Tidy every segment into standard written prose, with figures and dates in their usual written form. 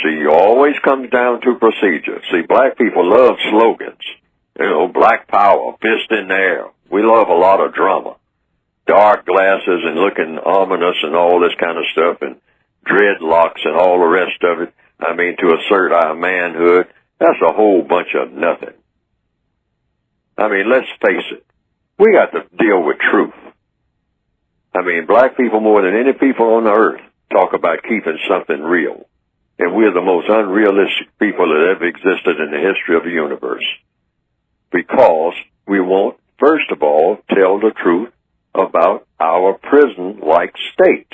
See, it always comes down to procedure. See, black people love slogans. You know, black power, fist in the air. We love a lot of drama. Dark glasses and looking ominous and all this kind of stuff and dreadlocks and all the rest of it. I mean, to assert our manhood, that's a whole bunch of nothing. I mean, let's face it. We got to deal with truth. I mean, black people more than any people on the earth talk about keeping something real. And we're the most unrealistic people that ever existed in the history of the universe. Because we won't, first of all, tell the truth about our prison-like state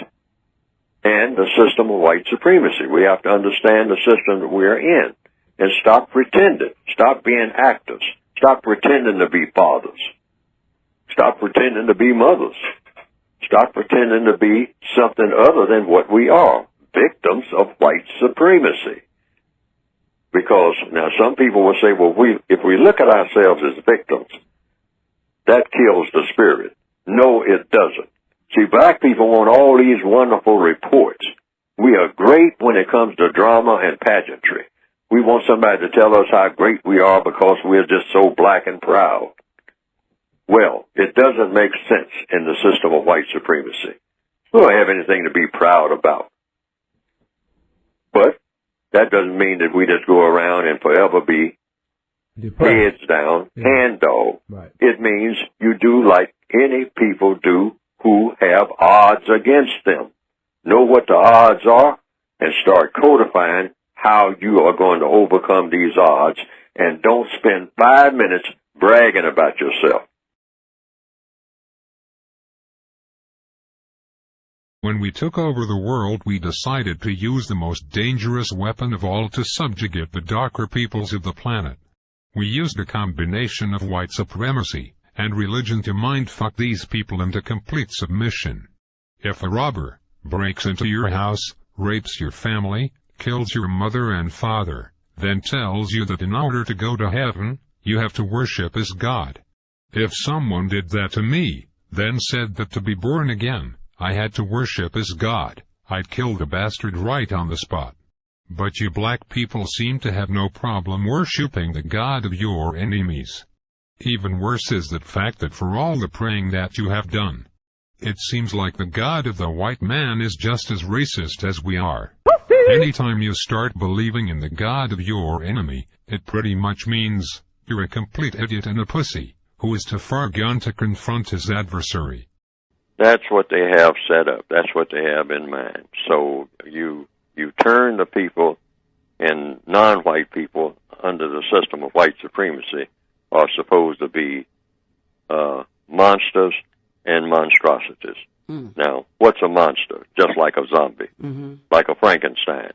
and the system of white supremacy. We have to understand the system that we're in and stop pretending. Stop being actors. Stop pretending to be fathers. Stop pretending to be mothers. Stop pretending to be something other than what we are, victims of white supremacy. Because, now some people will say, well, if we look at ourselves as victims, that kills the spirit. No, it doesn't. See, black people want all these wonderful reports. We are great when it comes to drama and pageantry. We want somebody to tell us how great we are because we're just so black and proud. Well, it doesn't make sense in the system of white supremacy. We don't have anything to be proud about. But that doesn't mean that we just go around and forever be heads down, hand dog. Right. It means you do like any people do who have odds against them. Know what the odds are and start codifying how you are going to overcome these odds, and don't spend 5 minutes bragging about yourself. When we took over the world, we decided to use the most dangerous weapon of all to subjugate the darker peoples of the planet. We used a combination of white supremacy and religion to mindfuck these people into complete submission. If a robber breaks into your house, rapes your family, kills your mother and father, then tells you that in order to go to heaven, you have to worship as God. If someone did that to me, then said that to be born again, I had to worship as God, I'd kill the bastard right on the spot. But you black people seem to have no problem worshipping the God of your enemies. Even worse is the fact that for all the praying that you have done, it seems like the God of the white man is just as racist as we are. Anytime you start believing in the God of your enemy, it pretty much means you're a complete idiot and a pussy, who is too far gone to confront his adversary. That's what they have set up. That's what they have in mind. So you turn the people and non-white people under the system of white supremacy are supposed to be monsters and monstrosities. Now, what's a monster? Just like a zombie, like a Frankenstein.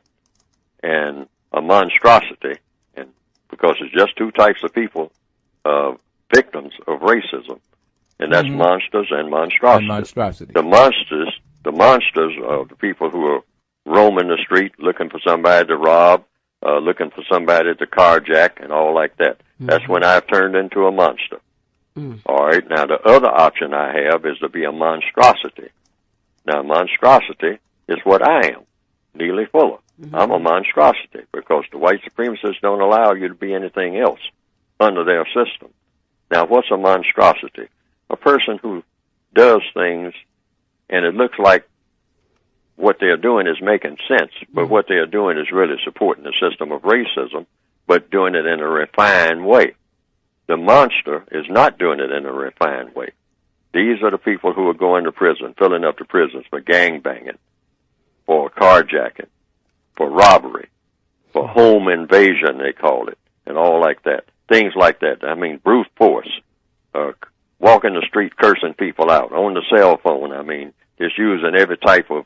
And a monstrosity, and because it's just two types of people, victims of racism, and that's monsters and monstrosities. The monsters are the people who are roaming the street looking for somebody to rob, looking for somebody to carjack, and all like that. That's when I've turned into a monster. All right, now the other option I have is to be a monstrosity. Now, monstrosity is what I am, Neely Fuller. I'm a monstrosity because the white supremacists don't allow you to be anything else under their system. Now, what's a monstrosity? A person who does things and it looks like what they're doing is making sense, but what they're doing is really supporting the system of racism, but doing it in a refined way. The monster is not doing it in a refined way. These are the people who are going to prison, filling up the prisons for gangbanging, for carjacking, for robbery, for home invasion, they call it, and all like that. Things like that. I mean, brute force, walking the street cursing people out, on the cell phone, I mean, just using every type of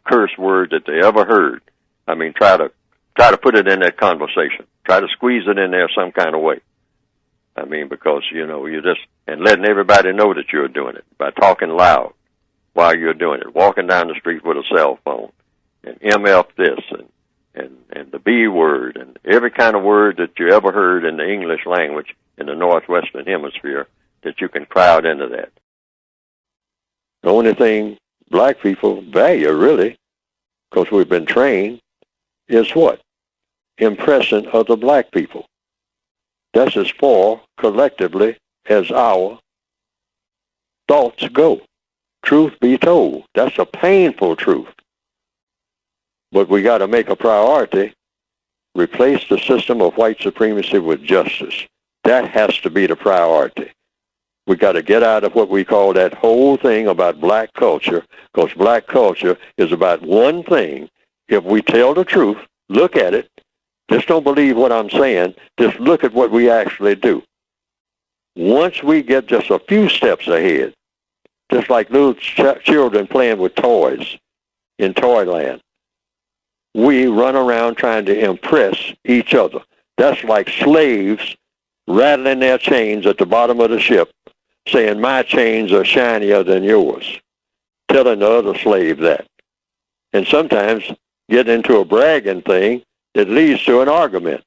curse word that they ever heard. I mean, try to put it in that conversation. Try to squeeze it in there some kind of way. I mean, because, you're just, and letting everybody know that you're doing it by talking loud while you're doing it, walking down the street with a cell phone, and MF this, and the B word, and every kind of word that you ever heard in the English language in the Northwestern Hemisphere that you can crowd into that. The only thing black people value, really, because we've been trained, is what? Impressing other black people. That's as far collectively as our thoughts go. Truth be told, that's a painful truth. But we got to make a priority, replace the system of white supremacy with justice. That has to be the priority. We got to get out of what we call that whole thing about black culture, because black culture is about one thing. If we tell the truth, look at it. Just don't believe what I'm saying. Just look at what we actually do. Once we get just a few steps ahead, just like little children playing with toys in Toyland, we run around trying to impress each other. That's like slaves rattling their chains at the bottom of the ship, saying, my chains are shinier than yours, telling the other slave that. And sometimes get into a bragging thing that leads to an argument.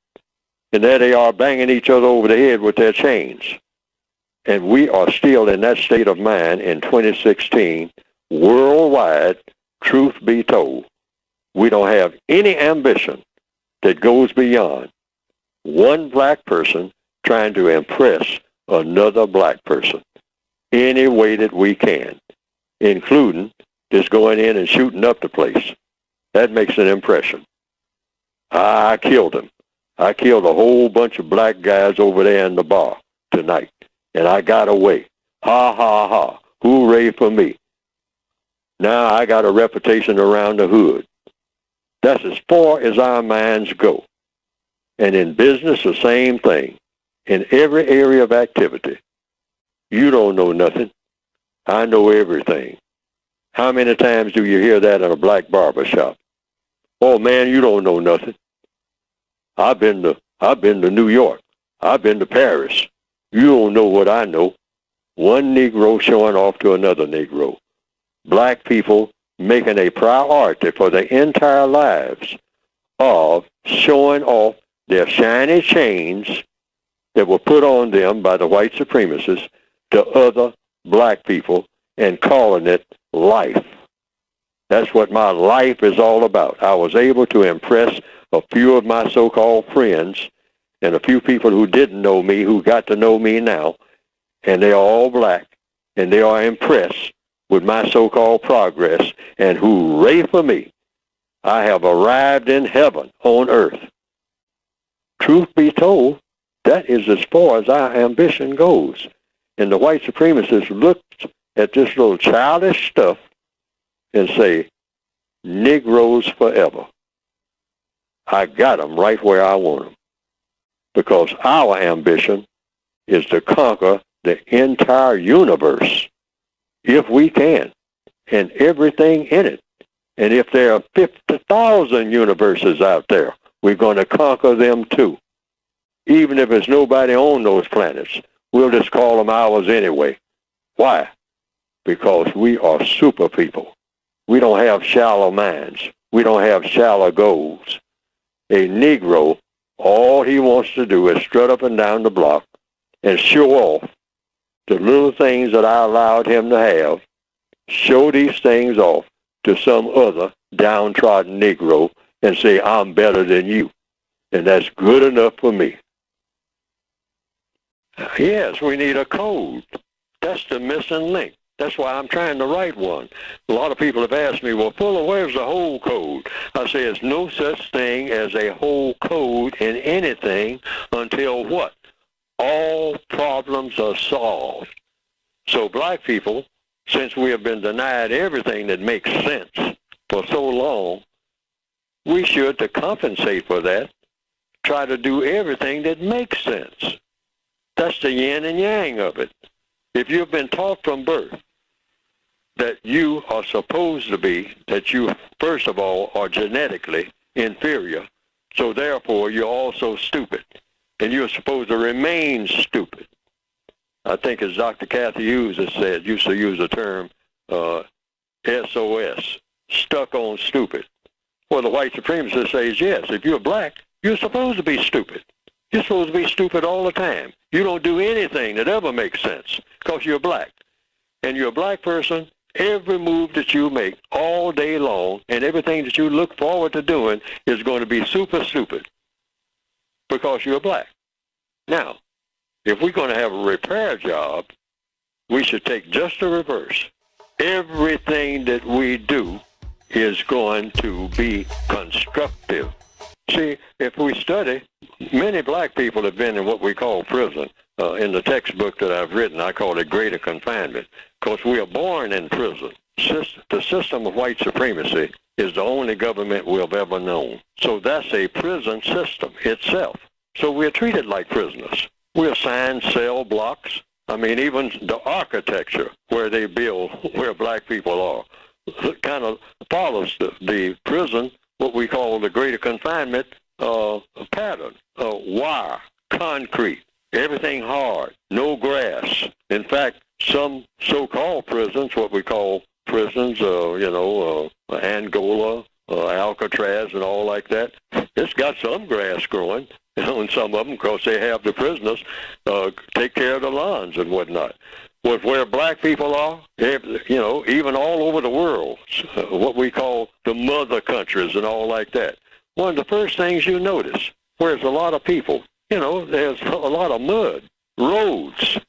And there they are banging each other over the head with their chains. And we are still in that state of mind in 2016, worldwide, truth be told. We don't have any ambition that goes beyond one black person trying to impress another black person any way that we can, including just going in and shooting up the place. That makes an impression. I killed him. I killed a whole bunch of black guys over there in the bar tonight, and I got away. Ha, ha, ha. Hooray for me. Now I got a reputation around the hood. That's as far as our minds go. And in business, the same thing. In every area of activity. You don't know nothing. I know everything. How many times do you hear that in a black barber shop? Oh man, you don't know nothing. I've been to New York. I've been to Paris. You don't know what I know. One Negro showing off to another Negro. Black people making a priority for their entire lives of showing off their shiny chains that were put on them by the white supremacists to other black people and calling it life. That's what my life is all about. I was able to impress a few of my so-called friends and a few people who didn't know me, who got to know me now, and they are all black, and they are impressed with my so-called progress, and hooray for me. I have arrived in heaven on earth. Truth be told, that is as far as our ambition goes. And the white supremacists looked at this little childish stuff and say, Negroes forever. I got them right where I want them. Because our ambition is to conquer the entire universe, if we can, and everything in it. And if there are 50,000 universes out there, we're going to conquer them too. Even if there's nobody on those planets, we'll just call them ours anyway. Why? Because we are super people. We don't have shallow minds. We don't have shallow goals. A Negro, all he wants to do is strut up and down the block and show off the little things that I allowed him to have, show these things off to some other downtrodden Negro and say, I'm better than you. And that's good enough for me. Yes, we need a code. That's the missing link. That's why I'm trying to write one. A lot of people have asked me, well, Fuller, where's the whole code? I say there's no such thing as a whole code in anything until what? All problems are solved. So black people, since we have been denied everything that makes sense for so long, we should, to compensate for that, try to do everything that makes sense. That's the yin and yang of it. If you've been taught from birth that you are supposed to be, that you, first of all, are genetically inferior, so therefore you're also stupid, and you're supposed to remain stupid. I think as Dr. Kathy Hughes has said, used to use the term SOS, stuck on stupid. Well, the white supremacist says, yes, if you're black, you're supposed to be stupid. You're supposed to be stupid all the time. You don't do anything that ever makes sense because you're black. And you're a black person, Every move that you make all day long and everything that you look forward to doing is going to be super stupid because you're black. Now, if we're going to have a repair job, we should take just the reverse. Everything that we do is going to be constructive. See, if we study, many black people have been in what we call prison. In the textbook that I've written, I call it greater confinement, because we are born in prison. The system of white supremacy is the only government we've ever known. So that's a prison system itself. So we're treated like prisoners. We're assigned cell blocks. I mean, even the architecture where they build, where black people are, kind of follows the prison, what we call the greater confinement pattern. Wire, concrete, everything hard, no grass. In fact, some so-called prisons, what we call prisons, Angola, Alcatraz, and all like that, it's got some grass growing on some of them because they have the prisoners take care of the lawns and whatnot. But where black people are, even all over the world, what we call the mother countries and all like that, one of the first things you notice, where there's a lot of people, there's a lot of mud, roads,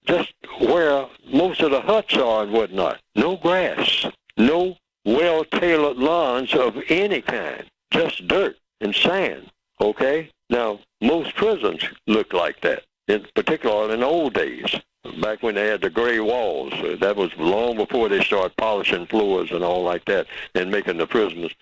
just where most of the huts are and whatnot. No grass, no well-tailored lawns of any kind, just dirt and sand, okay? Now, most prisons look like that, in particular in the old days, back when they had the gray walls. That was long before they started polishing floors and all like that and making the prisons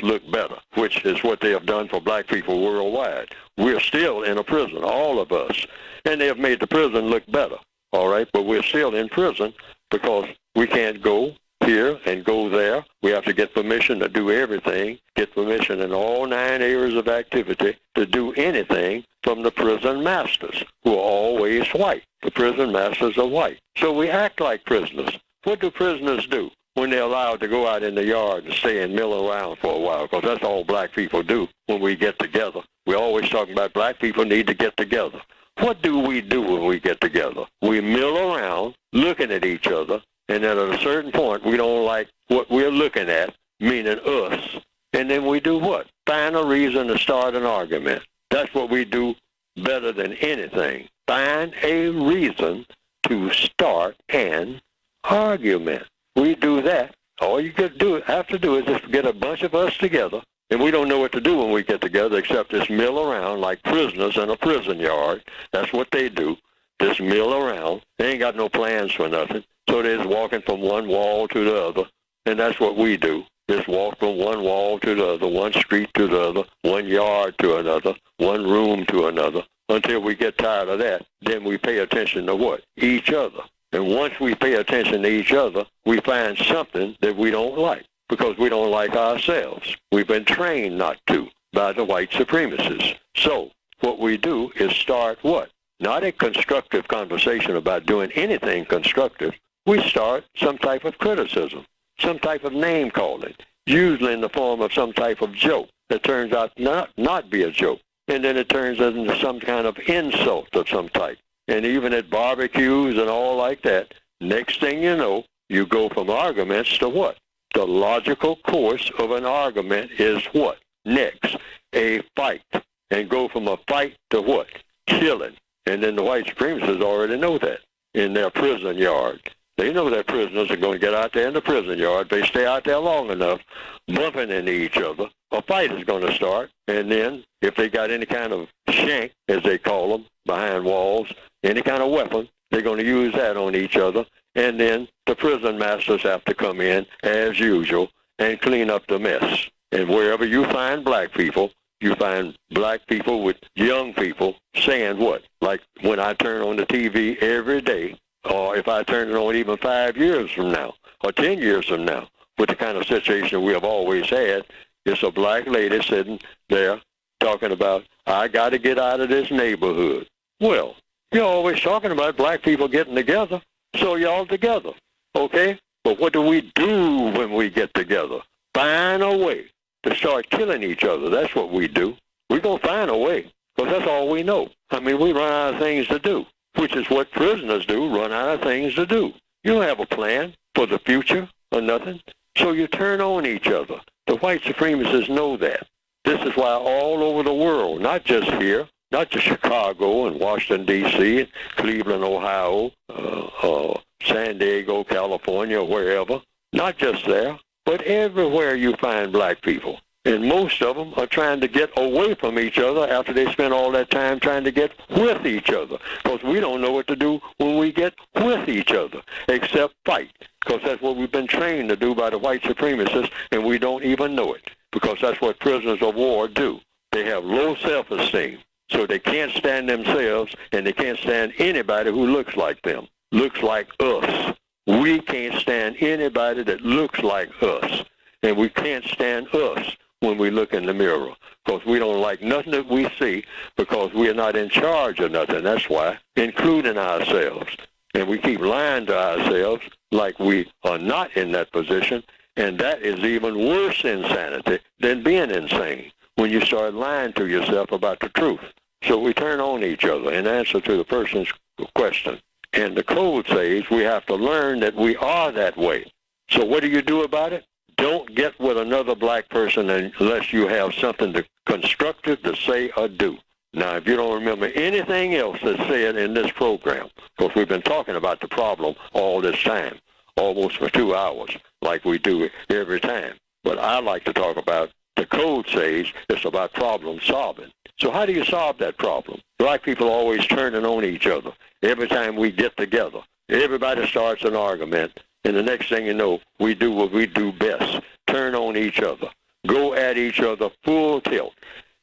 look better, which is what they have done for black people worldwide. We're still in a prison, all of us, and they have made the prison look better, all right? But we're still in prison because we can't go here and go there. We have to get permission to do everything, get permission in all 9 areas of activity to do anything from the prison masters, who are always white. The prison masters are white. So we act like prisoners. What do prisoners do when they're allowed to go out in the yard and stay and mill around for a while? Because that's all black people do when we get together. We're always talking about black people need to get together. What do we do when we get together? We mill around looking at each other, and then at a certain point, we don't like what we're looking at, meaning us. And then we do what? Find a reason to start an argument. That's what we do better than anything. Find a reason to start an argument. We do that. All you have to do is just get a bunch of us together, and we don't know what to do when we get together except just mill around like prisoners in a prison yard. That's what they do, just mill around. They ain't got no plans for nothing. So they're just walking from one wall to the other, and that's what we do. Just walk from one wall to the other, one street to the other, one yard to another, one room to another, until we get tired of that. Then we pay attention to what? Each other. And once we pay attention to each other, we find something that we don't like, because we don't like ourselves. We've been trained not to by the white supremacists. So what we do is start what? Not a constructive conversation about doing anything constructive. We start some type of criticism, some type of name calling, usually in the form of some type of joke that turns out not be a joke. And then it turns into some kind of insult of some type. And even at barbecues and all like that, next thing you know, you go from arguments to what? The logical course of an argument is what? Next, a fight. And go from a fight to what? Killing. And then the white supremacists already know that in their prison yard. They know that prisoners are going to get out there in the prison yard. They stay out there long enough, bumping into each other. A fight is going to start. And then if they got any kind of shank, as they call them, behind walls, any kind of weapon, they're going to use that on each other. And then the prison masters have to come in, as usual, and clean up the mess. And wherever you find black people, you find black people with young people saying what? Like when I turn on the TV every day, or if I turn it on even 5 years from now, or 10 years from now, with the kind of situation we have always had, it's a black lady sitting there talking about, I got to get out of this neighborhood. Well, you're always talking about black people getting together, so y'all together, okay? But what do we do when we get together? Find a way to start killing each other. That's what we do. We're going to find a way, because that's all we know. I mean, we run out of things to do, which is what prisoners do, run out of things to do. You don't have a plan for the future or nothing. So you turn on each other. The white supremacists know that. This is why all over the world, not just here, not just Chicago and Washington, D.C., and Cleveland, Ohio, San Diego, California, wherever, not just there, but everywhere you find black people. And most of them are trying to get away from each other after they spend all that time trying to get with each other. Because we don't know what to do when we get with each other, except fight. Because that's what we've been trained to do by the white supremacists, and we don't even know it. Because that's what prisoners of war do. They have low self-esteem. So they can't stand themselves, and they can't stand anybody who looks like them, looks like us. We can't stand anybody that looks like us. And we can't stand us when we look in the mirror, because we don't like nothing that we see, because we are not in charge of nothing. That's why, including ourselves. And we keep lying to ourselves like we are not in that position, and that is even worse insanity than being insane, when you start lying to yourself about the truth. So we turn on each other in answer to the person's question. And the code says we have to learn that we are that way. So what do you do about it? Don't get with another black person unless you have something constructive to say or do. Now, if you don't remember anything else that's said in this program, because we've been talking about the problem all this time, almost for 2 hours, like we do every time. But I like to talk about the code says it's about problem solving. So how do you solve that problem? Black people are always turning on each other. Every time we get together, everybody starts an argument, and the next thing you know, we do what we do best, turn on each other, go at each other full tilt.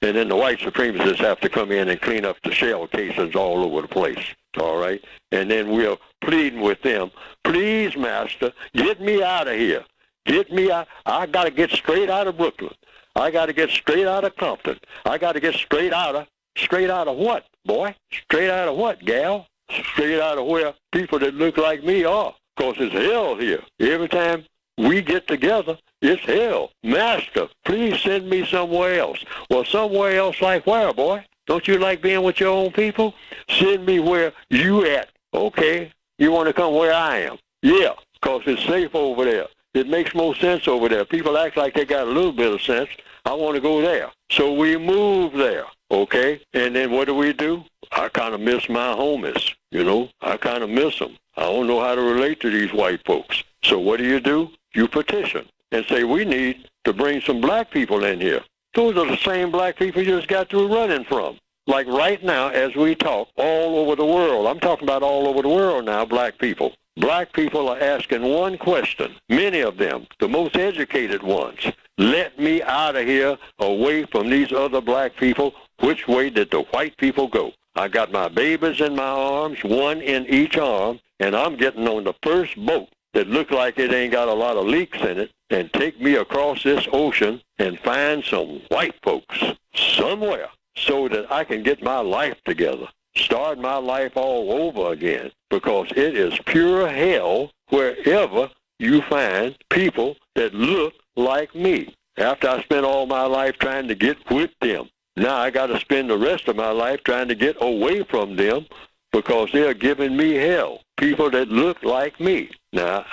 And then the white supremacists have to come in and clean up the shell casings all over the place, all right? And then we're pleading with them, please, master, get me out of here. Get me out. I got to get straight out of Brooklyn. I got to get straight out of Compton. I got to get straight out of what, boy? Straight out of what, gal? Straight out of where people that look like me are. Because it's hell here. Every time we get together, it's hell. Master, please send me somewhere else. Well, somewhere else like where, boy? Don't you like being with your own people? Send me where you at. Okay, you want to come where I am? Yeah, because it's safe over there. It makes more sense over there. People act like they got a little bit of sense. I want to go there. So we move there, okay? And then what do? I kind of miss my homies, you know? I kind of miss them. I don't know how to relate to these white folks. So what do? You petition and say, we need to bring some black people in here. Those are the same black people you just got through running from. Like right now, as we talk, all over the world, I'm talking about all over the world now, black people. Black people are asking one question, many of them, the most educated ones. Let me out of here, away from these other black people. Which way did the white people go? I got my babies in my arms, one in each arm, and I'm getting on the first boat that look like it ain't got a lot of leaks in it, and take me across this ocean and find some white folks somewhere so that I can get my life together, start my life all over again, because it is pure hell wherever you find people that look like me. After I spent all my life trying to get with them, now I got to spend the rest of my life trying to get away from them because they're giving me hell, people that look like me. Now,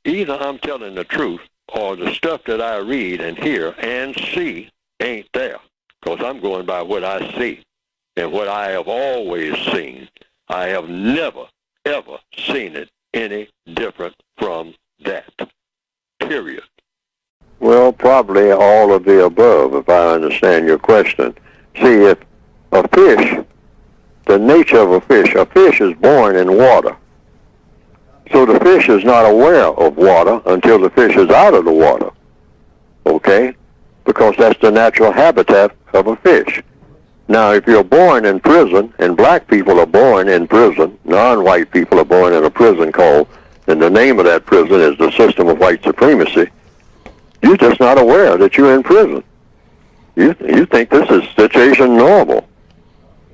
either I'm telling the truth or the stuff that I read and hear and see ain't there, because I'm going by what I see and what I have always seen. I have never, ever seen it any different from that, period. Well, probably all of the above, if I understand your question. See, if a fish, the nature of a fish is born in water. So the fish is not aware of water until the fish is out of the water, okay? Because that's the natural habitat of a fish. Now, if you're born in prison, and black people are born in prison, non-white people are born in a prison called, and the name of that prison is the system of white supremacy, you're just not aware that you're in prison. You think this is situation normal.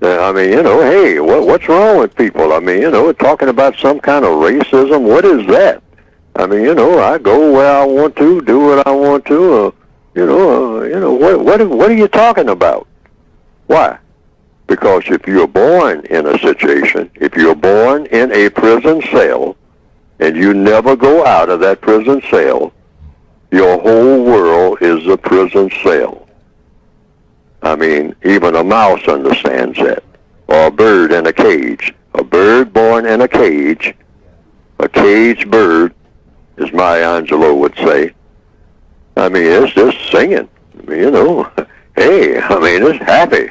I mean, hey, what's wrong with people? I mean, talking about some kind of racism, what is that? I mean, I go where I want to, do what I want to, what are you talking about? Why? Because if you're born in a situation, if you're born in a prison cell, and you never go out of that prison cell, your whole world is a prison cell. I mean, even a mouse understands that. Or a bird in a cage. A bird born in a caged bird, as Maya Angelou would say. I mean, it's just singing, you know. Hey, I mean, it's happy.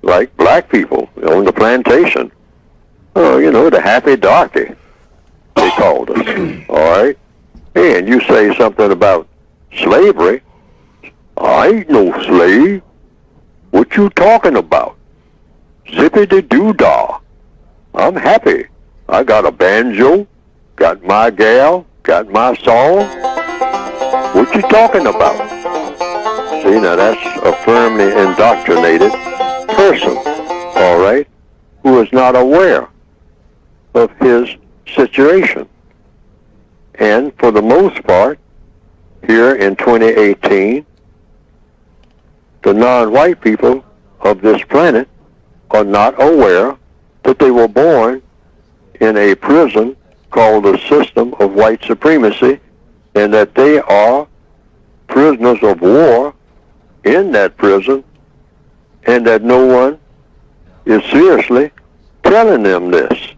Like black people on the plantation. Oh, you know, the happy darky, they called us. All right? Hey, and you say something about slavery. I ain't no slave. What you talking about? Zippity-doo-dah. I'm happy. I got a banjo, got my gal, got my song. What you talking about? See, now that's a firmly indoctrinated person, all right, who is not aware of his situation. And for the most part, here in 2018, the non-white people of this planet are not aware that they were born in a prison called the system of white supremacy, and that they are prisoners of war in that prison, and that no one is seriously telling them this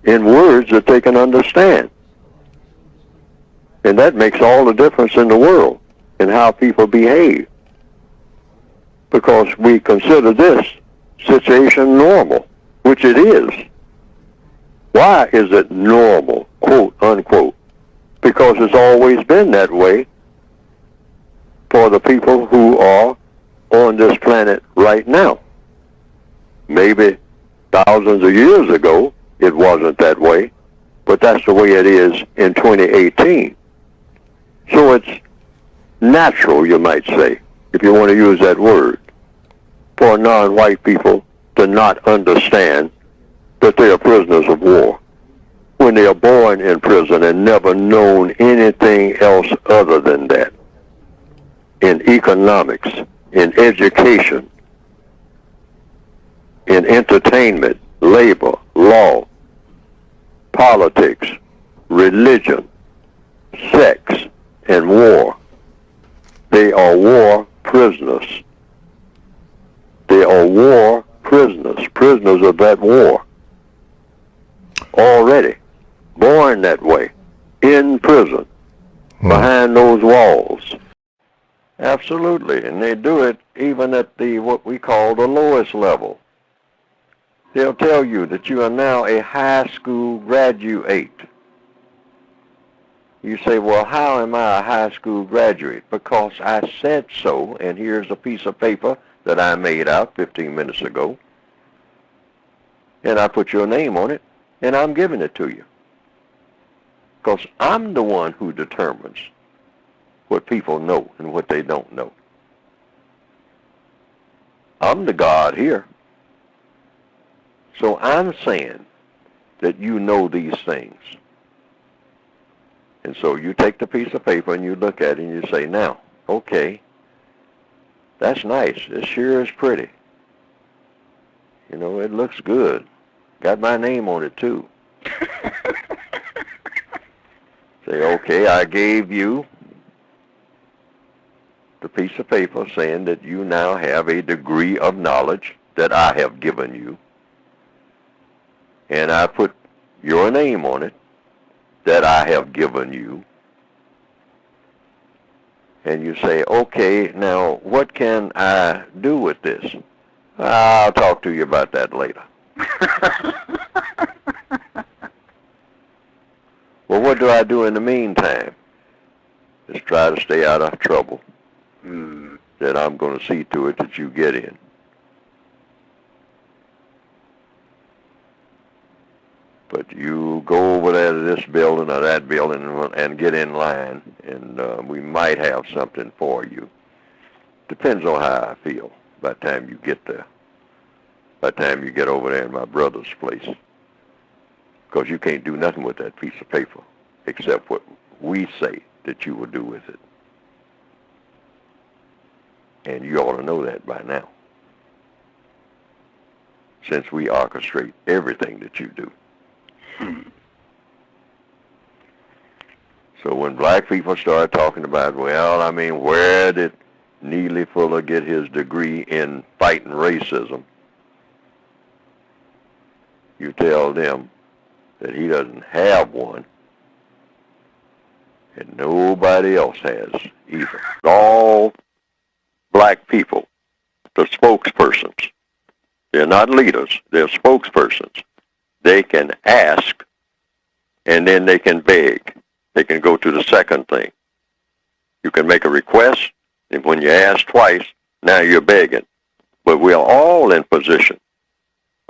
in words that they can understand. And that makes all the difference in the world in how people behave, because we consider this situation normal, which it is. Why is it normal, quote unquote? Because it's always been that way for the people who are on this planet right now. Maybe thousands of years ago it wasn't that way, but that's the way it is in 2018. So it's natural, you might say, if you want to use that word, for non-white people to not understand that they are prisoners of war when they are born in prison and never known anything else other than that. In economics, in education, in entertainment, labor, law, politics, religion, sex, and war. They are war prisoners. They are war prisoners, prisoners of that war. Already born that way, in prison, behind those walls. Absolutely, and they do it even at the what we call the lowest level. They'll tell you that you are now a high school graduate. You say, well, how am I a high school graduate? Because I said so, and here's a piece of paper that I made out 15 minutes ago, and I put your name on it, and I'm giving it to you. Because I'm the one who determines what people know and what they don't know. I'm the God here. So I'm saying that you know these things. And so you take the piece of paper and you look at it and you say, now, okay, that's nice. It sure is pretty. You know, it looks good. Got my name on it too. Say, okay, I gave you the piece of paper saying that you now have a degree of knowledge that I have given you. And I put your name on it that I have given you. And you say, okay, now what can I do with this? I'll talk to you about that later. Well, what do I do in the meantime? Just try to stay out of trouble. That I'm going to see to it that you get in. But you go over there to this building or that building and get in line, and we might have something for you. Depends on how I feel by the time you get there. By the time you get over there in my brother's place. Because you can't do nothing with that piece of paper except what we say that you will do with it. And you ought to know that by now, since we orchestrate everything that you do. So when black people start talking about, well, I mean, where did Neely Fuller get his degree in fighting racism? You tell them that he doesn't have one, and nobody else has either. All black people, the spokespersons, they're not leaders, they're spokespersons. They can ask, and then they can beg. They can go to the second thing. You can make a request, and when you ask twice, now you're begging. But we're all in position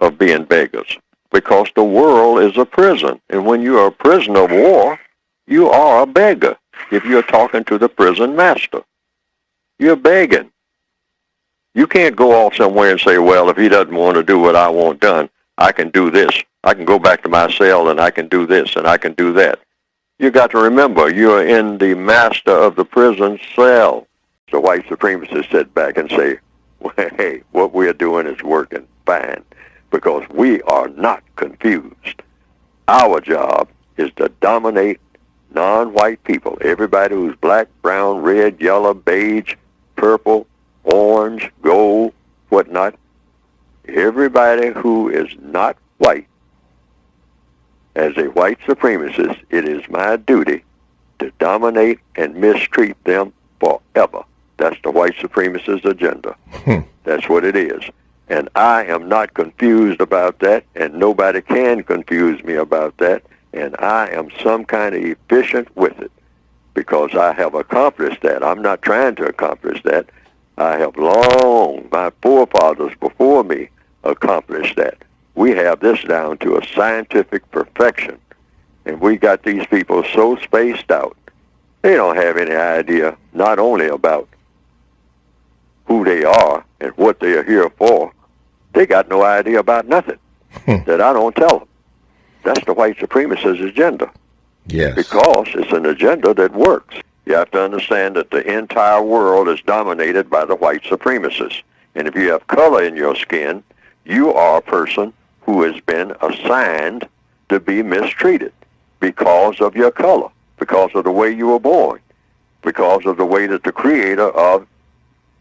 of being beggars because the world is a prison. And when you are a prisoner of war, you are a beggar if you're talking to the prison master. You're begging. You can't go off somewhere and say, well, if he doesn't want to do what I want done, I can do this. I can go back to my cell and I can do this and I can do that. You got to remember, you're in the master of the prison cell. So white supremacists sit back and say, well, hey, what we're doing is working fine because we are not confused. Our job is to dominate non-white people, everybody who's black, brown, red, yellow, beige, purple, orange, gold, whatnot. Everybody who is not white. As a white supremacist, it is my duty to dominate and mistreat them forever. That's the white supremacist agenda. That's what it is. And I am not confused about that, and nobody can confuse me about that, and I am some kind of efficient with it because I have accomplished that. I'm not trying to accomplish that. I have long, my forefathers before me accomplished that. We have this down to a scientific perfection. And we got these people so spaced out, they don't have any idea not only about who they are and what they are here for, they got no idea about nothing that I don't tell them. That's the white supremacist agenda. Yes. Because it's an agenda that works. You have to understand that the entire world is dominated by the white supremacists. And if you have color in your skin, you are a person who has been assigned to be mistreated because of your color, because of the way you were born, because of the way that the creator of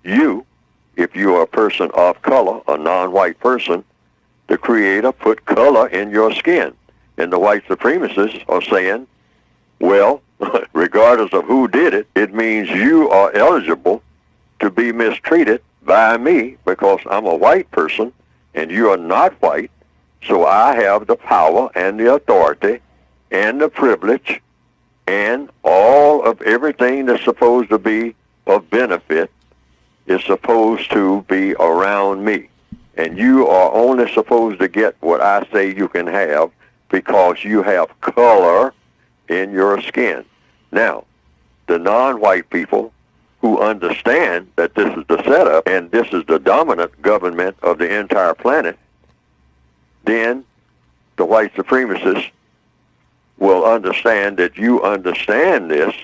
you, if you are a person of color, a non-white person, the creator put color in your skin. And the white supremacists are saying, well, regardless of who did it, it means you are eligible to be mistreated by me because I'm a white person and you are not white. So I have the power and the authority and the privilege and all of everything that's supposed to be of benefit is supposed to be around me. And you are only supposed to get what I say you can have because you have color in your skin. Now, the non-white people who understand that this is the setup and this is the dominant government of the entire planet, then the white supremacists will understand that you understand this,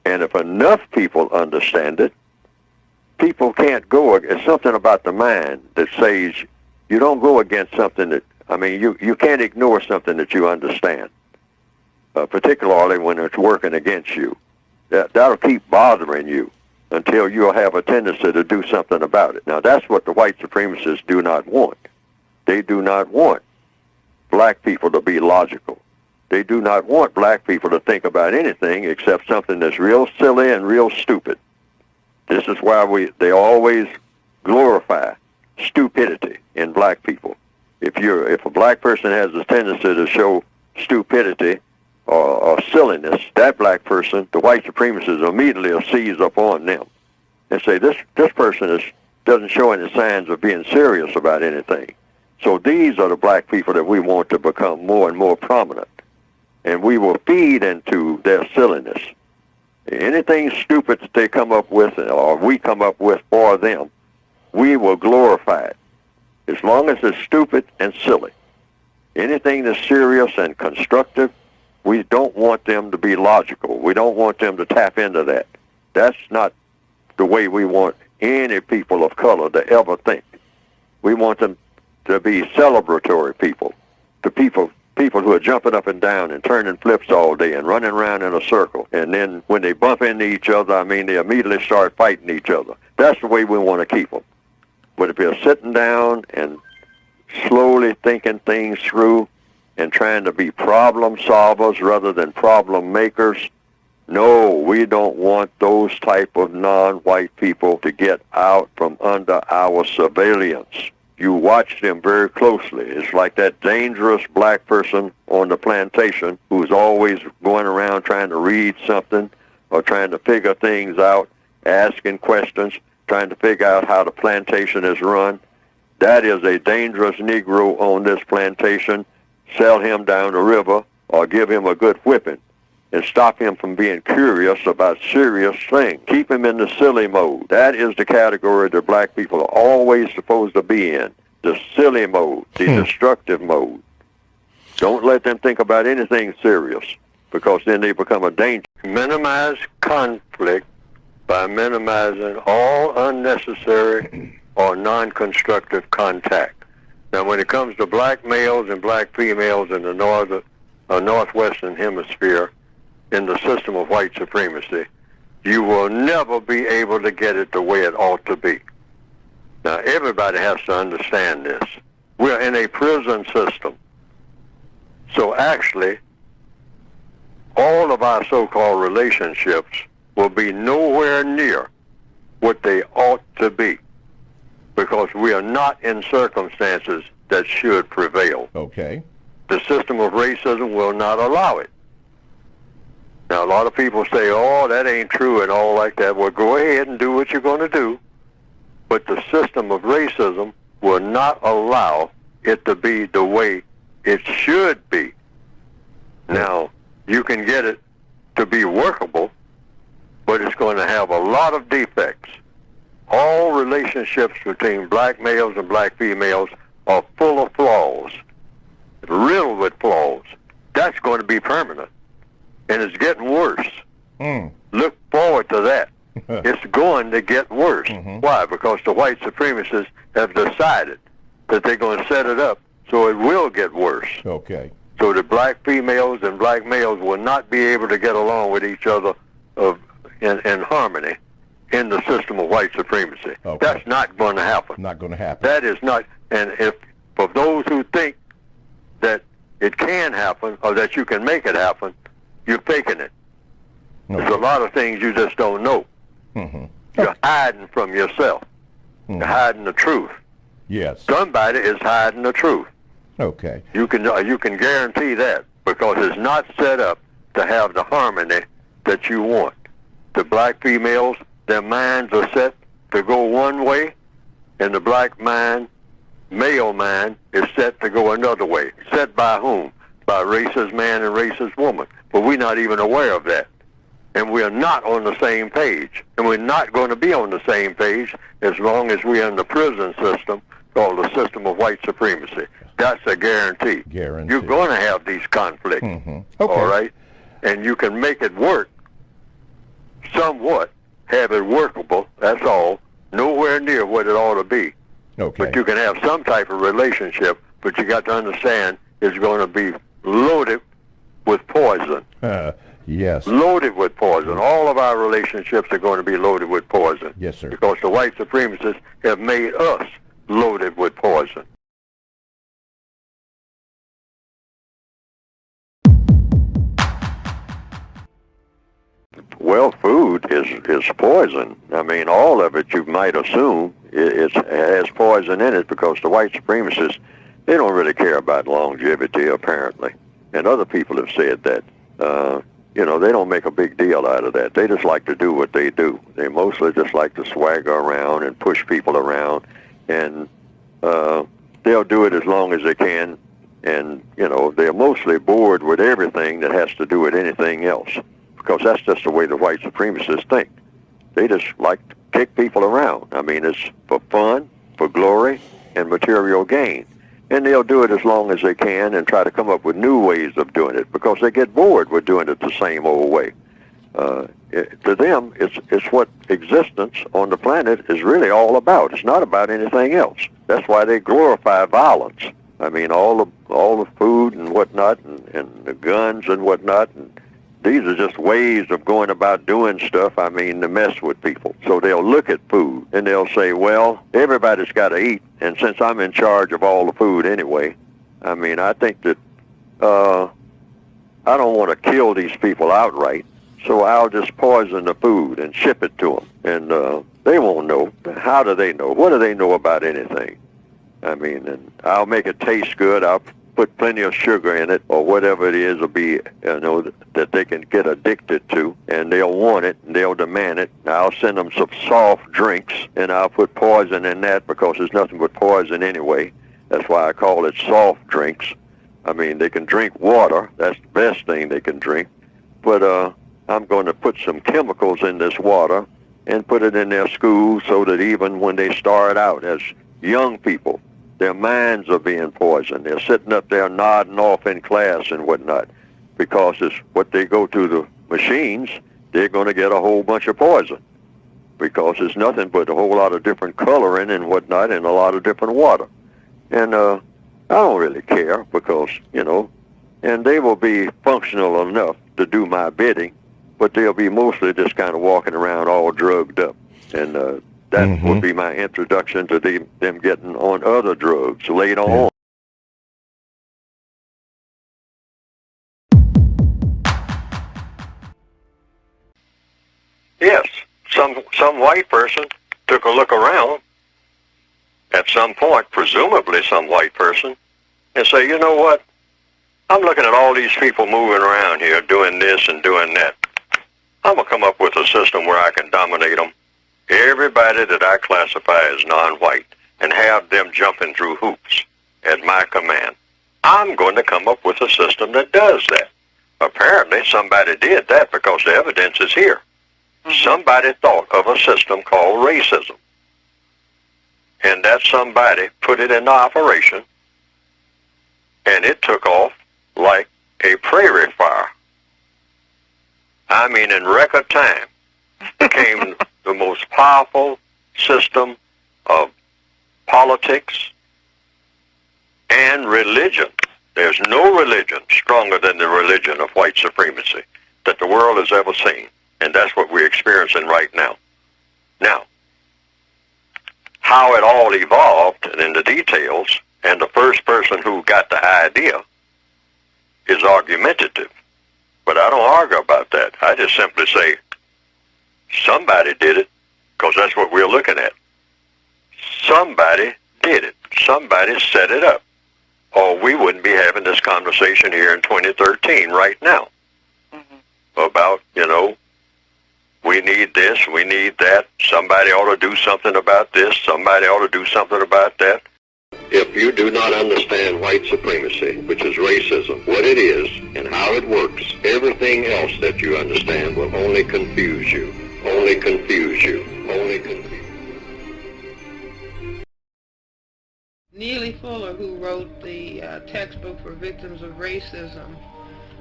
and if enough people understand it, people can't go. It's something about the mind that says you don't go against something that, I mean, you can't ignore something that you understand, particularly when it's working against you. That'll keep bothering you until you'll have a tendency to do something about it. Now, that's what the white supremacists do not want. They do not want black people to be logical. They do not want black people to think about anything except something that's real silly and real stupid. This is why they always glorify stupidity in black people. If a black person has a tendency to show stupidity or silliness, that black person, the white supremacists immediately will seize upon them and say, this person doesn't show any signs of being serious about anything. So these are the black people that we want to become more and more prominent. And we will feed into their silliness. Anything stupid that they come up with or we come up with for them, we will glorify it. As long as it's stupid and silly. Anything that's serious and constructive, we don't want them to be logical. We don't want them to tap into that. That's not the way we want any people of color to ever think. We want them to be celebratory people, the people people who are jumping up and down and turning flips all day and running around in a circle. And then when they bump into each other, I mean, they immediately start fighting each other. That's the way we want to keep them. But if they're sitting down and slowly thinking things through and trying to be problem solvers rather than problem makers, no, we don't want those type of non-white people to get out from under our surveillance. You watch them very closely. It's like that dangerous black person on the plantation who's always going around trying to read something or trying to figure things out, asking questions, trying to figure out how the plantation is run. That is a dangerous Negro on this plantation. Sell him down the river or give him a good whipping and stop him from being curious about serious things. Keep him in the silly mode. That is the category that black people are always supposed to be in, the silly mode, the destructive mode. Don't let them think about anything serious, because then they become a danger. Minimize conflict by minimizing all unnecessary or non-constructive contact. Now, when it comes to black males and black females in the northwestern hemisphere, in the system of white supremacy, you will never be able to get it the way it ought to be. Now, everybody has to understand this. We're in a prison system. So actually, all of our so-called relationships will be nowhere near what they ought to be, because we are not in circumstances that should prevail. Okay. The system of racism will not allow it. Now, a lot of people say, oh, that ain't true and all like that. Well, go ahead and do what you're going to do. But the system of racism will not allow it to be the way it should be. Now, you can get it to be workable, but it's going to have a lot of defects. All relationships between black males and black females are full of flaws, riddled with flaws. That's going to be permanent. And it's getting worse. Look forward to that. It's going to get worse. Why? Because the white supremacists have decided that they're going to set it up so it will get worse. Okay. So the black females and black males will not be able to get along with each other in harmony in the system of white supremacy. Okay. That's not going to happen. Not going to happen. That is not. And if for those who think that it can happen or that you can make it happen, you're faking it. Okay. There's a lot of things you just don't know. You're hiding from yourself. You're hiding the truth. Yes. Somebody is hiding the truth. Okay. You can guarantee that, because it's not set up to have the harmony that you want. The black females, their minds are set to go one way, and the black mind, male mind, is set to go another way. Set by whom? By racist man and racist woman. But we're not even aware of that. And we're not on the same page. And we're not going to be on the same page as long as we're in the prison system called the system of white supremacy. That's a guarantee. Guarantee. You're going to have these conflicts. Okay. All right? And you can make it work somewhat, have it workable, that's all. Nowhere near what it ought to be. Okay. But you can have some type of relationship, but you got to understand it's going to be loaded with poison. Yes. Loaded with poison. All of our relationships are going to be loaded with poison. Yes, sir. Because the white supremacists have made us loaded with poison. Well, food is poison. I mean, all of it, you might assume, it has poison in it, because the white supremacists, they don't really care about longevity, apparently. And other people have said that. They don't make a big deal out of that. They just like to do what they do. They mostly just like to swagger around and push people around, and they'll do it as long as they can. And, they're mostly bored with everything that has to do with anything else, because that's just the way the white supremacists think. They just like to kick people around. I mean, it's for fun, for glory, and material gain. And they'll do it as long as they can and try to come up with new ways of doing it, because they get bored with doing it the same old way. To them, it's what existence on the planet is really all about. It's not about anything else. That's why they glorify violence. I mean, all the food and whatnot, and the guns and whatnot, and these are just ways of going about doing stuff, I mean, to mess with people. So they'll look at food, and they'll say, well, everybody's got to eat, and since I'm in charge of all the food anyway, I mean, I think that I don't want to kill these people outright, so I'll just poison the food and ship it to them, and they won't know. How do they know? What do they know about anything? I mean, and I'll make it taste good. I'll put plenty of sugar in it, or whatever it is will be, that they can get addicted to, and they'll want it, and they'll demand it. I'll send them some soft drinks, and I'll put poison in that, because there's nothing but poison anyway. That's why I call it soft drinks. I mean, they can drink water. That's the best thing they can drink. But I'm going to put some chemicals in this water and put it in their schools, so that even when they start out as young people, their minds are being poisoned. They're sitting up there nodding off in class and whatnot, because it's what they go to the machines, they're going to get a whole bunch of poison, because it's nothing but a whole lot of different coloring and whatnot, and a lot of different water. And I don't really care, because, and they will be functional enough to do my bidding, but they'll be mostly just kind of walking around all drugged up. And that would be my introduction to them getting on other drugs later on. Yes, some white person took a look around at some point, presumably some white person, and say, you know what? I'm looking at all these people moving around here doing this and doing that. I'm going to come up with a system where I can dominate them. Everybody that I classify as non-white, and have them jumping through hoops at my command. I'm going to come up with a system that does that. Apparently somebody did that, because the evidence is here. Somebody thought of a system called racism. And that somebody put it into operation, and it took off like a prairie fire. I mean, in record time, became the most powerful system of politics and religion. There's no religion stronger than the religion of white supremacy that the world has ever seen. And that's what we're experiencing right now. Now, how it all evolved and in the details, and the first person who got the idea is argumentative. But I don't argue about that. I just simply say, somebody did it, because that's what we're looking at. Somebody did it. Somebody set it up. Or we wouldn't be having this conversation here in 2013 right now. About, we need this, we need that, somebody ought to do something about this, somebody ought to do something about that. If you do not understand white supremacy, which is racism, what it is and how it works, everything else that you understand will only confuse you, only confuse you, only confuse you. Neely Fuller, who wrote the textbook for victims of racism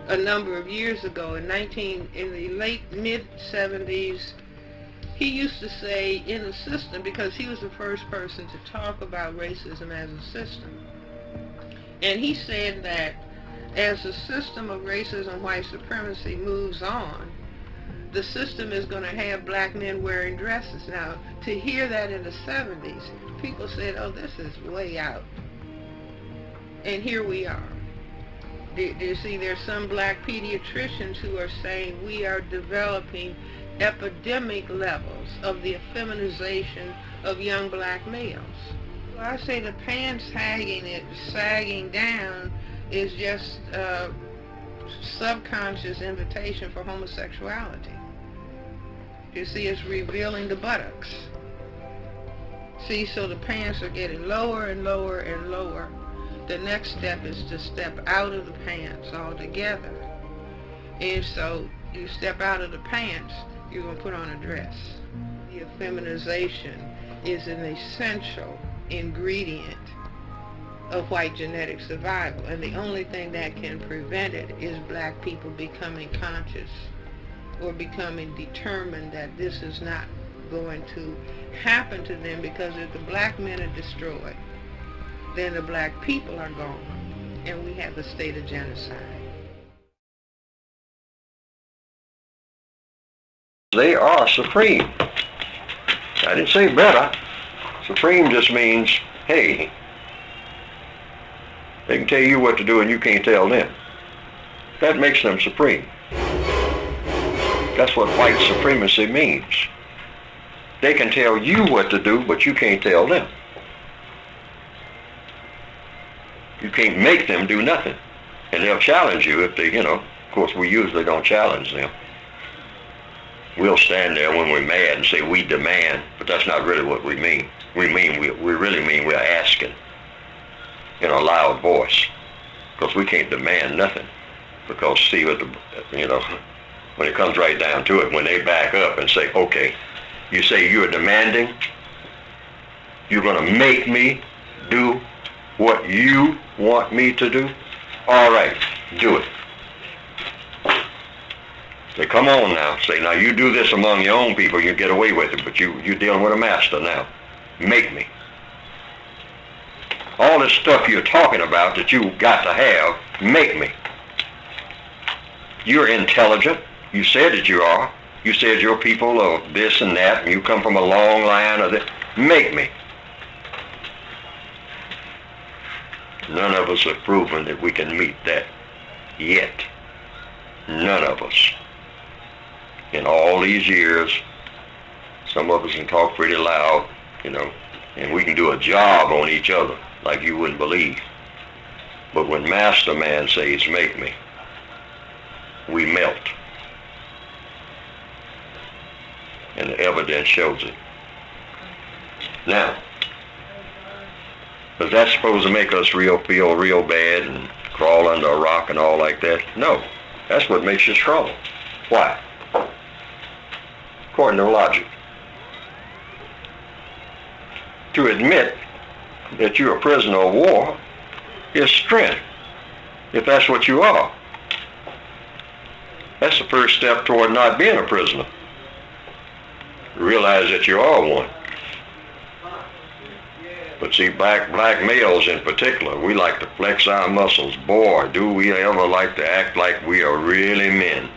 a number of years ago, in the mid-70s, he used to say, in the system, because he was the first person to talk about racism as a system, and he said that as the system of racism, white supremacy moves on, the system is going to have black men wearing dresses. Now, to hear that in the 70s, people said, oh, this is way out. And here we are. Do you see, there's some black pediatricians who are saying we are developing epidemic levels of the effeminization of young black males. Well, I say the pants sagging down is just a subconscious invitation for homosexuality. You see, it's revealing the buttocks. See, so the pants are getting lower and lower and lower. The next step is to step out of the pants altogether. And so you step out of the pants, you're going to put on a dress. The effeminization is an essential ingredient of white genetic survival, and the only thing that can prevent it is black people becoming conscious or becoming determined that this is not going to happen to them, because if the black men are destroyed, then the black people are gone, and we have the state of genocide. They are supreme. I didn't say better. Supreme just means, hey, they can tell you what to do and you can't tell them. That makes them supreme. That's what white supremacy means. They can tell you what to do, but you can't tell them. You can't make them do nothing. And they'll challenge you if they, of course we usually don't challenge them. We'll stand there when we're mad and say we demand, but that's not really what we mean. We really mean we're asking in a loud voice, because we can't demand nothing. Because see, when it comes right down to it, when they back up and say, okay, you say you're demanding, you're going to make me do what you want me to do? All right, do it. Say, come on now. Say, now you do this among your own people, you get away with it, but you're dealing with a master now. Make me. All this stuff you're talking about that you got to have, make me. You're intelligent. You said that you are. You said your people are this and that, and you come from a long line of this. Make me. None of us have proven that we can meet that yet. None of us. In all these years, some of us can talk pretty loud, and we can do a job on each other like you wouldn't believe. But when Master Man says, make me, we melt. And the evidence shows it. Now, is that supposed to make us feel real bad and crawl under a rock and all like that? No, that's what makes you strong. Why? According to logic. To admit that you're a prisoner of war is strength, if that's what you are. That's the first step toward not being a prisoner. Realize that you are one. But see, black males in particular, we like to flex our muscles. Boy, do we ever like to act like we are really men.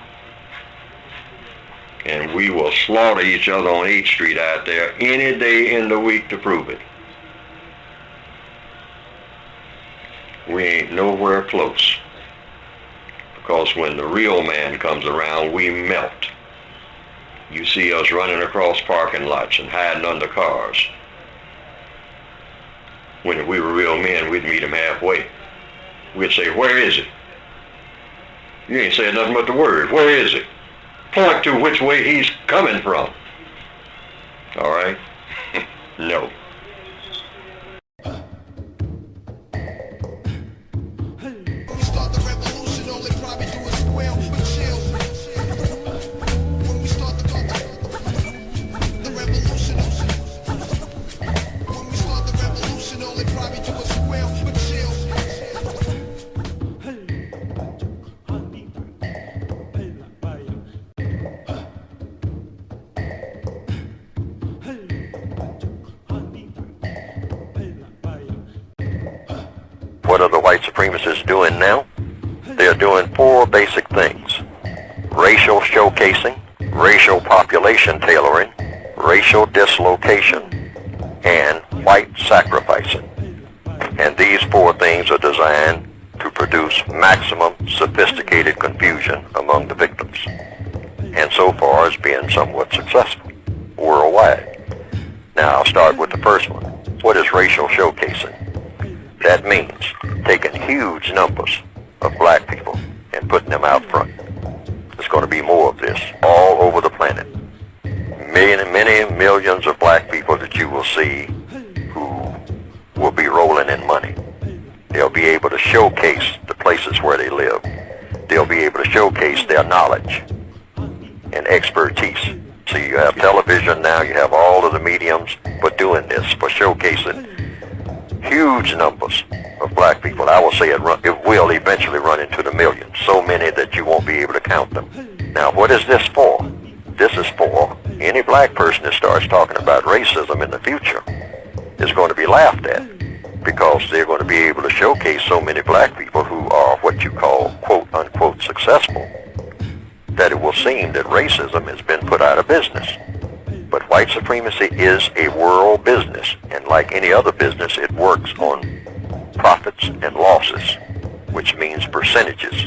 And we will slaughter each other on 8th Street out there any day in the week to prove it. We ain't nowhere close. Because when the real man comes around, we melt. You see us running across parking lots and hiding under cars. When if we were real men, we'd meet him halfway. We'd say, where is he? You ain't saying nothing but the word. Where is he? Point to which way he's coming from. All right? No. What are the white supremacists doing now? They're doing 4 basic things: racial showcasing, racial population tailoring, racial dislocation, and white sacrificing. And these 4 things are designed to produce maximum sophisticated confusion among the victims, and so far has been somewhat successful worldwide. Now I'll start with the first one. What is racial showcasing? That means taking huge numbers of black people and putting them out front. There's going to be more of this all over the planet. Many millions of black people that you will see who will be rolling in money. They'll be able to showcase the places where they live. They'll be able to showcase their knowledge and expertise. So you have television now, you have all of the mediums for doing this, for showcasing huge numbers of black people. I will say it will eventually run into the millions, so many that you won't be able to count them. Now, what is this for? This is for any black person that starts talking about racism in the future is going to be laughed at. because they're going to be able to showcase so many black people who are what you call quote-unquote successful, that it will seem that racism has been put out of business. But white supremacy is a world business, and like any other business, it works on profits and losses, which means percentages.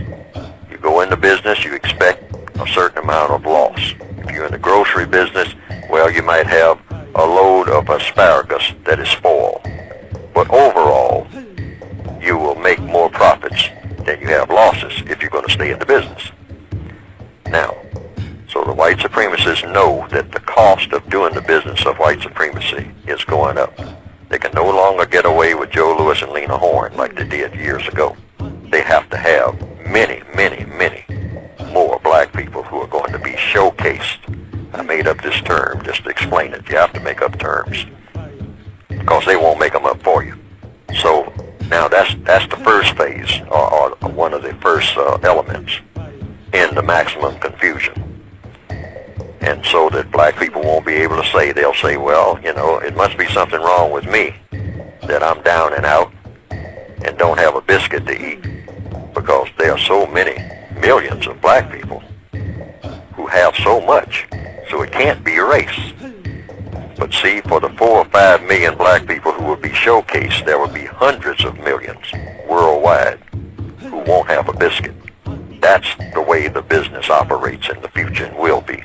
You go into business, you expect a certain amount of loss. If you're in the grocery business, well, you might have a load of asparagus that is spoiled. But overall, you will make more profits than you have losses if you're going to stay in the business. Now, so the white supremacists know that the cost of doing the business of white supremacy is going up. They can no longer get away with Joe Louis and Lena Horne like they did years ago. They have to have many, many, many more black people who are going to be showcased. I made up this term just to explain it. You have to make up terms because they won't make them up for you. So now that's the first phase, or one of the first elements in the maximum confusion. And so that black people won't be able to say, they'll say, well, you know, it must be something wrong with me that I'm down and out and don't have a biscuit to eat, because there are so many millions of black people who have so much, so it can't be race. But see, for the 4 or 5 million black people who will be showcased, there will be hundreds of millions worldwide who won't have a biscuit. That's the way the business operates in the future and will be.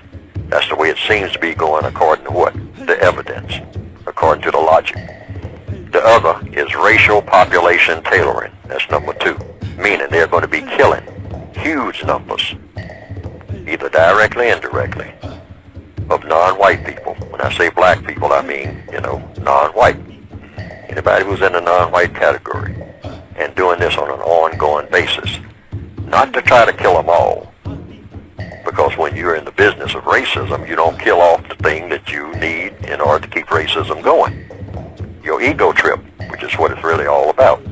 That's the way it seems to be going according to what? The evidence, according to the logic. The other is racial population tailoring. That's number 2, meaning they're going to be killing huge numbers, either directly or indirectly, of non-white people. When I say black people, I mean, you know, non-white. Anybody who's in the non-white category, and doing this on an ongoing basis. Not to try to kill them all, because when you're in the business of racism, you don't kill off the thing that you need in order to keep racism going. Your ego trip, which is what it's really all about.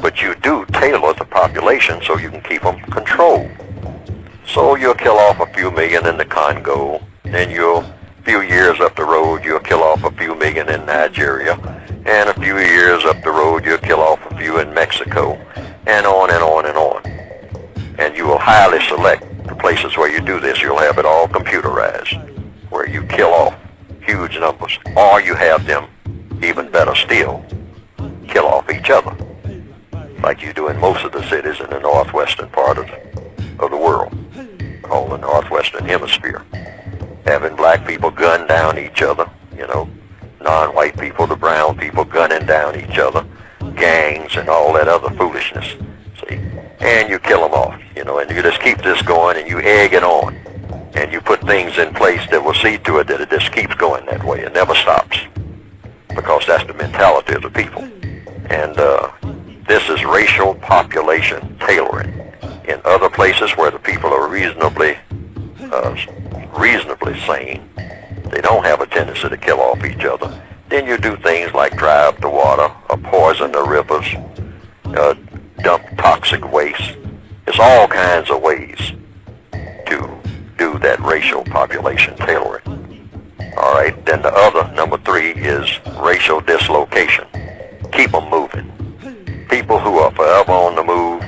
But you do tailor the population so you can keep them controlled. So you'll kill off a few million in the Congo, then a few years up the road, you'll kill off a few million in Nigeria, and a few years up the road, you'll kill off a few in Mexico, and on and on and on. And you will highly select the places where you do this. You'll have it all computerized, where you kill off huge numbers, or you have them, even better still, kill off each other, like you do in most of the cities in the northwestern part of the world, called the northwestern hemisphere. Having black people gun down each other, you know, non-white people, the brown people gunning down each other, gangs and all that other foolishness, see? And you kill them off, you know, and you just keep this going and you egg it on. And you put things in place that will see to it that it just keeps going that way. It never stops, because that's the mentality of the people. And this is racial population tailoring. In other places where the people are reasonably sane, they don't have a tendency to kill off each other. Then you do things like dry up the water, or poison the rivers, dump toxic waste. It's all kinds of ways to do that racial population tailoring. All right, then the other, number 3, is racial dislocation. Keep them moving. People who are forever on the move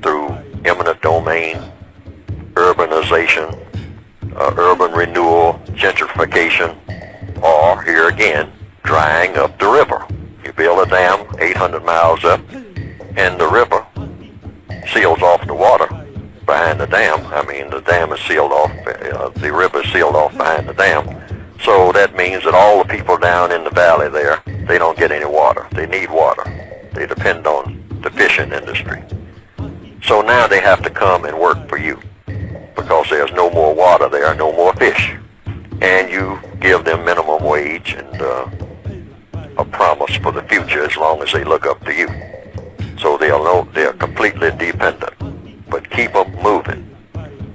through eminent domain, urbanization, urban renewal, gentrification, or, here again, drying up the river. You build a dam 800 miles up, and the river seals off the water behind the dam. I mean, the dam is sealed off, the river is sealed off behind the dam. So that means that all the people down in the valley there, they don't get any water. They need water. They depend on the fishing industry. So now they have to come and work for you, because there's no more water there, no more fish. And you give them minimum wage and a promise for the future as long as they look up to you. So they'll know they're completely dependent. But keep them moving.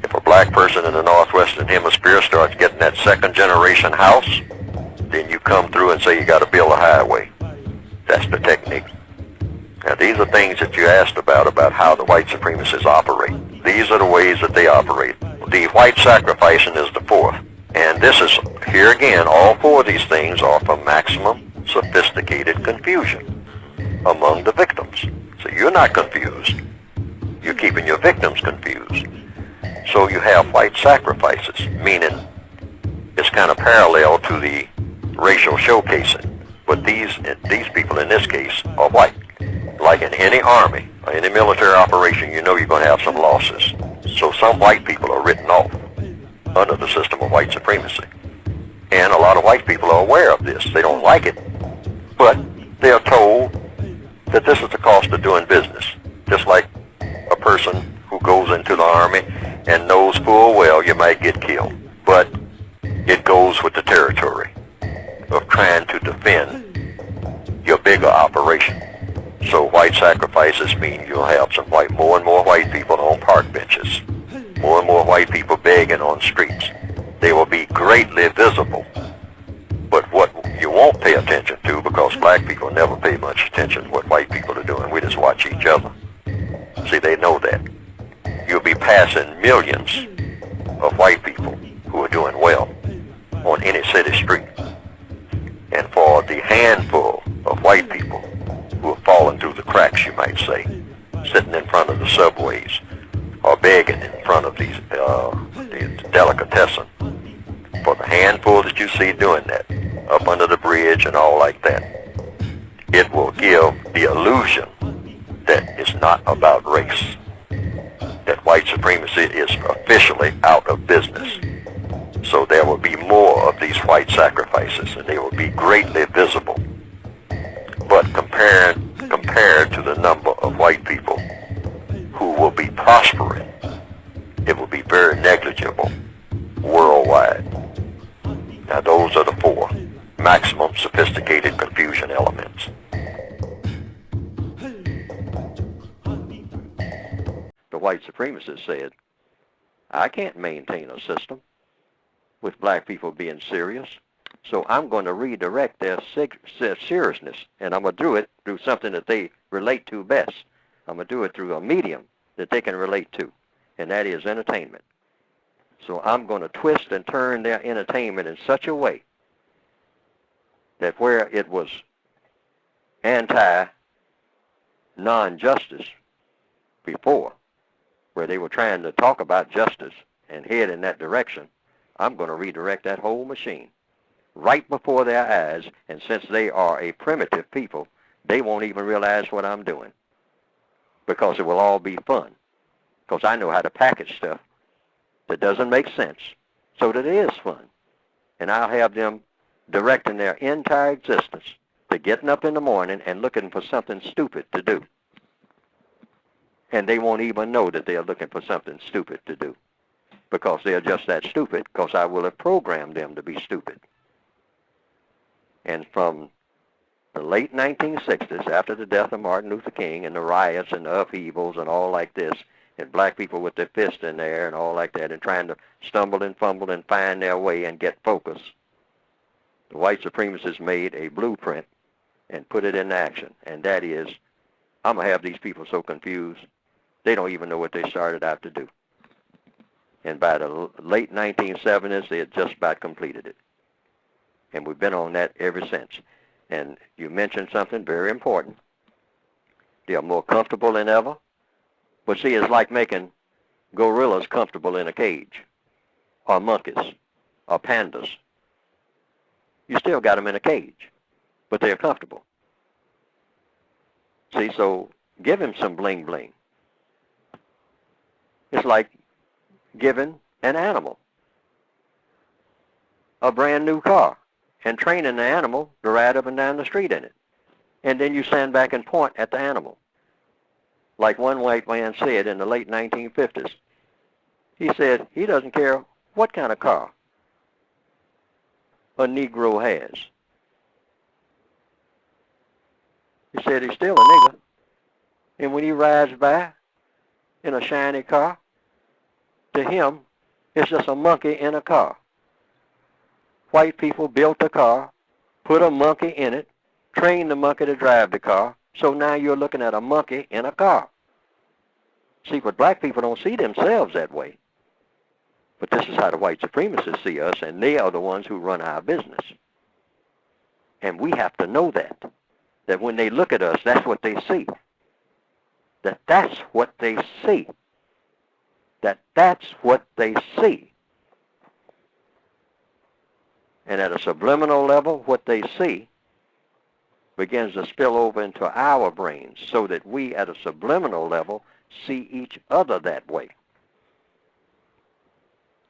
If a black person in the northwestern hemisphere starts getting that second generation house, then you come through and say you got to build a highway. That's the technique. Now these are things that you asked about how the white supremacists operate. These are the ways that they operate. The white sacrificing is the 4th. And this is, here again, all 4 of these things are for maximum sophisticated confusion. among the victims. So you're not confused. You're keeping your victims confused. So you have white sacrifices, meaning it's kind of parallel to the racial showcasing. But these people in this case are white. Like in any army or any military operation, you know you're going to have some losses. So some white people are written off under the system of white supremacy. And a lot of white people are aware of this. They don't like it, but they are told that this is the cost of doing business. Just like a person who goes into the army and knows full well you might get killed. But it goes with the territory of trying to defend your bigger operation. So white sacrifices mean you'll have more and more white people on park benches, more and more white people begging on streets. They will be greatly visible. But what you won't pay attention to, because black people never pay much attention to what white people are doing, we just watch each other. See, they know that. You'll be passing millions of white people who are doing well on any city street. And for the handful of white people who have fallen through the cracks, you might say, sitting in front of the subways or begging in front of these the delicatessen, for the handful that you see doing that, up under the bridge and all like that, it will give the illusion that it's not about race, that white supremacy is officially out of business. So there will be more of these white sacrifices, and they will be greatly visible. But compared to the number of white people who will be prospering, it will be very negligible worldwide. Now those are the four maximum sophisticated confusion elements. The white supremacist said, I can't maintain a system with black people being serious, so I'm going to redirect their seriousness, and I'm going to do it through something that they relate to best. I'm going to do it through a medium that they can relate to, and that is entertainment. So I'm going to twist and turn their entertainment in such a way that where it was anti-non-justice before, where they were trying to talk about justice and head in that direction, I'm going to redirect that whole machine right before their eyes, and since they are a primitive people, they won't even realize what I'm doing, because it will all be fun, because I know how to package stuff that doesn't make sense so that it is fun. And I'll have them directing their entire existence to getting up in the morning and looking for something stupid to do. And they won't even know that they're looking for something stupid to do, because they're just that stupid, because I will have programmed them to be stupid. And from the late 1960s, after the death of Martin Luther King and the riots and the upheavals and all like this, and black people with their fists in there and all like that, and trying to stumble and fumble and find their way and get focus, the white supremacists made a blueprint and put it into action. And that is, I'm going to have these people so confused, they don't even know what they started out to do. And by the late 1970s, they had just about completed it. And we've been on that ever since. And you mentioned something very important. They are more comfortable than ever. But see, it's like making gorillas comfortable in a cage, or monkeys, or pandas. You still got them in a cage, but they're comfortable. See, so give him some bling bling. It's like giving an animal a brand new car and training the animal to ride up and down the street in it. And then you stand back and point at the animal. Like one white man said in the late 1950s, he said he doesn't care what kind of car a Negro has. He said he's still a nigger. And when he rides by in a shiny car, to him, it's just a monkey in a car. White people built a car, put a monkey in it, trained the monkey to drive the car, so now you're looking at a monkey in a car. See, but black people don't see themselves that way. But this is how the white supremacists see us, and they are the ones who run our business. And we have to know that that when they look at us, that's what they see. That's what they see. That's what they see. And at a subliminal level, what they see begins to spill over into our brains so that we, at a subliminal level, see each other that way.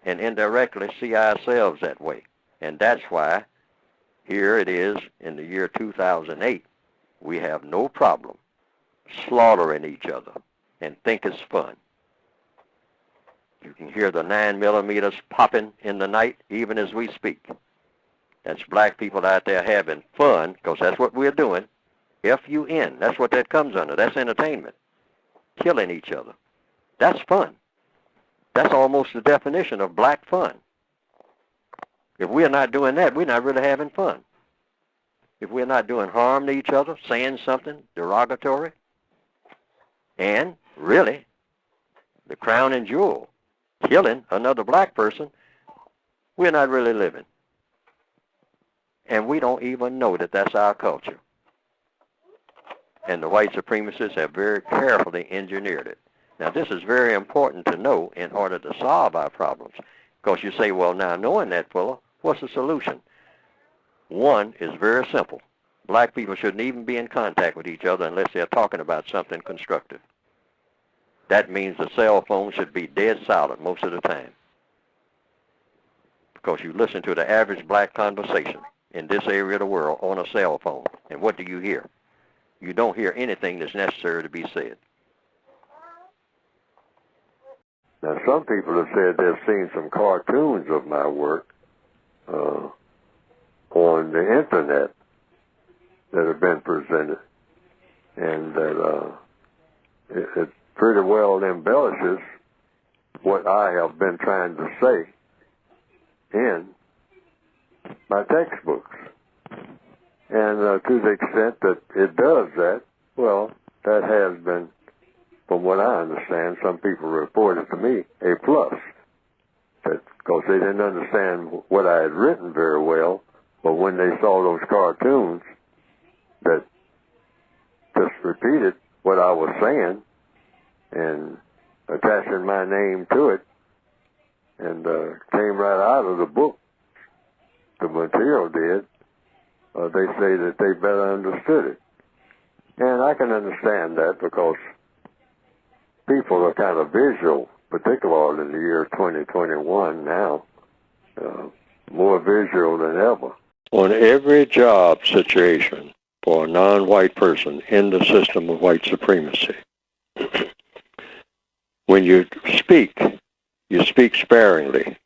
And indirectly see ourselves that way. And that's why here it is in the year 2008, we have no problem slaughtering each other and think it's fun. You can hear the 9mm popping in the night even as we speak. That's black people out there having fun, because that's what we're doing. F-U-N, that's what that comes under. That's entertainment. Killing each other. That's fun. That's almost the definition of black fun. If we're not doing that, we're not really having fun. If we're not doing harm to each other, saying something derogatory, and really, the crown and jewel, killing another black person, we're not really living. And we don't even know that that's our culture. And the white supremacists have very carefully engineered it. Now, this is very important to know in order to solve our problems. Because you say, well, now, knowing that, Fuller, what's the solution? One is very simple. Black people shouldn't even be in contact with each other unless they're talking about something constructive. That means the cell phone should be dead silent most of the time. Because you listen to the average black conversation in this area of the world on a cell phone, and what do you hear? You don't hear anything that's necessary to be said. Now, some people have said they've seen some cartoons of my work on the internet that have been presented, and that it pretty well embellishes what I have been trying to say in my textbooks. And to the extent that it does that, well, that has been, from what I understand, some people reported to me, a plus. Because they didn't understand what I had written very well, but when they saw those cartoons that just repeated what I was saying and attaching my name to it, and came right out of the book, the material did, they say that they better understood it. And I can understand that because people are kind of visual, particularly in the year 2021 now, more visual than ever. On every job situation for a non-white person in the system of white supremacy, when you speak sparingly.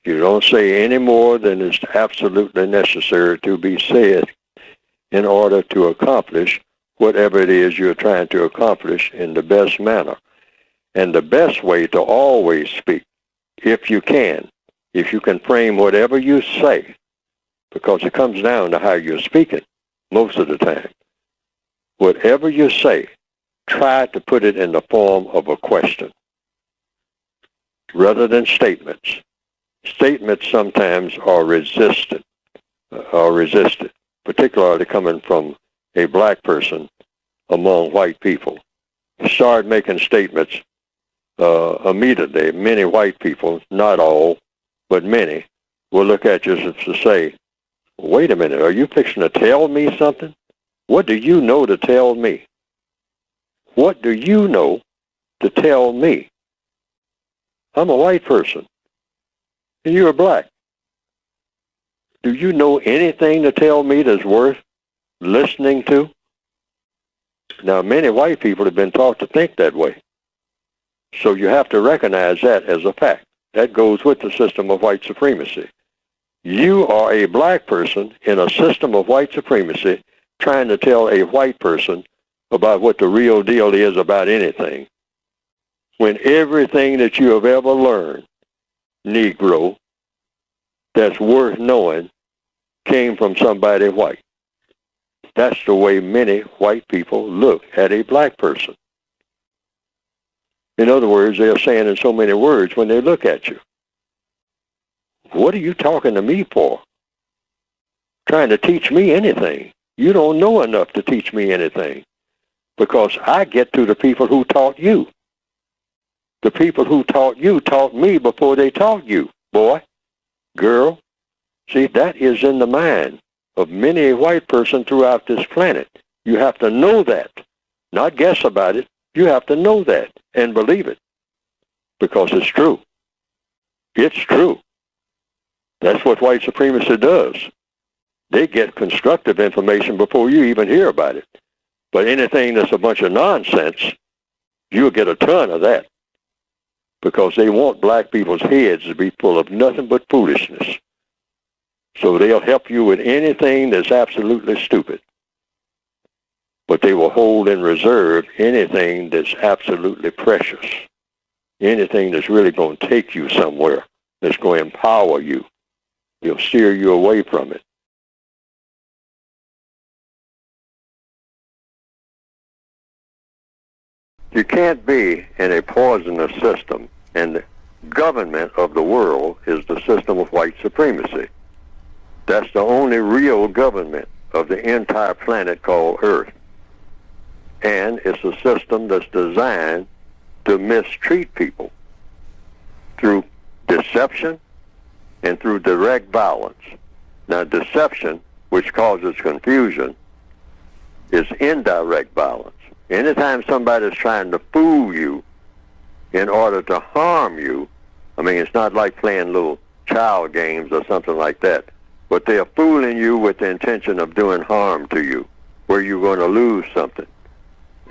You don't say any more than is absolutely necessary to be said in order to accomplish whatever it is you're trying to accomplish in the best manner. And the best way to always speak, if you can frame whatever you say, because it comes down to how you're speaking most of the time. Whatever you say, try to put it in the form of a question rather than statements. Statements sometimes are resisted, particularly coming from a black person among white people. You start making statements immediately. Many white people, not all, but many, will look at you as to say, wait a minute, are you fixing to tell me something? What do you know to tell me? What do you know to tell me? I'm a white person, and you're black. Do you know anything to tell me that's worth listening to? Now, many white people have been taught to think that way. So you have to recognize that as a fact. That goes with the system of white supremacy. You are a black person in a system of white supremacy trying to tell a white person about what the real deal is about anything, when everything that you have ever learned, Negro, that's worth knowing, came from somebody white. That's the way many white people look at a black person. In other words, they're saying in so many words when they look at you, what are you talking to me for? Trying to teach me anything. You don't know enough to teach me anything, because I get to the people who taught you. The people who taught you taught me before they taught you, boy, girl. See, that is in the mind of many a white person throughout this planet. You have to know that, not guess about it. You have to know that and believe it, because it's true. It's true. That's what white supremacy does. They get constructive information before you even hear about it. But anything that's a bunch of nonsense, you'll get a ton of that, because they want black people's heads to be full of nothing but foolishness. So they'll help you with anything that's absolutely stupid. But they will hold in reserve anything that's absolutely precious, anything that's really going to take you somewhere, that's going to empower you. They'll steer you away from it. You can't be in a poisonous system, and the government of the world is the system of white supremacy. That's the only real government of the entire planet called Earth. And it's a system that's designed to mistreat people through deception and through direct violence. Now, deception, which causes confusion, is indirect violence. Anytime somebody's trying to fool you in order to harm you, I mean, it's not like playing little child games or something like that, but they're fooling you with the intention of doing harm to you, where you're going to lose something,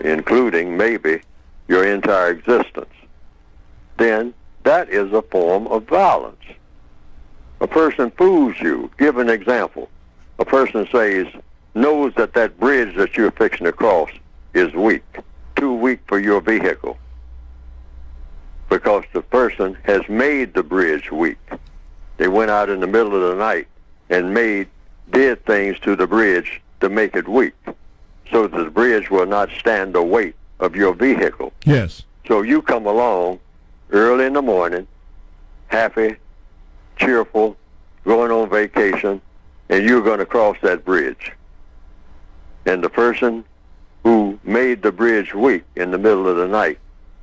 including maybe your entire existence. Then that is a form of violence. A person fools you. Give an example. A person knows that that bridge that you're fixing to cross is weak, too weak for your vehicle, because the person has made the bridge weak. They went out in the middle of the night and did things to the bridge to make it weak, so that the bridge will not stand the weight of your vehicle. Yes. So you come along early in the morning, happy, cheerful, going on vacation, and you're going to cross that bridge. And the person who made the bridge weak in the middle of the night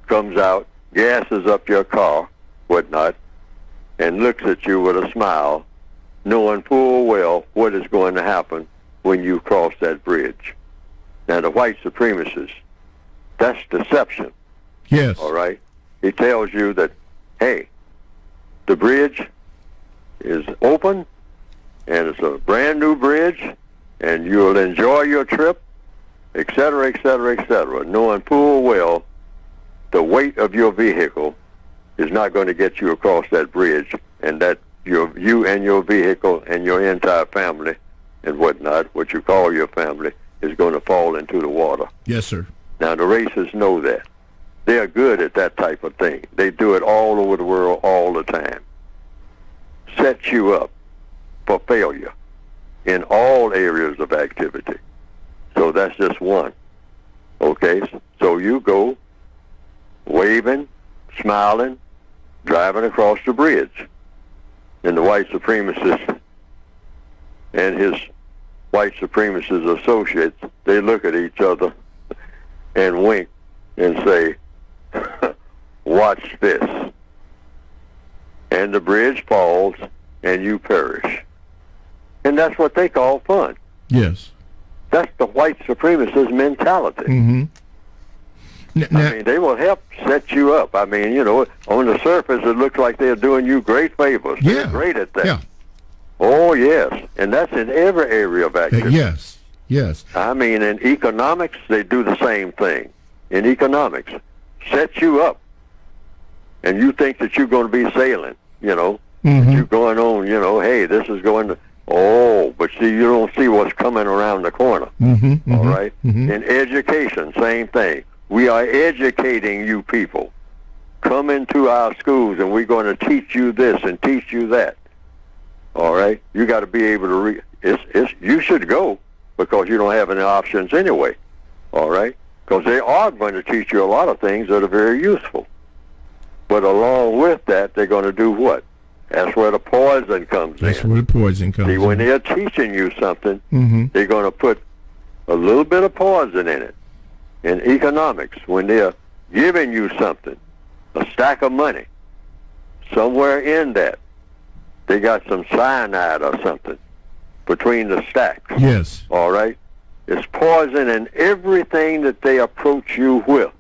comes out, gasses up your car, whatnot, and looks at you with a smile, knowing full well what is going to happen when you cross that bridge. Now, the white supremacists, that's deception. Yes. All right? He tells you that, hey, the bridge is open, and it's a brand new bridge, and you'll enjoy your trip, etc., etc., etc., knowing full well the weight of your vehicle is not going to get you across that bridge, and that you and your vehicle and your entire family and whatnot, what you call your family, is going to fall into the water. Yes, sir. Now, the racists know that. They are good at that type of thing. They do it all over the world all the time. Set you up for failure in all areas of activity. So that's just one. Okay? So you go waving, smiling, driving across the bridge. And the white supremacist and his white supremacist associates, they look at each other and wink and say, watch this. And the bridge falls and you perish. And that's what they call fun. Yes. That's the white supremacist mentality. Mm-hmm. I mean, they will help set you up. I mean, you know, on the surface, it looks like they're doing you great favors. Yeah. They're great at that. Yeah. Oh, yes. And that's in every area of activity. Yes. Yes. I mean, in economics, they do the same thing. In economics, set you up. And you think that you're going to be sailing, you know. Mm-hmm. You're going on, you know, hey, this is going to... Oh, but see, you don't see what's coming around the corner. Mm-hmm. Mm-hmm. All right? Mm-hmm. In education, same thing. We are educating you people. Come into our schools, and we're going to teach you this and teach you that. All right? You got to be able to you should go, because you don't have any options anyway. All right? Because they are going to teach you a lot of things that are very useful. But along with that, they're going to do what? That's where the poison comes in. That's where the poison comes in. See, when they're teaching you something, mm-hmm. they're going to put a little bit of poison in it. In economics, when they're giving you something, a stack of money, somewhere in that, they got some cyanide or something between the stacks. Yes. All right? It's poison in everything that they approach you with.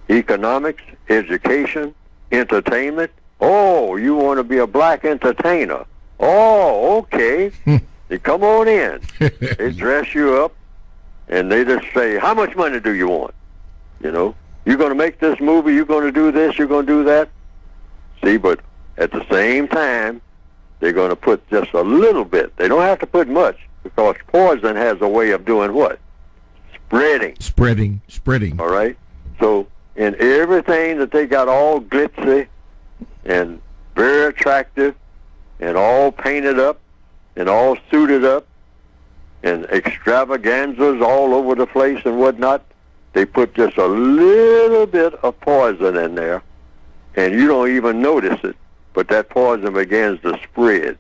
Economics, education, entertainment. Oh, you want to be a black entertainer. Oh, okay. You come on in. They dress you up, and they just say, how much money do you want? You know, you're going to make this movie, you're going to do this, you're going to do that. See, but at the same time, they're going to put just a little bit. They don't have to put much, because poison has a way of doing what? Spreading. Spreading. All right? So in everything that they got all glitzy and very attractive and all painted up and all suited up and extravaganzas all over the place and whatnot, they put just a little bit of poison in there, and you don't even notice it, but that poison begins to spread.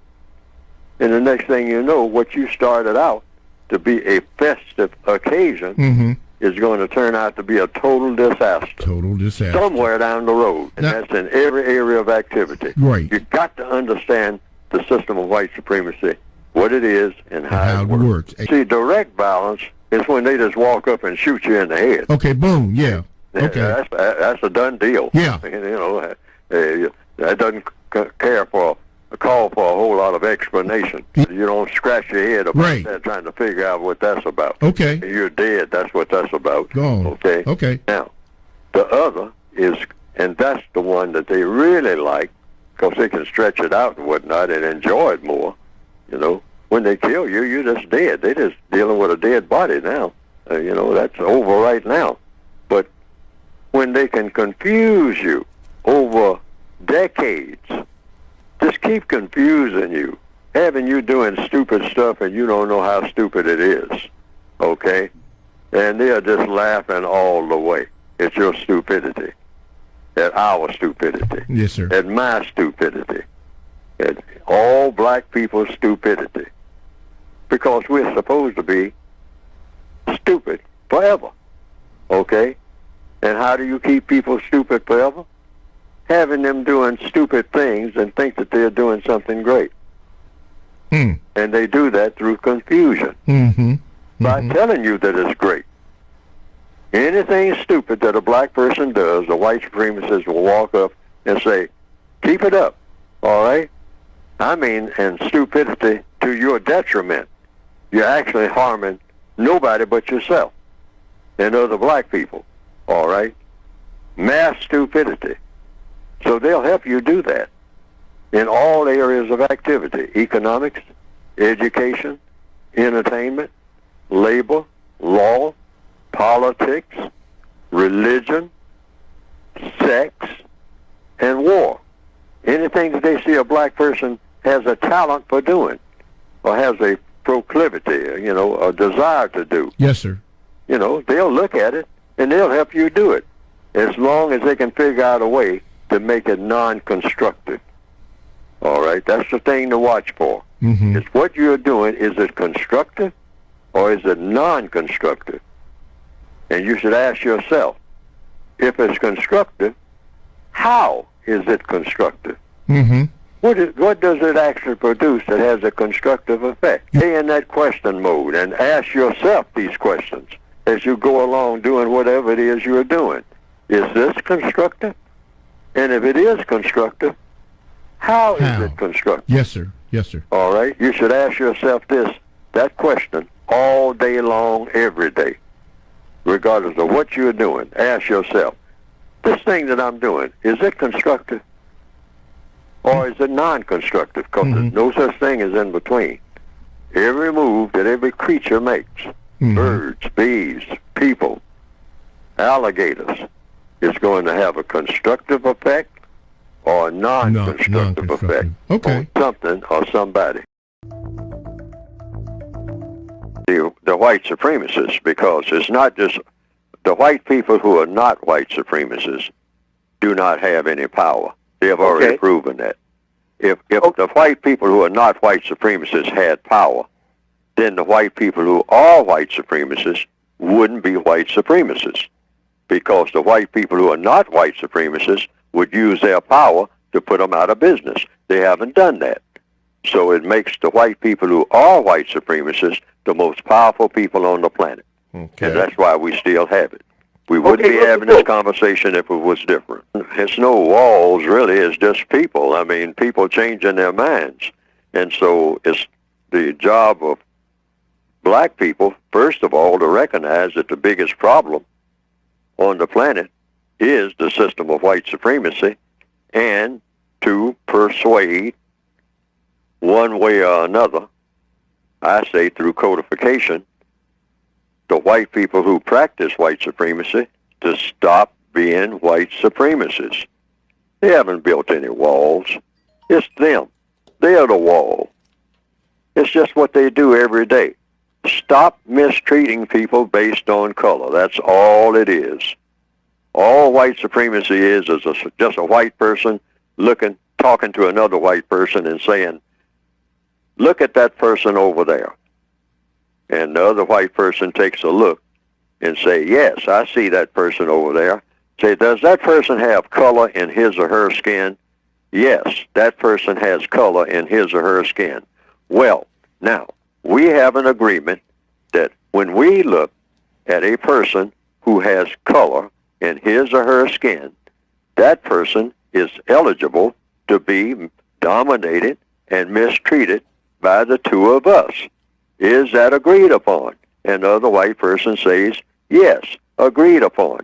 And the next thing you know, what you started out to be a festive occasion is going to turn out to be a total disaster. Total disaster. Somewhere down the road. And that's in every area of activity. Right. You've got to understand the system of white supremacy, what it is, and how it works. See, direct violence is when they just walk up and shoot you in the head. Okay, boom, yeah. Okay. That's a done deal. Yeah. You know, that doesn't call for a whole lot of explanation. You don't scratch your head about that trying to figure out what that's about. Okay. You're dead, that's what that's about. Gone. Okay? Okay. Now, the other is, and that's the one that they really like, because they can stretch it out and whatnot and enjoy it more. You know, when they kill you, you're just dead. They're just dealing with a dead body now. You know, that's over right now. But when they can confuse you over decades, just keep confusing you, having you doing stupid stuff and you don't know how stupid it is, okay? And they're just laughing all the way at your stupidity, at our stupidity. Yes, sir. At my stupidity, at all black people's stupidity, because we're supposed to be stupid forever, okay? And how do you keep people stupid forever? Having them doing stupid things and think that they're doing something great. And they do that through confusion. By telling you that it's great. Anything stupid that a black person does, the white supremacists will walk up and say, keep it up, all right? I mean, and stupidity to your detriment. You're actually harming nobody but yourself and other black people, all right? Mass stupidity. So they'll help you do that in all areas of activity: economics, education, entertainment, labor, law, politics, religion, sex, and war. Anything that they see a black person has a talent for doing or has a proclivity, you know, a desire to do. Yes, sir. You know, they'll look at it and they'll help you do it as long as they can figure out a way to make it non-constructive. All right, that's the thing to watch for. It's what you're doing. Is it constructive or is it non-constructive? And you should ask yourself, if it's constructive, how is it constructive? What does it actually produce that has a constructive effect? Stay in that question mode and ask yourself these questions as you go along doing whatever it is you're doing. Is this constructive? And if it is constructive, how is it constructive? Yes, sir. Yes, sir. All right? You should ask yourself that question all day long, every day, regardless of what you're doing. Ask yourself, this thing that I'm doing, is it constructive? Or is it non-constructive? Because there's no such thing as in between. Every move that every creature makes, birds, bees, people, alligators, is going to have a constructive effect or a non-constructive effect on something or somebody. The white supremacists, because it's not just the white people who are not white supremacists do not have any power. They have already proven that. If the white people who are not white supremacists had power, then the white people who are white supremacists wouldn't be white supremacists, because the white people who are not white supremacists would use their power to put them out of business. They haven't done that. So it makes the white people who are white supremacists the most powerful people on the planet. Okay. And that's why we still have it. We wouldn't be having this conversation if it was different. It's no walls, really. It's just people. I mean, people changing their minds. And so it's the job of black people, first of all, to recognize that the biggest problem on the planet is the system of white supremacy, and to persuade one way or another, I say through codification, the white people who practice white supremacy to stop being white supremacists. They haven't built any walls. It's them. They are the wall. It's just what they do every day. Stop mistreating people based on color. That's all it is. All white supremacy is just a white person talking to another white person and saying, look at that person over there. And the other white person takes a look and say, yes, I see that person over there. Say, does that person have color in his or her skin? Yes, that person has color in his or her skin. Well, now, we have an agreement that when we look at a person who has color in his or her skin, that person is eligible to be dominated and mistreated by the two of us. Is that agreed upon? And the other white person says, yes, agreed upon.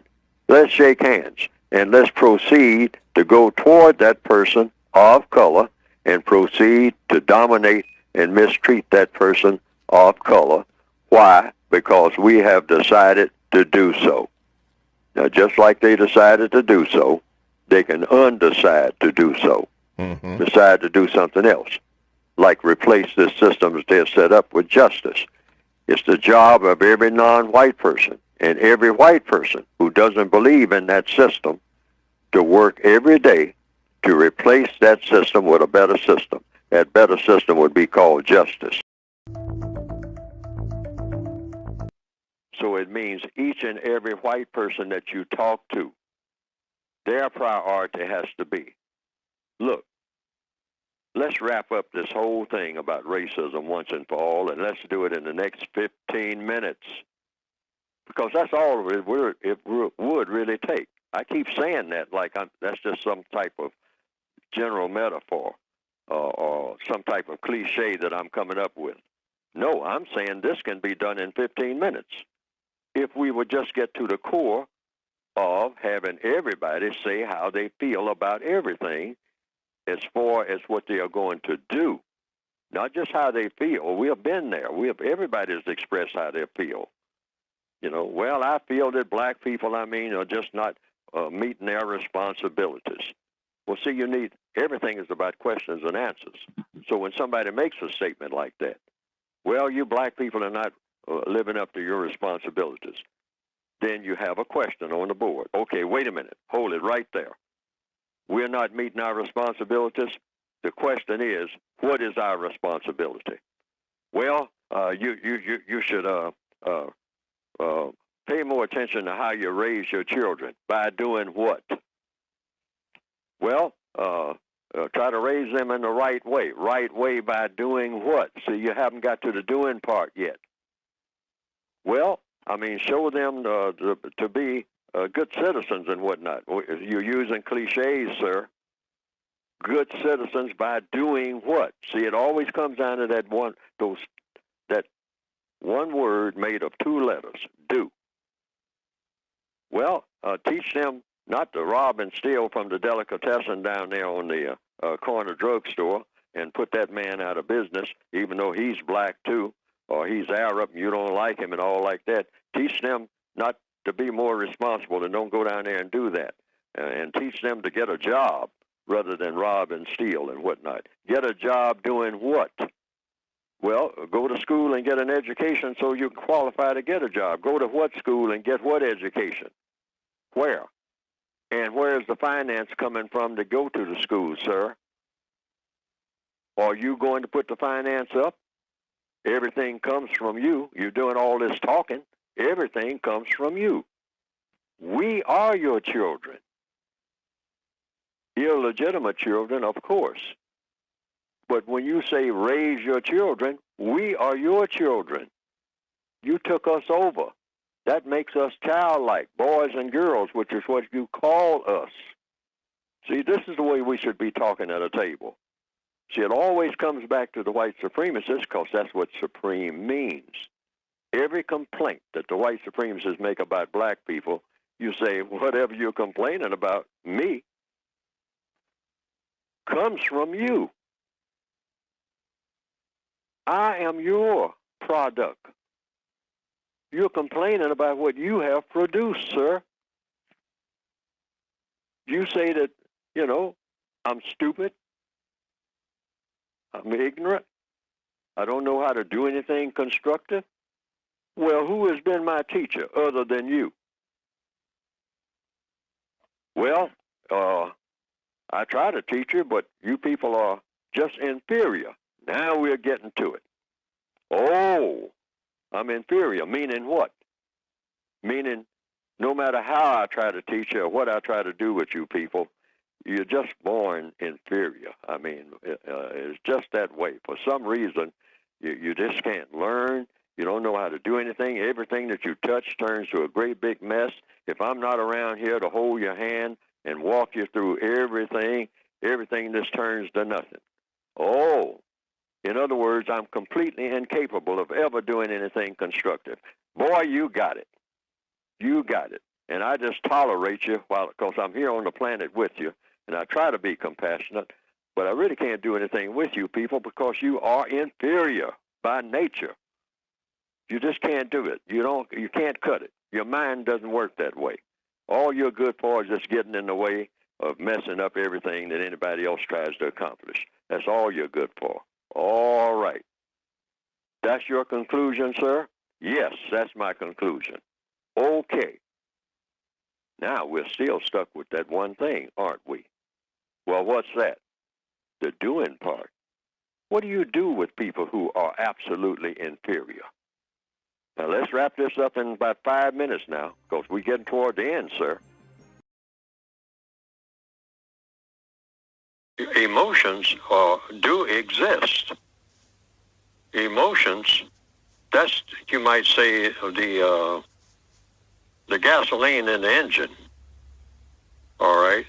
Let's shake hands and let's proceed to go toward that person of color and proceed to dominate and mistreat that person of color. Why? Because we have decided to do so. Now, just like they decided to do so, they can undecide to do so. Decide to do something else, like replace this system as they're set up with justice. It's the job of every non-white person and every white person who doesn't believe in that system to work every day to replace that system with a better system. That better system would be called justice. So it means each and every white person that you talk to, their priority has to be, look, let's wrap up this whole thing about racism once and for all, and let's do it in the next 15 minutes. Because that's all it would really take. I keep saying that like that's just some type of general metaphor or some type of cliche that I'm coming up with. No, I'm saying this can be done in 15 minutes. If we would just get to the core of having everybody say how they feel about everything as far as what they are going to do, not just how they feel. We have been there. Everybody has expressed how they feel. You know, well, I feel that black people, are just not meeting their responsibilities. Well, see, everything is about questions and answers. So when somebody makes a statement like that, well, you black people are not living up to your responsibilities, then you have a question on the board. Okay, wait a minute. Hold it right there. We're not meeting our responsibilities. The question is, what is our responsibility? Well, you should pay more attention to how you raise your children. By doing what? Well, try to raise them in the right way. Right way by doing what? See, you haven't got to the doing part yet. Well, show them to be good citizens and whatnot. You're using cliches, sir. Good citizens by doing what? See, it always comes down to that one word made of two letters, do. Well, teach them not to rob and steal from the delicatessen down there on the corner drugstore and put that man out of business, even though he's black too, or he's Arab and you don't like him and all like that. Teach them not to be more responsible and don't go down there and do that. And teach them to get a job rather than rob and steal and whatnot. Get a job doing what? Well, go to school and get an education so you can qualify to get a job. Go to what school and get what education? Where? And where is the finance coming from to go to the school, sir? Are you going to put the finance up? Everything comes from you. You're doing all this talking. Everything comes from you. We are your children. Illegitimate children, of course. But when you say raise your children, we are your children. You took us over. That makes us childlike, boys and girls, which is what you call us. See, this is the way we should be talking at a table. See, it always comes back to the white supremacists because that's what supreme means. Every complaint that the white supremacists make about black people, you say, whatever you're complaining about, me, comes from you. I am your product. You're complaining about what you have produced, sir. You say that, I'm stupid. I'm ignorant. I don't know how to do anything constructive. Well, who has been my teacher other than you? Well, I try to teach you, but you people are just inferior. Now we're getting to it. Oh, I'm inferior, meaning what? Meaning no matter how I try to teach you or what I try to do with you people, you're just born inferior. I mean, it's just that way. For some reason, you just can't learn. You don't know how to do anything. Everything that you touch turns to a great big mess. If I'm not around here to hold your hand and walk you through everything just turns to nothing. Oh, in other words, I'm completely incapable of ever doing anything constructive. Boy, you got it. You got it. And I just tolerate you because I'm here on the planet with you. And I try to be compassionate, but I really can't do anything with you people because you are inferior by nature. You just can't do it. You can't cut it. Your mind doesn't work that way. All you're good for is just getting in the way of messing up everything that anybody else tries to accomplish. That's all you're good for. All right. That's your conclusion, sir? Yes, that's my conclusion. Okay. Now we're still stuck with that one thing, aren't we? Well, what's that? The doing part. What do you do with people who are absolutely inferior? Now, let's wrap this up in about 5 minutes now, because we're getting toward the end, sir. Emotions do exist. Emotions, that's, you might say, the gasoline in the engine. All right?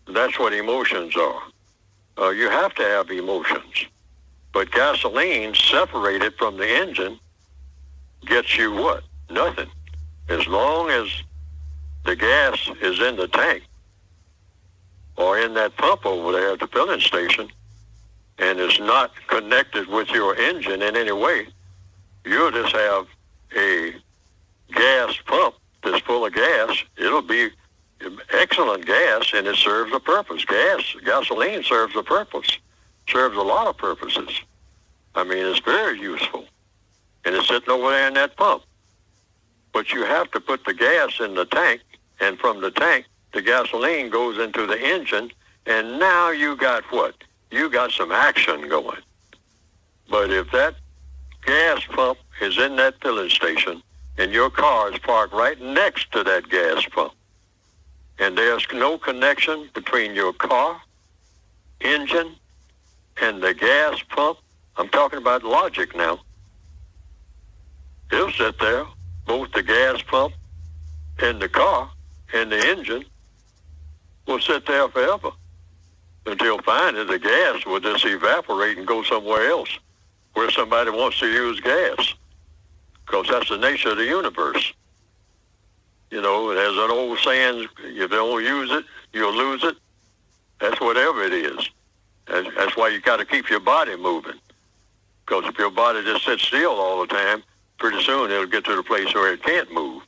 That's what emotions are. You have to have emotions. But gasoline separated from the engine gets you what? Nothing. As long as the gas is in the tank or in that pump over there at the filling station and is not connected with your engine in any way, you'll just have a gas pump that's full of gas. It'll be excellent gas, and it serves a purpose. Gasoline serves a purpose, serves a lot of purposes. I mean, it's very useful, and it's sitting over there in that pump. But you have to put the gas in the tank, and from the tank, the gasoline goes into the engine, and now you got what? You got some action going. But if that gas pump is in that filling station, and your car is parked right next to that gas pump, and there's no connection between your car, engine, and the gas pump, I'm talking about logic now. It'll sit there, both the gas pump and the car and the engine will sit there forever until finally the gas will just evaporate and go somewhere else where somebody wants to use gas, because that's the nature of the universe. You know, there's an old saying, if you don't use it, you'll lose it. That's whatever it is. That's why you got to keep your body moving. Because if your body just sits still all the time, pretty soon it'll get to the place where it can't move.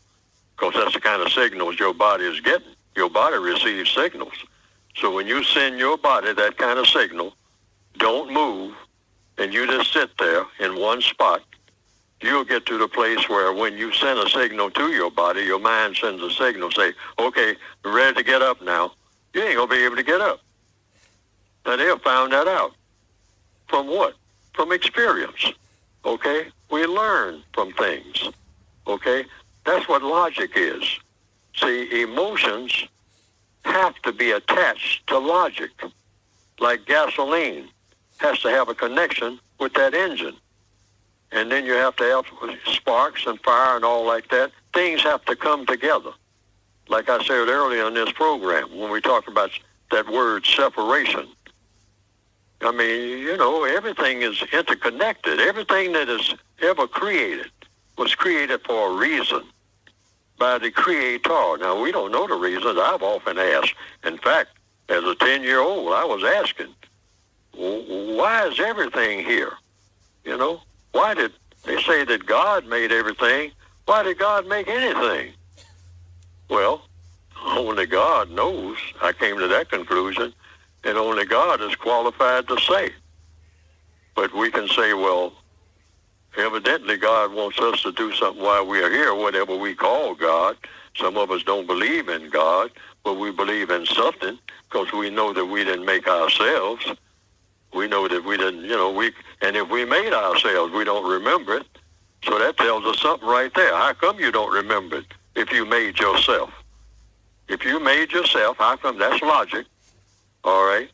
Because that's the kind of signals your body is getting. Your body receives signals. So when you send your body that kind of signal, don't move, and you just sit there in one spot, you'll get to the place where when you send a signal to your body, your mind sends a signal, say, okay, we're ready to get up now. You ain't going to be able to get up. Now, they have found that out. From what? From experience. Okay? We learn from things. Okay? That's what logic is. See, emotions have to be attached to logic. Like gasoline has to have a connection with that engine. And then you have to have sparks and fire and all like that. Things have to come together. Like I said earlier in this program, when we talk about that word separation. I mean, you know, everything is interconnected. Everything that is ever created was created for a reason by the Creator. Now, we don't know the reasons. I've often asked. In fact, as a 10-year-old, I was asking, why is everything here? You know, why did they say that God made everything? Why did God make anything? Well, only God knows. I came to that conclusion, and only God is qualified to say. But we can say, well, evidently God wants us to do something while we are here, whatever we call God. Some of us don't believe in God, but we believe in something because we know that we didn't make ourselves. We know that we didn't, you know, and if we made ourselves, we don't remember it. So that tells us something right there. How come you don't remember it if you made yourself? If you made yourself, how come? That's logic, all right?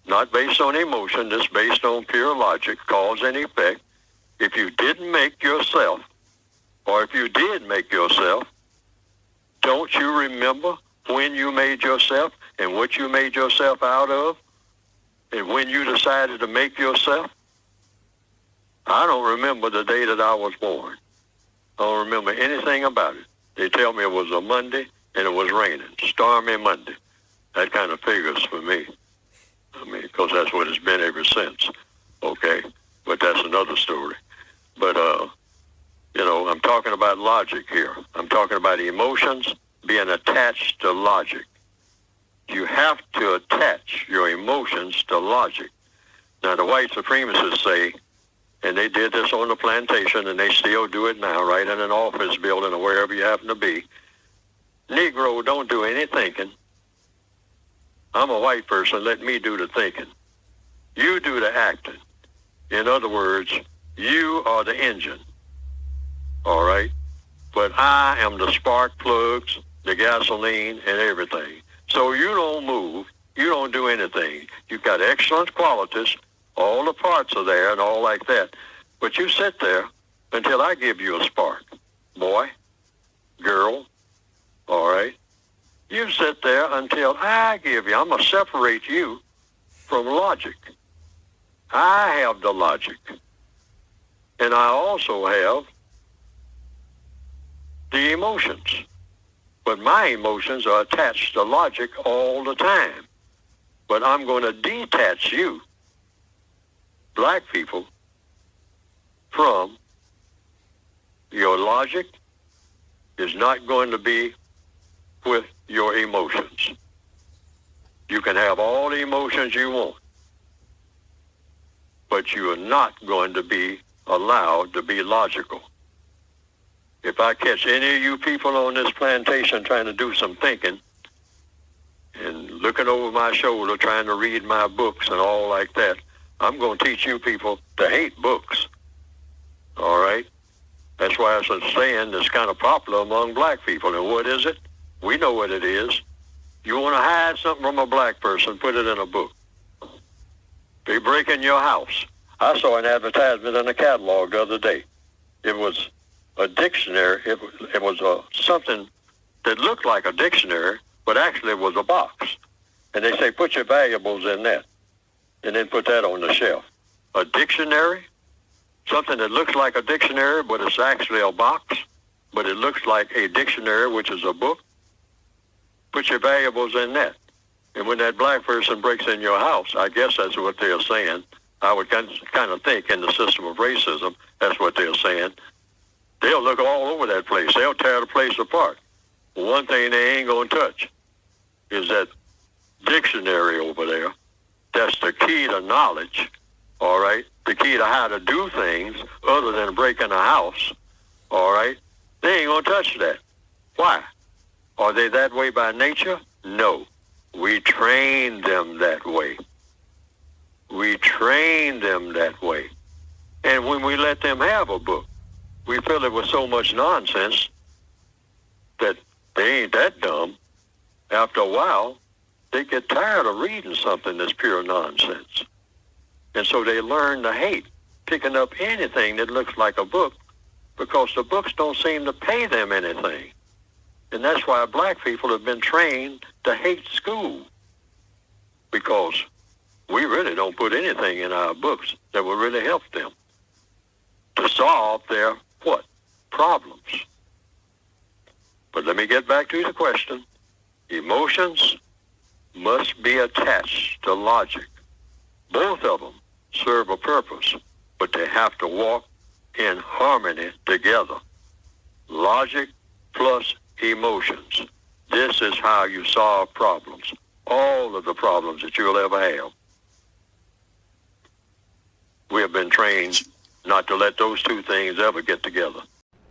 Not based on emotion, it's based on pure logic, cause and effect. If you didn't make yourself, or if you did make yourself, don't you remember when you made yourself and what you made yourself out of? And when you decided to make yourself? I don't remember the day that I was born. I don't remember anything about it. They tell me it was a Monday and it was raining, stormy Monday. That kind of figures for me. I mean, because that's what it's been ever since. Okay? But that's another story. But, you know, I'm talking about logic here. I'm talking about emotions being attached to logic. You have to attach your emotions to logic. Now, the white supremacists say, and they did this on the plantation, and they still do it now, right in an office building or wherever you happen to be. Negro, don't do any thinking. I'm a white person. Let me do the thinking. You do the acting. In other words, you are the engine. All right? But I am the spark plugs, the gasoline, and everything. So you don't move. You don't do anything. You've got excellent qualities. All the parts are there and all like that. But you sit there until I give you a spark. Boy, girl, all right? You sit there until I give you. I'm going to separate you from logic. I have the logic. And I also have the emotions. But my emotions are attached to logic all the time. But I'm going to detach you, black people, from your logic is not going to be with your emotions. You can have all the emotions you want, but you are not going to be allowed to be logical. If I catch any of you people on this plantation trying to do some thinking and looking over my shoulder trying to read my books and all like that, I'm going to teach you people to hate books. All right? That's why it's a saying that's kind of popular among black people. And what is it? We know what it is. You want to hide something from a black person, put it in a book. They break in your house. I saw an advertisement in a catalog the other day. It was a dictionary. It was something that looked like a dictionary, but actually it was a box. And they say, put your valuables in that, and then put that on the shelf. A dictionary? Something that looks like a dictionary, but it's actually a box, but it looks like a dictionary, which is a book. Put your valuables in that. And when that black person breaks in your house, I guess that's what they're saying. I would kind of think in the system of racism, that's what they're saying. They'll look all over that place. They'll tear the place apart. One thing they ain't going to touch is that dictionary over there. That's the key to knowledge, all right? The key to how to do things other than breaking a house, all right? They ain't going to touch that. Why? Are they that way by nature? No. We train them that way. We train them that way. And when we let them have a book, we fill it with so much nonsense that they ain't that dumb. After a while, they get tired of reading something that's pure nonsense. And so they learn to hate picking up anything that looks like a book, because the books don't seem to pay them anything. And that's why black people have been trained to hate school, because we really don't put anything in our books that will really help them to solve their, what, problems. But let me get back to the question. Emotions must be attached to logic. Both of them serve a purpose, but they have to walk in harmony together. Logic plus emotions. This is how you solve problems. All of the problems that you'll ever have. We have been trained not to let those two things ever get together.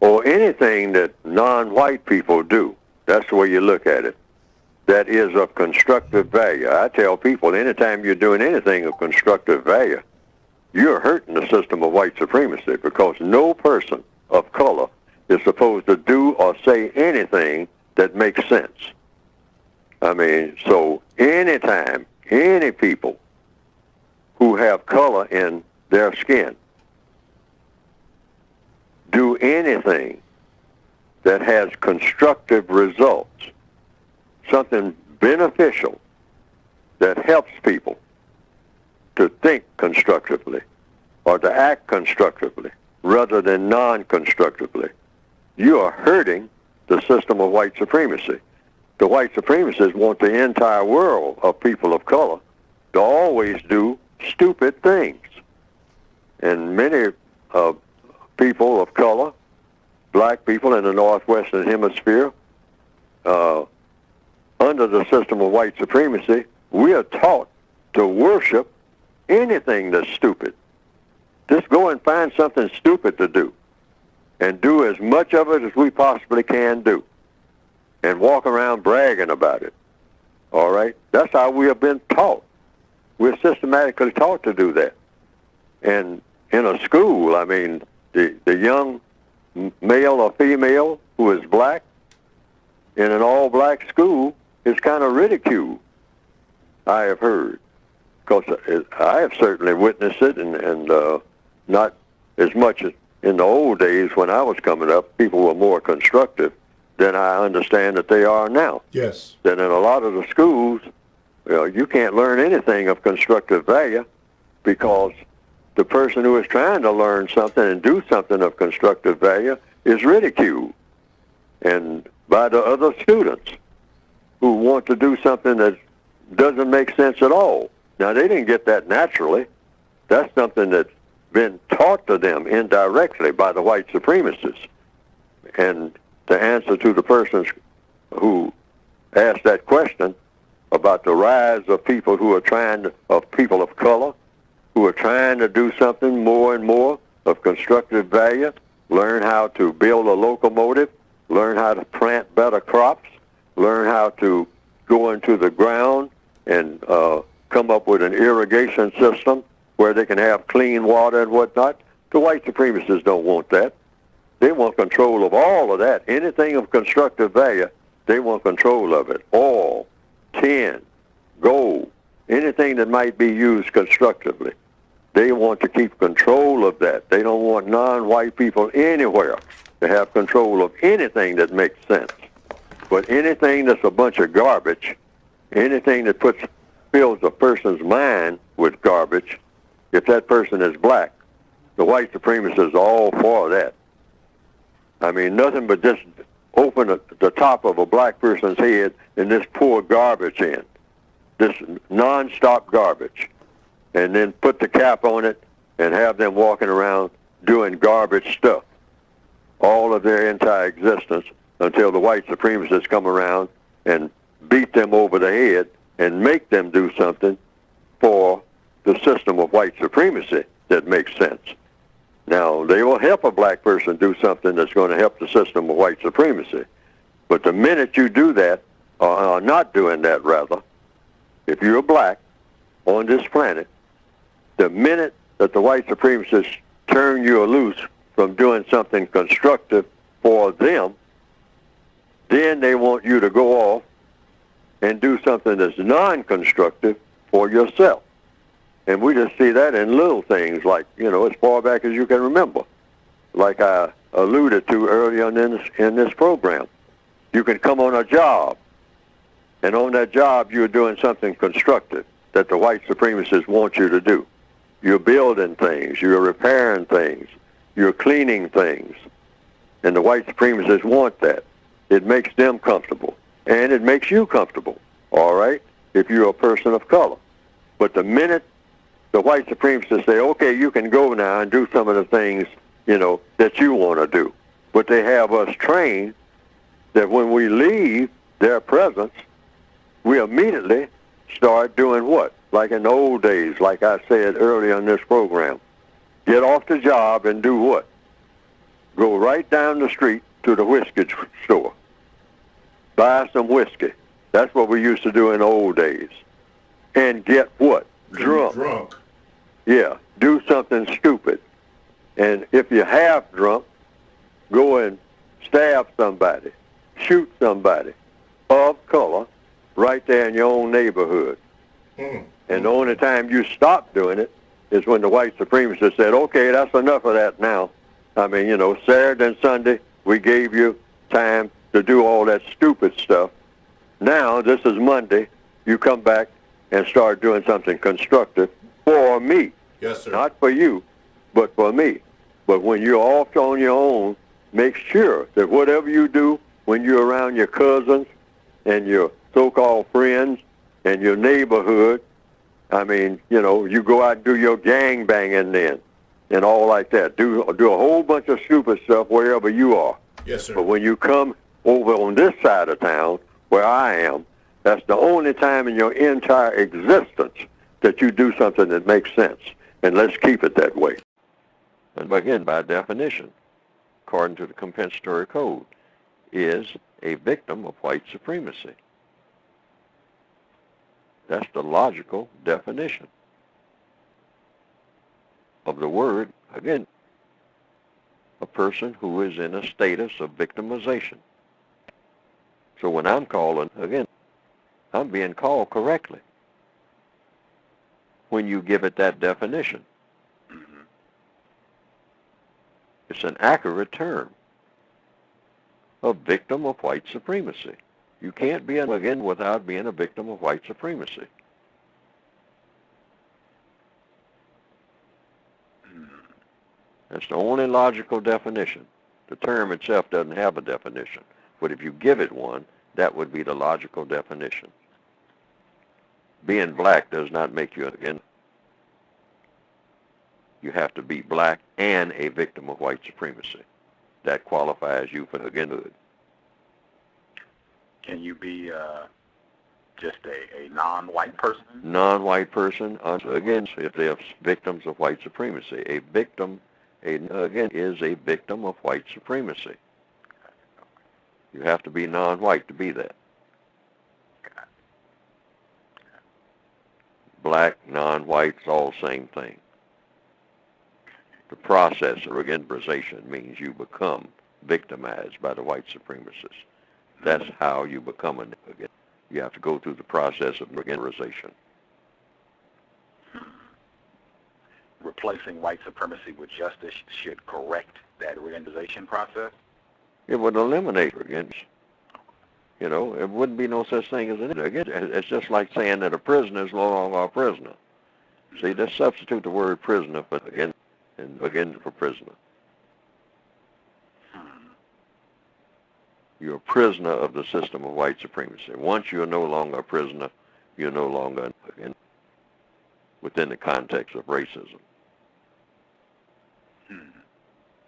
Or anything that non-white people do, that's the way you look at it, that is of constructive value. I tell people, anytime you're doing anything of constructive value, you're hurting the system of white supremacy, because no person of color is supposed to do or say anything that makes sense. I mean, so anytime any people who have color in their skin do anything that has constructive results, something beneficial that helps people to think constructively or to act constructively rather than non-constructively, you are hurting the system of white supremacy. The white supremacists want the entire world of people of color to always do stupid things. And many people of color, black people in the northwestern hemisphere, under the system of white supremacy, we are taught to worship anything that's stupid. Just go and find something stupid to do, and do as much of it as we possibly can do, and walk around bragging about it. All right? That's how we have been taught. We're systematically taught to do that. And in a school, I mean, the young male or female who is black in an all-black school is kind of ridiculed, I have heard. Because I have certainly witnessed it, and not as much as in the old days when I was coming up. People were more constructive than I understand that they are now. Yes. That in a lot of the schools, you can't learn anything of constructive value, because the person who is trying to learn something and do something of constructive value is ridiculed, and by the other students who want to do something that doesn't make sense at all. Now, they didn't get that naturally. That's something that's been taught to them indirectly by the white supremacists. And to answer to the persons who asked that question about the rise of people who are of people of color, who are trying to do something more and more of constructive value, learn how to build a locomotive, learn how to plant better crops, learn how to go into the ground and come up with an irrigation system where they can have clean water and whatnot. The white supremacists don't want that. They want control of all of that. Anything of constructive value, they want control of it. Oil, tin, gold, anything that might be used constructively. They want to keep control of that. They don't want non-white people anywhere to have control of anything that makes sense. But anything that's a bunch of garbage, anything that fills a person's mind with garbage, if that person is black, the white supremacists are all for that. I mean, nothing but just open the top of a black person's head and just pour garbage in, this non-stop garbage, and then put the cap on it and have them walking around doing garbage stuff all of their entire existence until the white supremacists come around and beat them over the head and make them do something for the system of white supremacy that makes sense. Now, they will help a black person do something that's going to help the system of white supremacy. But the minute you do that, or not doing that rather, if you're black on this planet, the minute that the white supremacists turn you loose from doing something constructive for them, then they want you to go off and do something that's non-constructive for yourself. And we just see that in little things like, as far back as you can remember. Like I alluded to earlier in this program. You can come on a job, and on that job you're doing something constructive that the white supremacists want you to do. You're building things, you're repairing things, you're cleaning things. And the white supremacists want that. It makes them comfortable. And it makes you comfortable, all right, if you're a person of color. But the minute the white supremacists say, okay, you can go now and do some of the things, that you want to do. But they have us trained that when we leave their presence, we immediately start doing what? Like in the old days, like I said earlier in this program. Get off the job and do what? Go right down the street to the whiskey store. Buy some whiskey. That's what we used to do in the old days. And get what? Drunk. Yeah, do something stupid. And if you're half drunk, go and stab somebody, shoot somebody of color right there in your own neighborhood. And the only time you stop doing it is when the white supremacists said, okay, that's enough of that now. I mean, Saturday and Sunday, we gave you time to do all that stupid stuff. Now, this is Monday, you come back and start doing something constructive for me. Yes, sir. Not for you, but for me. But when you're off on your own, make sure that whatever you do when you're around your cousins and your so-called friends and your neighborhood, I mean, you go out and do your gang banging then and all like that. Do a whole bunch of stupid stuff wherever you are. Yes, sir. But when you come over on this side of town, where I am, that's the only time in your entire existence that you do something that makes sense. And let's keep it that way. And again, by definition, according to the compensatory code, is a victim of white supremacy. That's the logical definition of the word, again, a person who is in a status of victimization. So when I'm calling, again, I'm being called correctly when you give it that definition. It's an accurate term. A victim of white supremacy. You can't be, again, without being a victim of white supremacy. That's the only logical definition. The term itself doesn't have a definition. But if you give it one, that would be the logical definition. Being black does not make you, again, you have to be black and a victim of white supremacy. That qualifies you for, again, hood. Can you be just a non-white person? Non-white person, again, if they're victims of white supremacy. A victim, again, is a victim of white supremacy. You have to be non-white to be that. Black, non-white, it's all the same thing. The process of victimization means you become victimized by the white supremacists. That's how you become a nigger. You have to go through the process of victimization. Replacing white supremacy with justice should correct that reorganization process? It would eliminate against. It wouldn't be no such thing as an again. It's just like saying that a prisoner is no longer a prisoner. See, just substitute the word prisoner for again and again for prisoner. You're a prisoner of the system of white supremacy. Once you're no longer a prisoner, you're no longer again within the context of racism.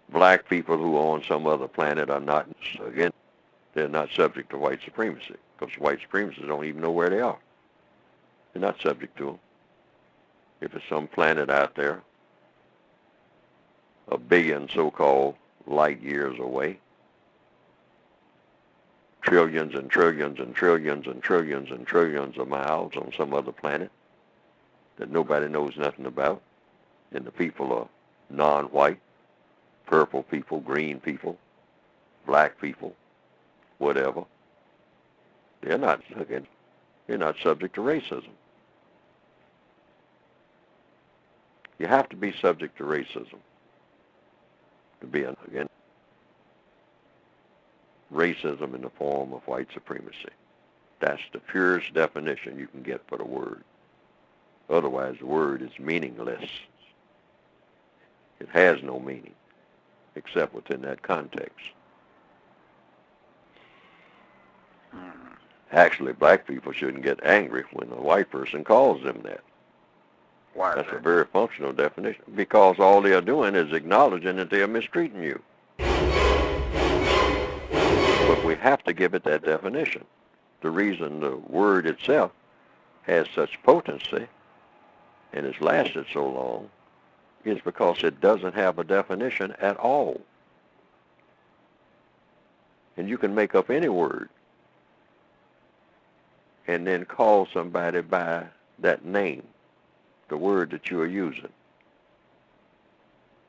Black people who are on some other planet are not, again, they're not subject to white supremacy because white supremacists don't even know where they are. They're not subject to them. If it's some planet out there, a billion so-called light years away, trillions and trillions and trillions and trillions and trillions of miles on some other planet that nobody knows nothing about, and the people are non-white, purple people, green people, black people, whatever. They're not subject to racism. You have to be subject to racism to be again racism in the form of white supremacy. That's the purest definition you can get for the word. Otherwise, the word is meaningless. It has no meaning except within that context. Actually, black people shouldn't get angry when a white person calls them that. Why is That's that? a very functional definition, because all they are doing is acknowledging that they are mistreating you. But we have to give it that definition. The reason the word itself has such potency and has lasted so long is because it doesn't have a definition at all. And you can make up any word and then call somebody by that name, the word that you are using.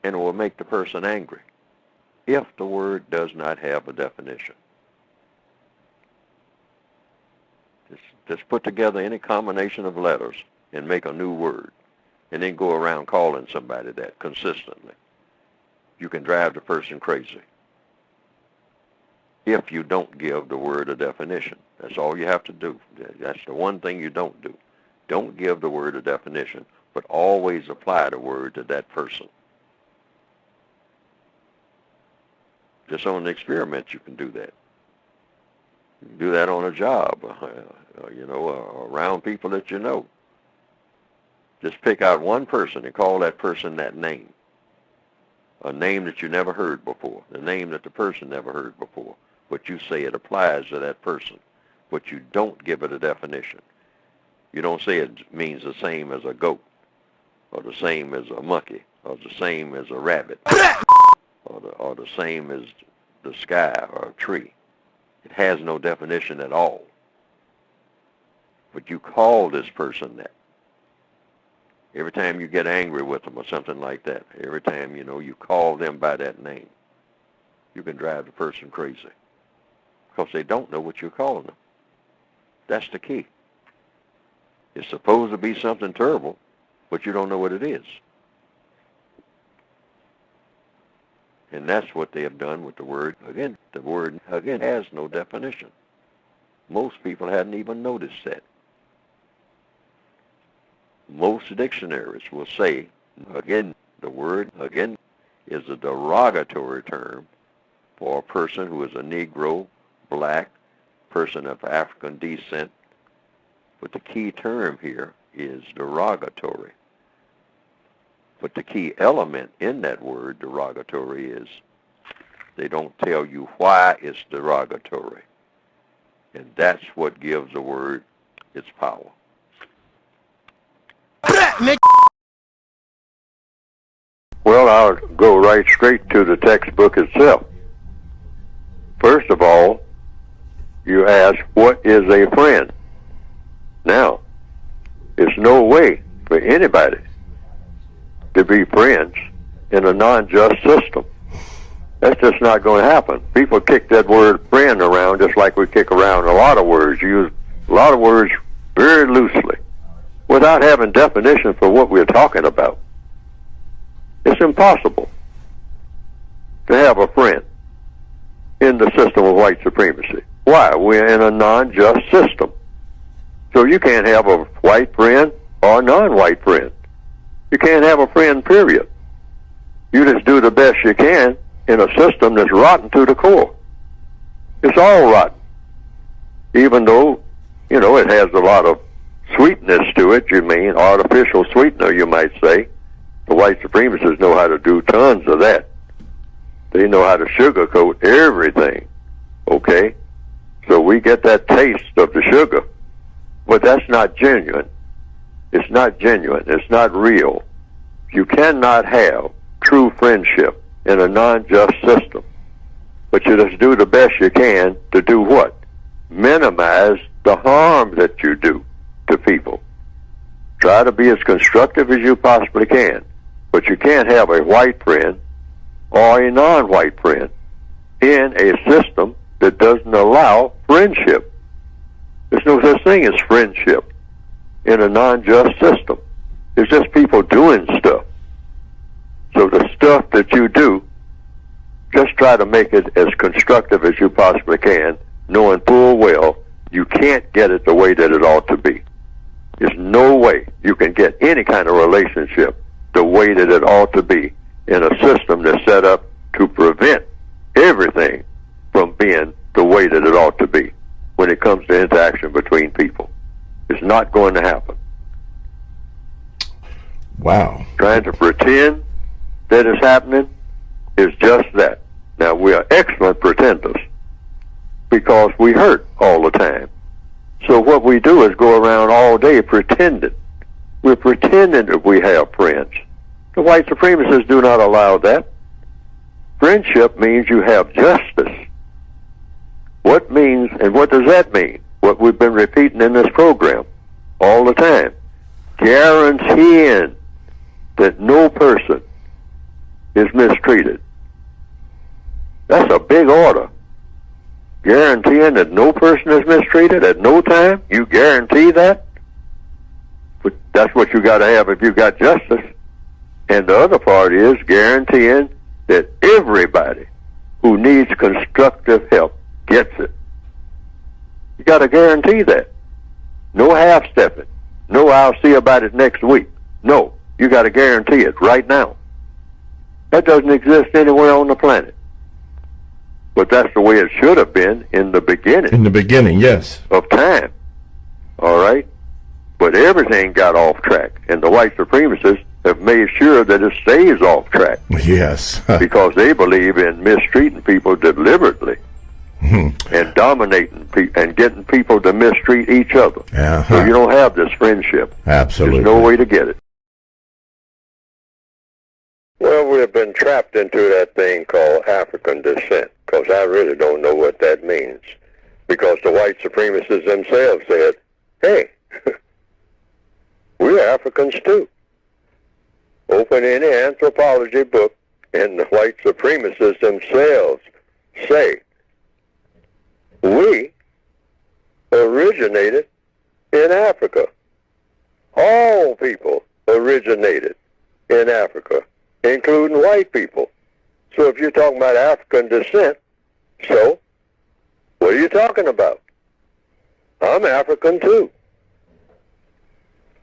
And it will make the person angry if the word does not have a definition. Just put together any combination of letters and make a new word, and then go around calling somebody that consistently. You can drive the person crazy if you don't give the word a definition. That's all you have to do. That's the one thing you don't do. Don't give the word a definition, but always apply the word to that person. Just on an experiment, you can do that. You can do that on a job, around people that you know. Just pick out one person and call that person that name. A name that you never heard before, the name that the person never heard before. But you say it applies to that person, but you don't give it a definition. You don't say it means the same as a goat, or the same as a monkey, or the same as a rabbit, or the same as the sky or a tree. It has no definition at all. But you call this person that. Every time you get angry with them or something like that, every time, you call them by that name, you can drive the person crazy because they don't know what you're calling them. That's the key. It's supposed to be something terrible, but you don't know what it is. And that's what they have done with the word. Again, the word, again, has no definition. Most people hadn't even noticed that. Most dictionaries will say, again, the word, again, is a derogatory term for a person who is a Negro, black, person of African descent. But the key term here is derogatory. But the key element in that word, derogatory, is they don't tell you why it's derogatory. And that's what gives the word its power. Well, I'll go right straight to the textbook itself. First of all, you ask, what is a friend? Now, there's no way for anybody to be friends in a non-just system. That's just not going to happen. People kick that word friend around just like we kick around a lot of words. You use a lot of words very loosely without having definition for what we're talking about. It's impossible to have a friend in the system of white supremacy. Why? We're in a non-just system. So you can't have a white friend or a non-white friend. You can't have a friend, period. You just do the best you can in a system that's rotten to the core. It's all rotten. Even though, it has a lot of sweetness to it, artificial sweetener, you might say. The white supremacists know how to do tons of that. They know how to sugarcoat everything, okay? So we get that taste of the sugar, but that's not genuine. It's not genuine. It's not real. You cannot have true friendship in a non-just system, but you just do the best you can to do what? Minimize the harm that you do to people. Try to be as constructive as you possibly can. But you can't have a white friend or a non-white friend in a system that doesn't allow friendship. There's no such thing as friendship in a non-just system. It's just people doing stuff. So the stuff that you do, just try to make it as constructive as you possibly can, knowing full well you can't get it the way that it ought to be. There's no way you can get any kind of relationship the way that it ought to be in a system that's set up to prevent everything from being the way that it ought to be when it comes to interaction between people. It's not going to happen. Wow. Trying to pretend that it's happening is just that. Now, we are excellent pretenders because we hurt all the time. So what we do is go around all day pretending. We're pretending that we have friends. The white supremacists do not allow that. Friendship means you have justice. What means, and what does that mean? What we've been repeating in this program all the time. Guaranteeing that no person is mistreated. That's a big order. Guaranteeing that no person is mistreated at no time? You guarantee that? But that's what you got to have if you got justice. And the other part is guaranteeing that everybody who needs constructive help gets it. You got to guarantee that. No half-stepping. No, I'll see about it next week. No, you got to guarantee it right now. That doesn't exist anywhere on the planet. But that's the way it should have been in the beginning. In the beginning, yes. Of time. All right? But everything got off track, and the white supremacists have made sure that it stays off track. Yes. Because they believe in mistreating people deliberately and dominating people and getting people to mistreat each other. So you don't have this friendship. Absolutely. There's no way to get it. Well, we've been trapped into that thing called African descent, because I really don't know what that means. Because the white supremacists themselves said, hey, we're Africans too. Open any anthropology book, and the white supremacists themselves say, we originated in Africa. All people originated in Africa, including white people. So if you're talking about African descent, so what are you talking about? I'm African too.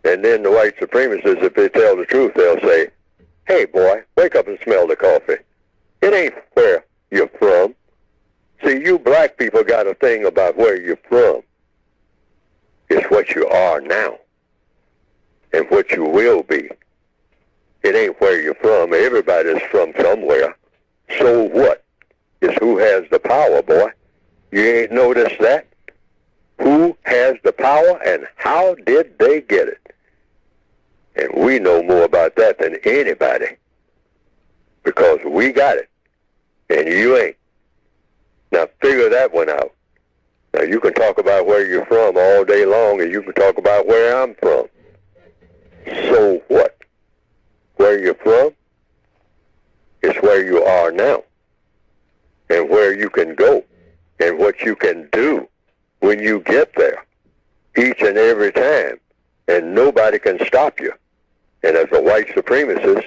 And then the white supremacists, if they tell the truth, they'll say, hey boy, wake up and smell the coffee. It ain't where you're from. See, you black people got a thing about where you're from. It's what you are now and what you will be. It ain't where you're from. Everybody's from somewhere. So what? It's who has the power, boy. You ain't noticed that? Who has the power and how did they get it? And we know more about that than anybody because we got it and you ain't. Now figure that one out. Now you can talk about where you're from all day long and you can talk about where I'm from. So what? Where you're from is where you are now and where you can go and what you can do when you get there each and every time, and nobody can stop you. And as a white supremacist,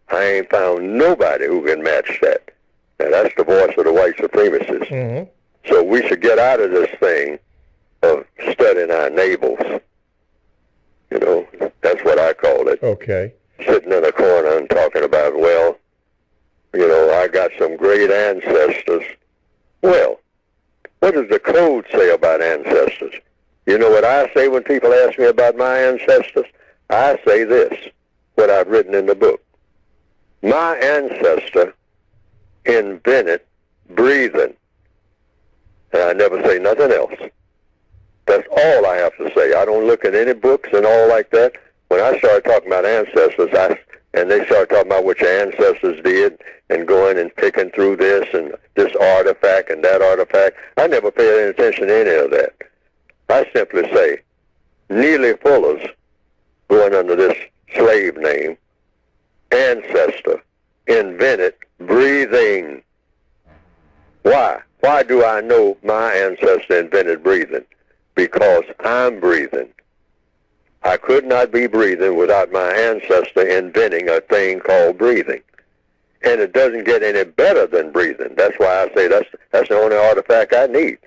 I ain't found nobody who can match that. Now that's the voice of the white supremacists. Mm-hmm. So we should get out of this thing of studying our navels. You know, that's what I call it. Okay. Sitting in a corner and talking about, well, you know, I got some great ancestors. Well, what does the code say about ancestors? You know what I say when people ask me about my ancestors? I say this, what I've written in the book. My ancestor invented breathing. And I never say nothing else. That's all I have to say. I don't look at any books and all like that. When I start talking about ancestors, and they start talking about what your ancestors did and going and picking through this and this artifact and that artifact, I never pay any attention to any of that. I simply say, Neely Fullers, going under this slave name, ancestor invented breathing. Why? Why do I know my ancestor invented breathing? Because I'm breathing. I could not be breathing without my ancestor inventing a thing called breathing. And it doesn't get any better than breathing. That's why I say that's the only artifact I need.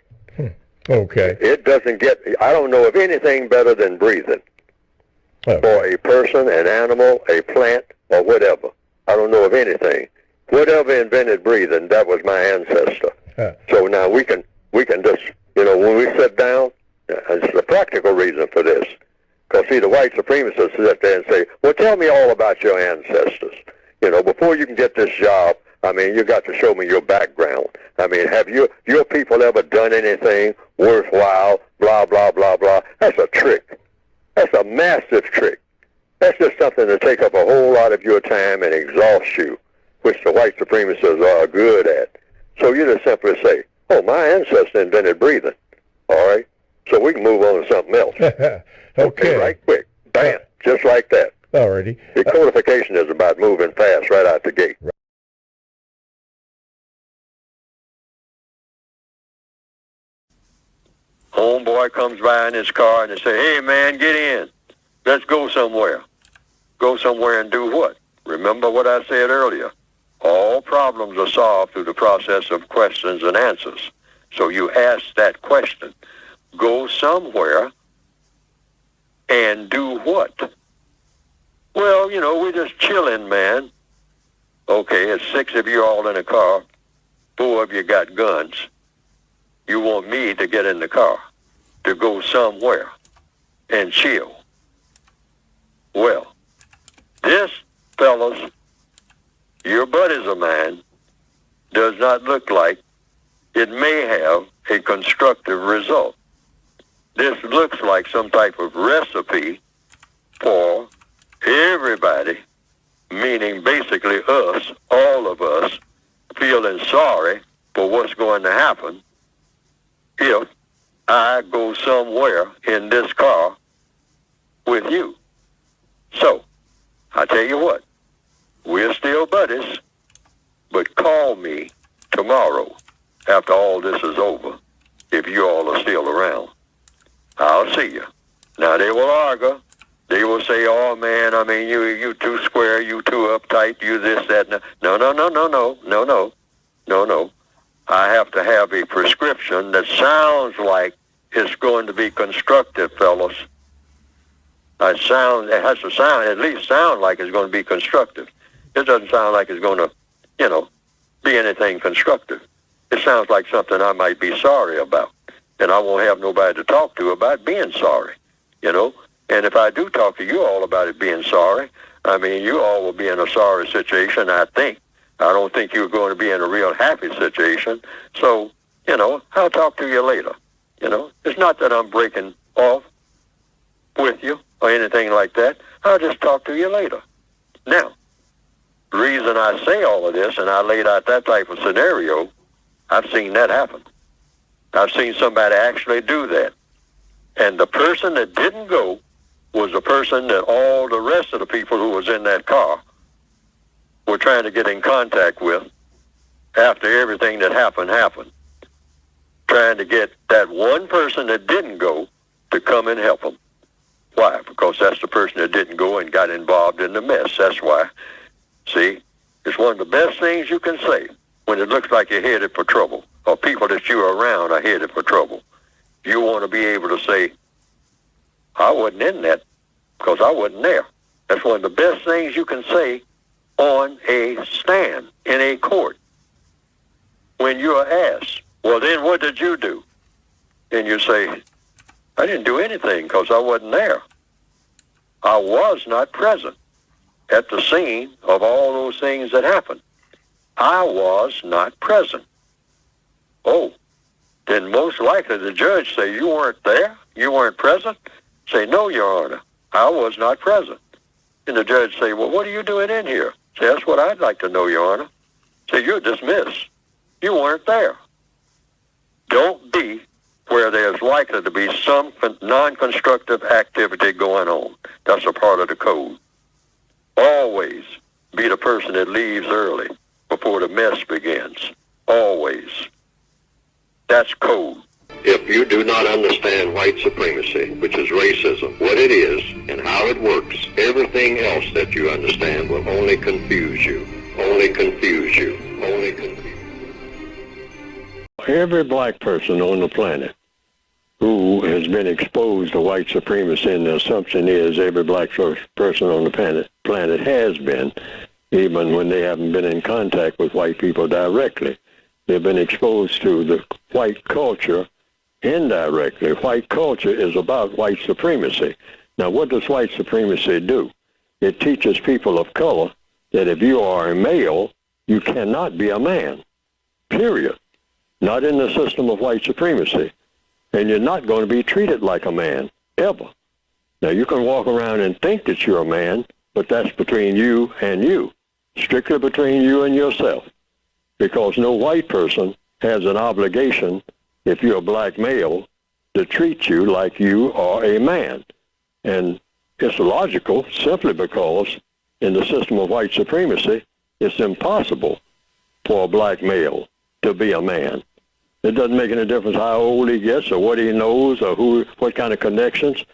Okay. It doesn't get, I don't know of anything better than breathing. Okay. For a person, an animal, a plant, or whatever. I don't know of anything. Whatever invented breathing, that was my ancestor. So now we can just, when we sit down, it's the practical reason for this. Because, see, the white supremacists sit there and say, well, tell me all about your ancestors. Before you can get this job, I mean, you got to show me your background. I mean, have your people ever done anything worthwhile, blah, blah, blah, blah? That's a trick. That's a massive trick. That's just something to take up a whole lot of your time and exhaust you, which the white supremacists are good at. So you just simply say, oh, my ancestor invented breathing. All right? So we can move on to something else. Okay. Right quick. Bam. Just like that. Alrighty. The codification is about moving fast right out the gate. Homeboy comes by in his car and they say, hey, man, get in. Let's go somewhere. Go somewhere and do what? Remember what I said earlier. All problems are solved through the process of questions and answers. So you ask that question. Go somewhere and do what? Well, we're just chilling, man. Okay, it's 6 of you all in a car. 4 of you got guns. You want me to get in the car to go somewhere and chill. Well, this, fellas, your buddies of mine, does not look like it may have a constructive result. This looks like some type of recipe for everybody, meaning basically us, all of us, feeling sorry for what's going to happen if I go somewhere in this car with you. So, I tell you what, we're still buddies, but call me tomorrow after all this is over, if you all are still around. I'll see you. Now, they will argue. They will say, oh, man, I mean, you too square, you too uptight, you this, that. No. I have to have a prescription that sounds like it's going to be constructive, fellas. It has to sound, at least sound like it's going to be constructive. It doesn't sound like it's going to, be anything constructive. It sounds like something I might be sorry about. And I won't have nobody to talk to about being sorry, And if I do talk to you all about it being sorry, I mean, you all will be in a sorry situation, I think. I don't think you're going to be in a real happy situation. So, I'll talk to you later. It's not that I'm breaking off with you or anything like that. I'll just talk to you later. Now, the reason I say all of this, and I laid out that type of scenario, I've seen that happen. I've seen somebody actually do that. And the person that didn't go was the person that all the rest of the people who was in that car were trying to get in contact with after everything that happened. Trying to get that one person that didn't go to come and help them. Why? Because that's the person that didn't go and got involved in the mess. That's why. See, it's one of the best things you can say when it looks like you're headed for trouble, or people that you're around are headed for trouble. You want to be able to say, I wasn't in that because I wasn't there. That's one of the best things you can say on a stand in a court. When you are asked, well, then what did you do? And you say, I didn't do anything because I wasn't there. I was not present at the scene of all those things that happened. I was not present. Oh, then most likely the judge say, you weren't there? You weren't present? Say, no, Your Honor, I was not present. And the judge say, well, what are you doing in here? Say, that's what I'd like to know, Your Honor. Say, you're dismissed. You weren't there. Don't be where there's likely to be some non-constructive activity going on. That's a part of the code. Always be the person that leaves early before the mess begins. Always. That's code. If you do not understand white supremacy, which is racism, what it is and how it works, everything else that you understand will only confuse you. Only confuse you. Only confuse you. Every black person on the planet who has been exposed to white supremacy, and the assumption is every black person on the planet has been, even when they haven't been in contact with white people directly. They've been exposed to the white culture indirectly. White culture is about white supremacy. Now, what does white supremacy do? It teaches people of color that if you are a male, you cannot be a man, period. Not in the system of white supremacy. And you're not going to be treated like a man, ever. Now, you can walk around and think that you're a man, but that's between you and you, strictly between you and yourself, because no white person has an obligation, if you're a black male, to treat you like you are a man. And it's logical simply because in the system of white supremacy, it's impossible for a black male to be a man. It doesn't make any difference how old he gets or what he knows or what kind of connections.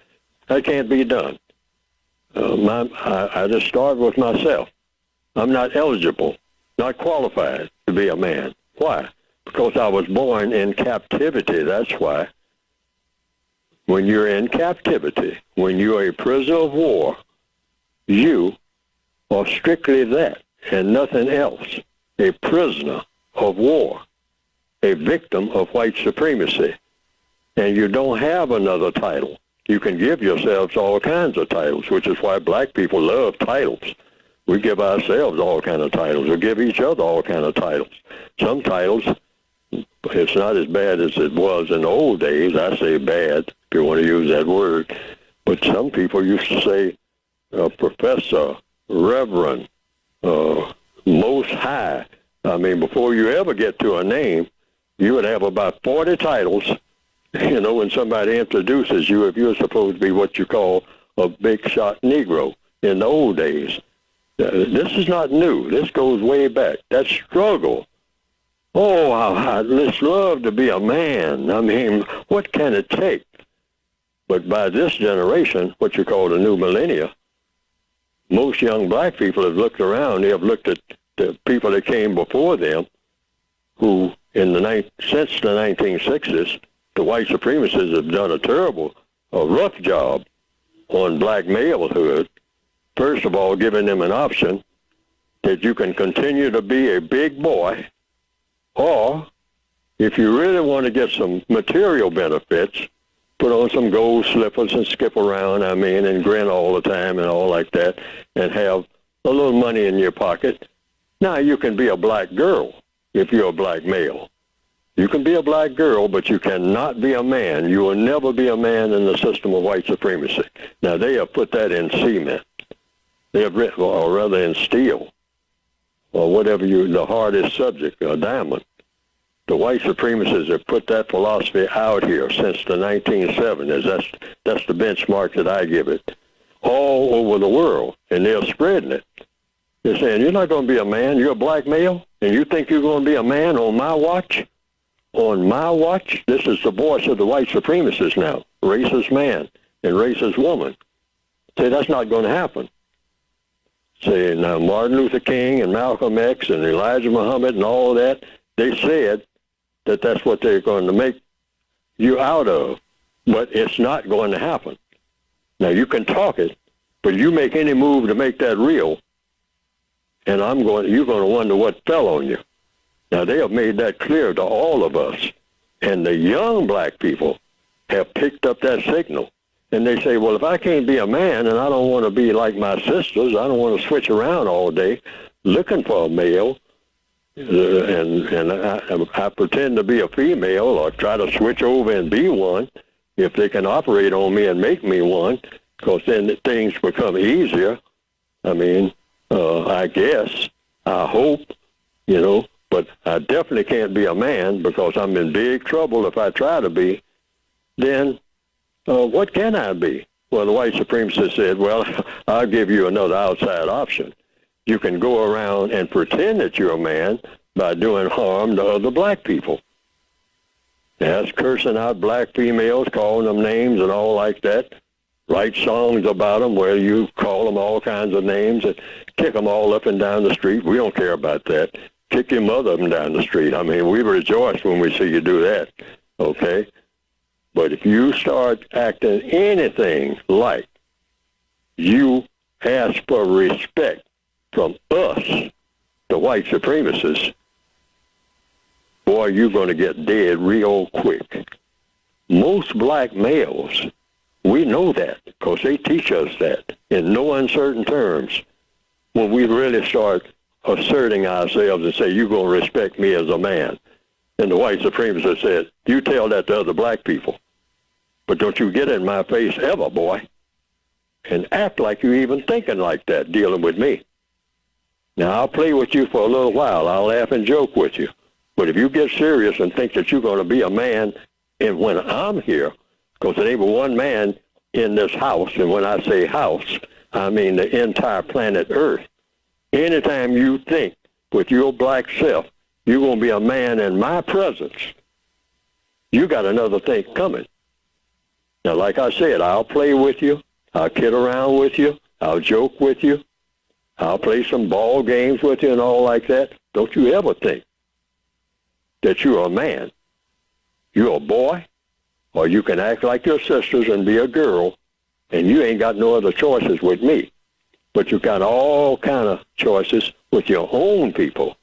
That can't be done. I just start with myself. I'm not eligible, not qualified to be a man. Why? Because I was born in captivity, that's why. When you're in captivity, when you're a prisoner of war, you are strictly that and nothing else, a prisoner of war, a victim of white supremacy. And you don't have another title. You can give yourselves all kinds of titles, which is why black people love titles. We give ourselves all kinds of titles. We give each other all kinds of titles. Some titles, it's not as bad as it was in the old days. I say bad, if you want to use that word. But some people used to say professor, reverend, most high. I mean, before you ever get to a name, you would have about 40 titles, you know, when somebody introduces you, if you're supposed to be what you call a big shot Negro in the old days. This is not new. This goes way back. That struggle. Oh, I just love to be a man. I mean, what can it take? But by this generation, what you call the new millennia, most young black people have looked around. They have looked at the people that came before them, who since the 1960s, the white supremacists have done a rough job on black malehood. First of all, giving them an option that you can continue to be a big boy, or if you really want to get some material benefits, put on some gold slippers and skip around, and grin all the time and all like that, and have a little money in your pocket. Now, you can be a black girl if you're a black male. You can be a black girl, but you cannot be a man. You will never be a man in the system of white supremacy. Now, they have put that in cement. They have written, or rather in steel, or whatever the hardest subject, a diamond. The white supremacists have put that philosophy out here since the 1970s. That's the benchmark that I give it. All over the world, and they're spreading it. They're saying, you're not going to be a man, you're a black male, and you think you're going to be a man on my watch? On my watch? This is the voice of the white supremacists now, racist man and racist woman. Say, that's not going to happen. Say, now Martin Luther King and Malcolm X and Elijah Muhammad and all that, they said that that's what they're going to make you out of, but it's not going to happen. Now, you can talk it, but you make any move to make that real, and you're going to wonder what fell on you. Now, they have made that clear to all of us, and the young black people have picked up that signal. And they say, well, if I can't be a man and I don't want to be like my sisters, I don't want to switch around all day looking for a male, and I pretend to be a female or try to switch over and be one, if they can operate on me and make me one, because then things become easier. I guess, I hope, but I definitely can't be a man because I'm in big trouble if I try to be. Then what can I be? Well, the white supremacist said, well, I'll give you another outside option. you can go around and pretend that you're a man by doing harm to other black people. That's cursing out black females, calling them names and all like that. Write songs about them where you call them all kinds of names and kick them all up and down the street. We don't care about that. Kick your mother up and down the street. I mean, we rejoice when we see you do that, okay? But if you start acting anything like you ask for respect from us, the white supremacists, boy, you're going to get dead real quick. Most black males, we know that because they teach us that in no uncertain terms. When we really start asserting ourselves and say, you're going to respect me as a man. And the white supremacists said, you tell that to other black people. But don't you get in my face ever, boy, and act like you're even thinking like that, dealing with me. Now, I'll play with you for a little while. I'll laugh and joke with you. But if you get serious and think that you're going to be a man, and when I'm here, because there ain't but one man in this house, and when I say house, I mean the entire planet Earth. Anytime you think with your black self, you're going to be a man in my presence, you got another thing coming. Now, like I said, I'll play with you. I'll kid around with you. I'll joke with you. I'll play some ball games with you and all like that. Don't you ever think that you're a man. You're a boy, or you can act like your sisters and be a girl, and you ain't got no other choices with me. But you got all kind of choices with your own people.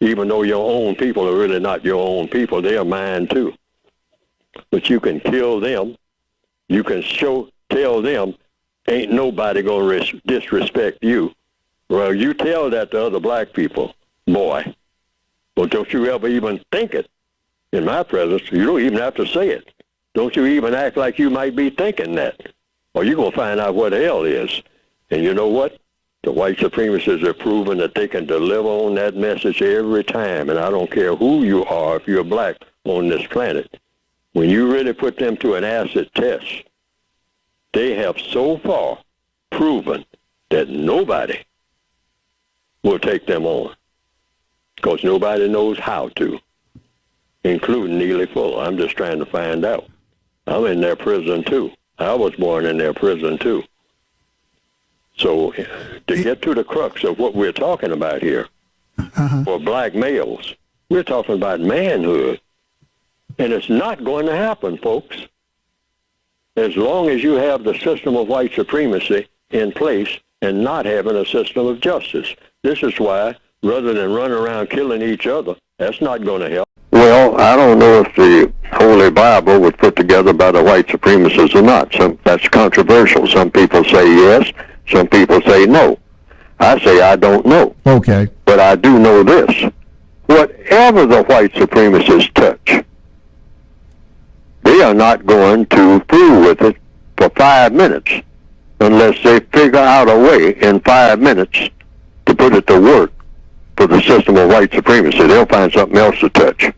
Even though your own people are really not your own people, they are mine too. But you can kill them. You can tell them, ain't nobody going to disrespect you. Well, you tell that to other black people, boy. Well, don't you ever even think it in my presence. You don't even have to say it. Don't you even act like you might be thinking that. Or you're going to find out what the hell is. And you know what? The white supremacists are proving that they can deliver on that message every time. And I don't care who you are, if you're black on this planet. When you really put them to an acid test, they have so far proven that nobody will take them on. Because nobody knows how to, including Neely Fuller. I'm just trying to find out. I'm in their prison too. I was born in their prison too. So to get to the crux of what we're talking about here, for black males, we're talking about manhood. And it's not going to happen, folks. As long as you have the system of white supremacy in place and not having a system of justice. This is why, rather than run around killing each other, that's not going to help. Well, I don't know if the Holy Bible was put together by the white supremacists or not. That's controversial. Some people say yes, some people say no. I say I don't know. Okay. But I do know this. Whatever the white supremacists touch, they are not going to fool with it for 5 minutes unless they figure out a way in 5 minutes to put it to work for the system of white supremacy. They'll find something else to touch.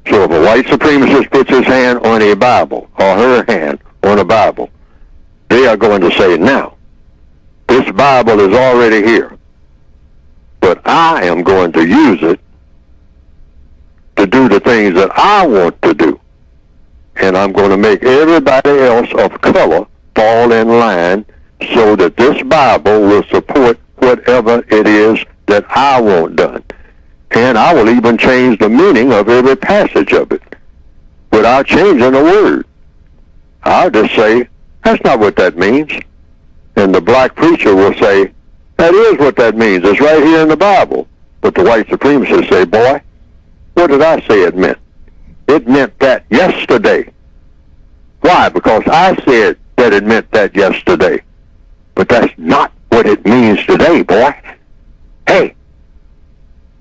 So if a white supremacist puts his hand on a Bible or her hand on a Bible, they are going to say, now, this Bible is already here, but I am going to use it to do the things that I want to do. And I'm going to make everybody else of color fall in line so that this Bible will support whatever it is that I want done. And I will even change the meaning of every passage of it without changing a word. I'll just say, that's not what that means. And the black preacher will say, that is what that means. It's right here in the Bible. But the white supremacists say, boy, what did I say it meant? It meant that yesterday. Why? Because I said that it meant that yesterday. But that's not what it means today, boy. Hey,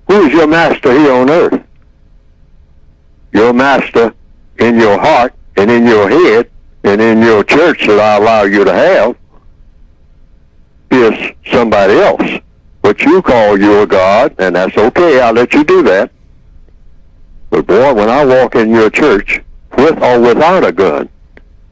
who is your master here on earth? Your master in your heart and in your head and in your church that I allow you to have is somebody else. What you call your God, and that's okay, I'll let you do that. But boy, when I walk in your church, with or without a gun,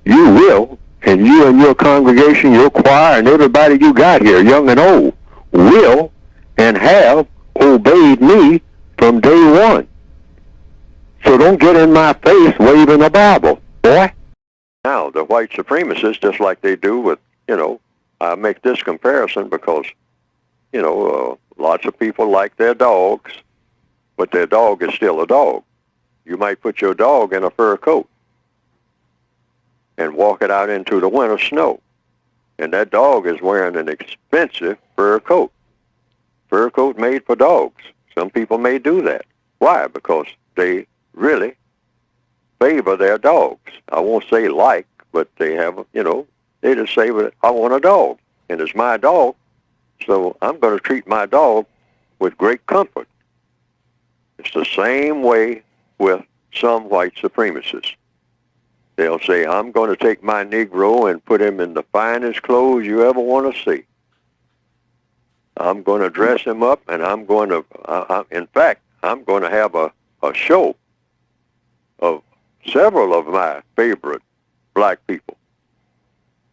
you will, and your congregation, your choir, and everybody you got here, young and old, will and have obeyed me from day one. So don't get in my face waving a Bible, boy. Now, the white supremacists, just like they do with, I make this comparison because, lots of people like their dogs, but their dog is still a dog. You might put your dog in a fur coat and walk it out into the winter snow, and that dog is wearing an expensive fur coat. Fur coat made for dogs. Some people may do that. Why? Because they really favor their dogs. I won't say like, but they have, they just say, I want a dog, and it's my dog, so I'm going to treat my dog with great comfort. It's the same way with some white supremacists. They'll say, I'm going to take my Negro and put him in the finest clothes you ever want to see. I'm going to dress him up, and I'm going to, in fact, I'm going to have a show of several of my favorite black people.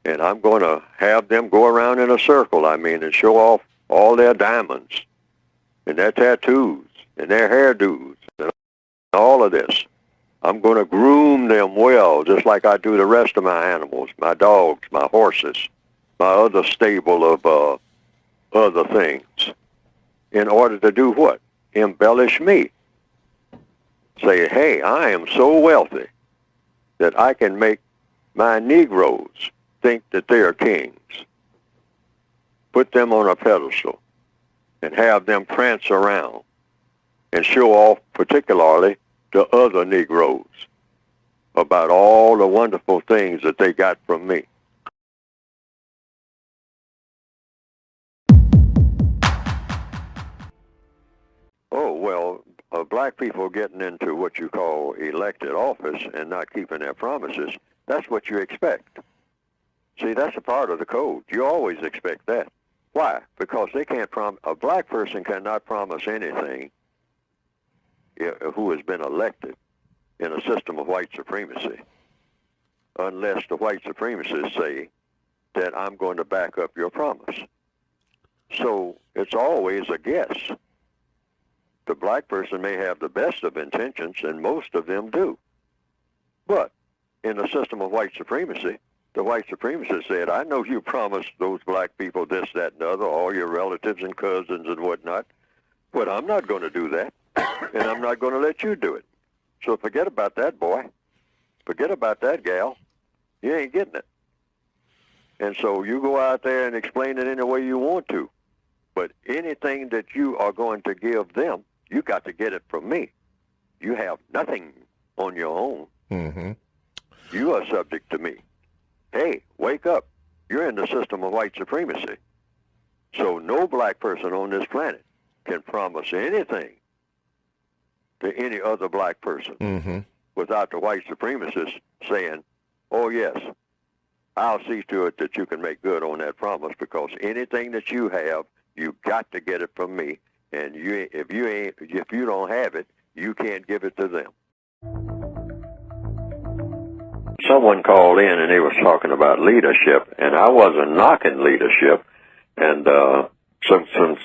And I'm going to have them go around in a circle, and show off all their diamonds and their tattoos and their hairdos and all of this. I'm going to groom them well, just like I do the rest of my animals, my dogs, my horses, my other stable of other things, in order to do what? Embellish me. Say, hey, I am so wealthy that I can make my Negroes think that they are kings. Put them on a pedestal and have them prance around and show off particularly to other Negroes about all the wonderful things that they got from me. Oh, well, black people getting into what you call elected office and not keeping their promises, that's what you expect. See, that's a part of the code. You always expect that. Why? Because they can't a black person cannot promise anything who has been elected in a system of white supremacy unless the white supremacists say that I'm going to back up your promise. So it's always a guess. The black person may have the best of intentions, and most of them do. But in a system of white supremacy, the white supremacists said, I know you promised those black people this, that, and the other, all your relatives and cousins and whatnot, but I'm not going to do that, and I'm not going to let you do it. So forget about that, boy. Forget about that, gal. You ain't getting it. And so you go out there and explain it any way you want to. But anything that you are going to give them, you got to get it from me. You have nothing on your own. Mm-hmm. You are subject to me. Hey, wake up. You're in the system of white supremacy. So no black person on this planet can promise anything to any other black person without the white supremacists saying, oh, yes, I'll see to it that you can make good on that promise, because anything that you have, you got to get it from me. And if you don't have it, you can't give it to them. Someone called in and they was talking about leadership, and I wasn't knocking leadership, and some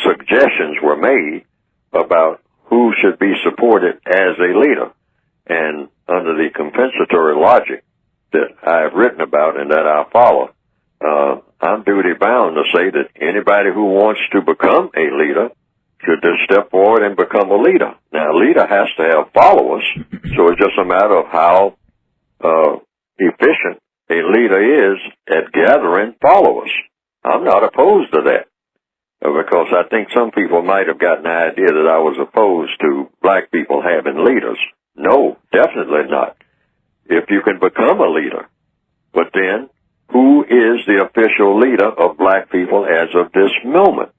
suggestions were made about who should be supported as a leader. And under the compensatory logic that I've written about and that I follow, I'm duty bound to say that anybody who wants to become a leader should just step forward and become a leader. Now, a leader has to have followers, so it's just a matter of how efficient a leader is at gathering followers. I'm not opposed to that, because I think some people might have gotten the idea that I was opposed to black people having leaders. No, definitely not. If you can become a leader, but then who is the official leader of black people as of this moment?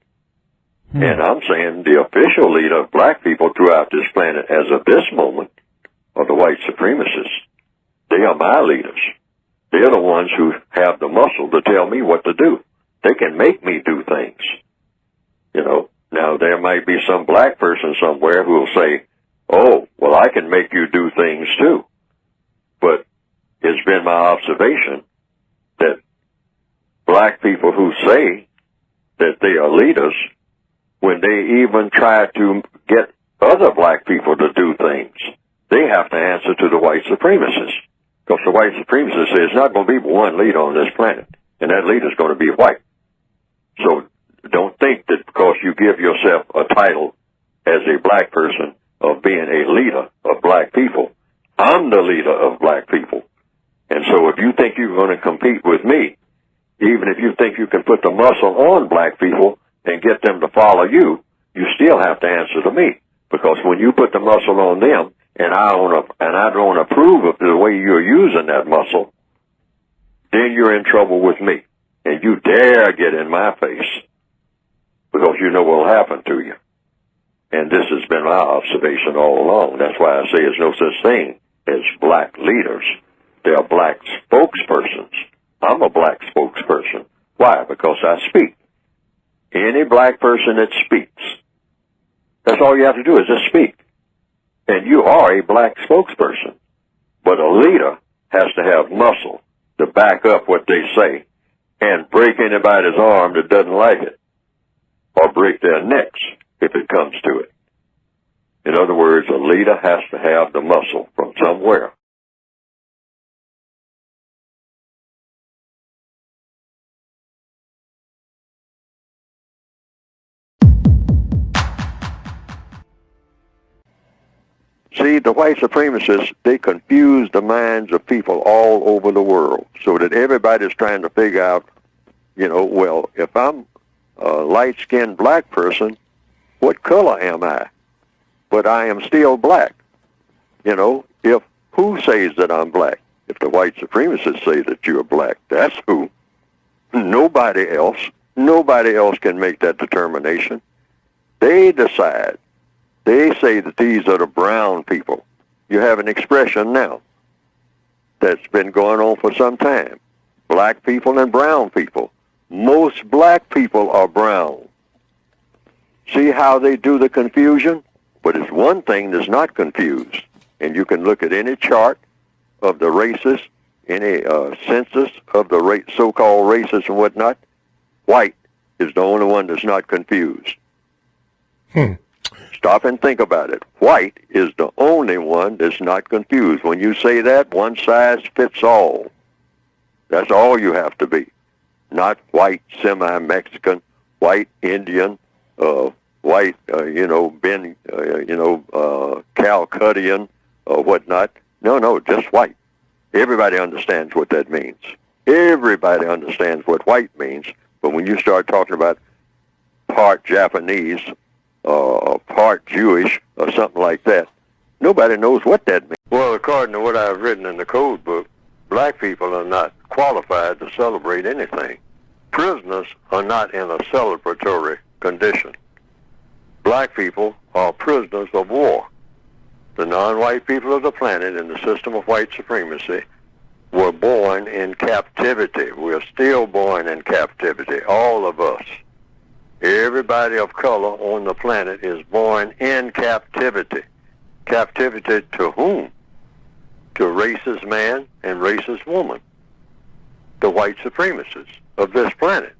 And I'm saying the official leader of black people throughout this planet as of this moment are the white supremacists. They are my leaders. They're the ones who have the muscle to tell me what to do. They can make me do things. Now there might be some black person somewhere who will say, oh, well, I can make you do things too. But it's been my observation that black people who say that they are leaders when they even try to get other black people to do things, they have to answer to the white supremacists. Because the white supremacists say it's not going to be one leader on this planet, and that leader is going to be white. So don't think that because you give yourself a title as a black person of being a leader of black people, I'm the leader of black people. And so if you think you're going to compete with me, even if you think you can put the muscle on black people and get them to follow you, you still have to answer to me. Because when you put the muscle on them, and I don't approve of the way you're using that muscle, then you're in trouble with me. And you dare get in my face, because you know what will happen to you. And this has been my observation all along. That's why I say there's no such thing as black leaders. There are black spokespersons. I'm a black spokesperson. Why? Because I speak. Any black person that speaks, that's all you have to do is just speak. And you are a black spokesperson. But a leader has to have muscle to back up what they say and break anybody's arm that doesn't like it, or break their necks if it comes to it. In other words, a leader has to have the muscle from somewhere. See, the white supremacists, they confuse the minds of people all over the world so that everybody's trying to figure out, well, if I'm a light-skinned black person, what color am I? But I am still black. If who says that I'm black? If the white supremacists say that you're black, that's who. Nobody else. Nobody else can make that determination. They decide. They say that these are the brown people. You have an expression now that's been going on for some time. Black people and brown people. Most black people are brown. See how they do the confusion? But it's one thing that's not confused. And you can look at any chart of the races, any census of the so-called races and whatnot. White is the only one that's not confused. Stop and think about it. White is the only one that's not confused. When you say that, one size fits all. That's all you have to be. Not white semi-Mexican, white Indian, white, Calcuttian, or whatnot. No, just white. Everybody understands what that means. Everybody understands what white means. But when you start talking about part Japanese, part Jewish, or something like that, nobody knows what that means. Well, according to what I've written in the code book, black people are not qualified to celebrate anything. Prisoners are not in a celebratory condition. Black people are prisoners of war. The non-white people of the planet in the system of white supremacy were born in captivity. We're still born in captivity, all of us. Everybody of color on the planet is born in captivity. Captivity to whom? To racist man and racist woman. The white supremacists of this planet.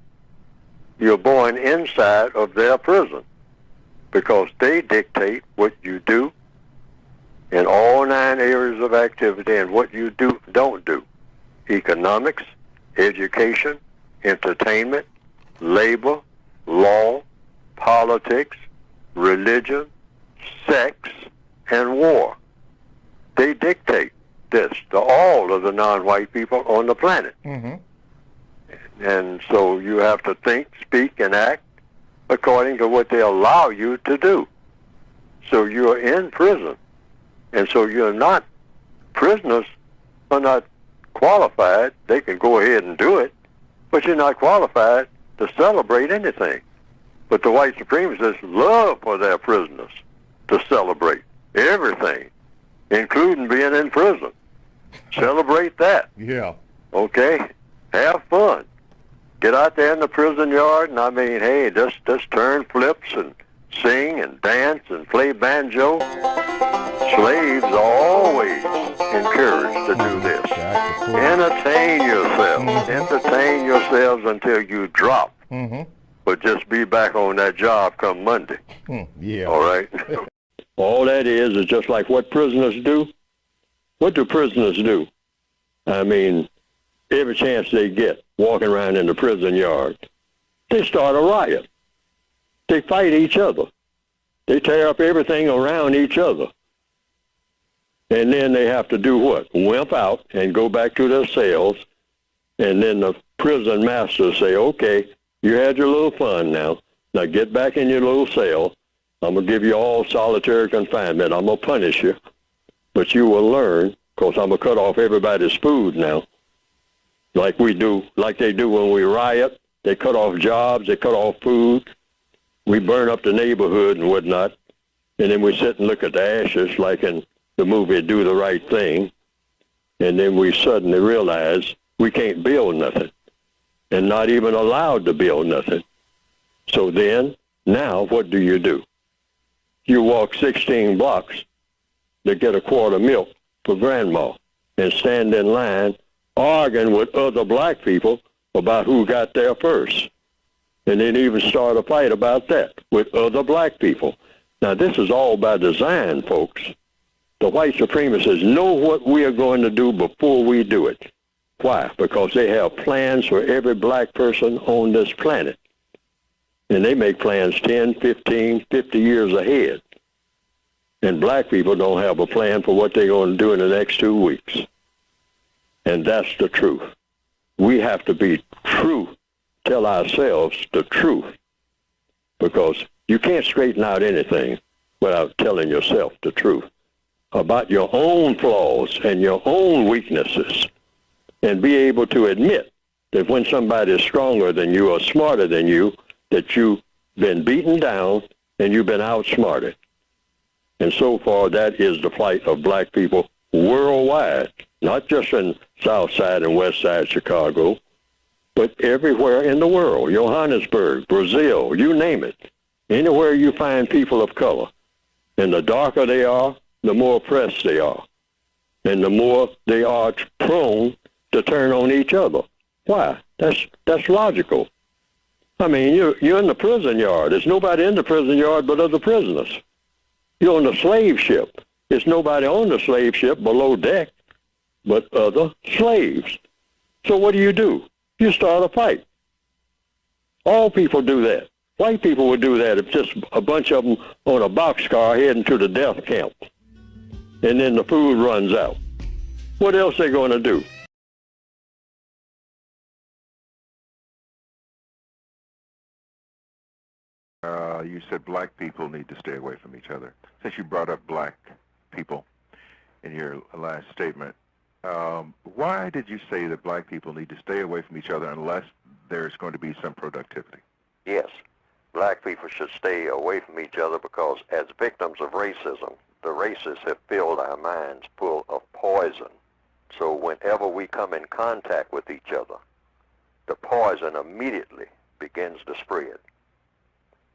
You're born inside of their prison because they dictate what you do in all 9 areas of activity and what you don't do. Economics, education, entertainment, labor, law, politics, religion, sex, and war. They dictate this to all of the non-white people on the planet. Mm-hmm. And so you have to think, speak, and act according to what they allow you to do. So you're in prison. And so prisoners are not qualified. They can go ahead and do it, but you're not qualified to celebrate anything. But the white supremacists love for their prisoners to celebrate everything, including being in prison. Celebrate that. Yeah. Okay? Have fun. Get out there in the prison yard, and hey, just turn flips and sing and dance and play banjo. Slaves are always encouraged to do this. Entertain yourselves. Entertain yourselves until you drop. Mm-hmm. but just be back on that job come Monday. Yeah. All right? All that is just like what prisoners do. What do prisoners do? I mean, every chance they get walking around in the prison yard, they start a riot. They fight each other. They tear up everything around each other. And then they have to do what? Wimp out and go back to their cells. And then the prison masters say, okay, you had your little fun now. Now get back in your little cell. I'm going to give you all solitary confinement. I'm going to punish you. But you will learn, because I'm going to cut off everybody's food now. Like we do, like they do when we riot. They cut off jobs. They cut off food. We burn up the neighborhood and whatnot. And then we sit and look at the ashes like in the movie Do the Right Thing. And then we suddenly realize we can't build nothing. And not even allowed to build nothing. So then, now what do? You walk 16 blocks to get a quart of milk for grandma and stand in line arguing with other black people about who got there first. And then even start a fight about that with other black people. Now, this is all by design, folks. The white supremacists know what we are going to do before we do it. Why? Because they have plans for every black person on this planet. And they make plans 10, 15, 50 years ahead. And black people don't have a plan for what they're going to do in the next 2 weeks. And that's the truth. We have to be true, tell ourselves the truth. Because you can't straighten out anything without telling yourself the truth about your own flaws and your own weaknesses. And be able to admit that when somebody is stronger than you or smarter than you, that you've been beaten down and you've been outsmarted. And so far, that is the plight of black people worldwide, not just in South Side and West Side Chicago, but everywhere in the world. Johannesburg, Brazil, you name it. Anywhere you find people of color. And the darker they are, the more oppressed they are. And the more they are prone to turn on each other. Why? That's logical. I mean, you're in the prison yard. There's nobody in the prison yard but other prisoners. You're on the slave ship. There's nobody on the slave ship below deck but other slaves. So what do? You start a fight. All people do that. White people would do that if just a bunch of them on a boxcar heading to the death camp. And then the food runs out. What else are they going to do? You said black people need to stay away from each other. Since you brought up black people in your last statement, why did you say that black people need to stay away from each other unless there's going to be some productivity? Yes, black people should stay away from each other because as victims of racism, the racists have filled our minds full of poison. So whenever we come in contact with each other, the poison immediately begins to spread.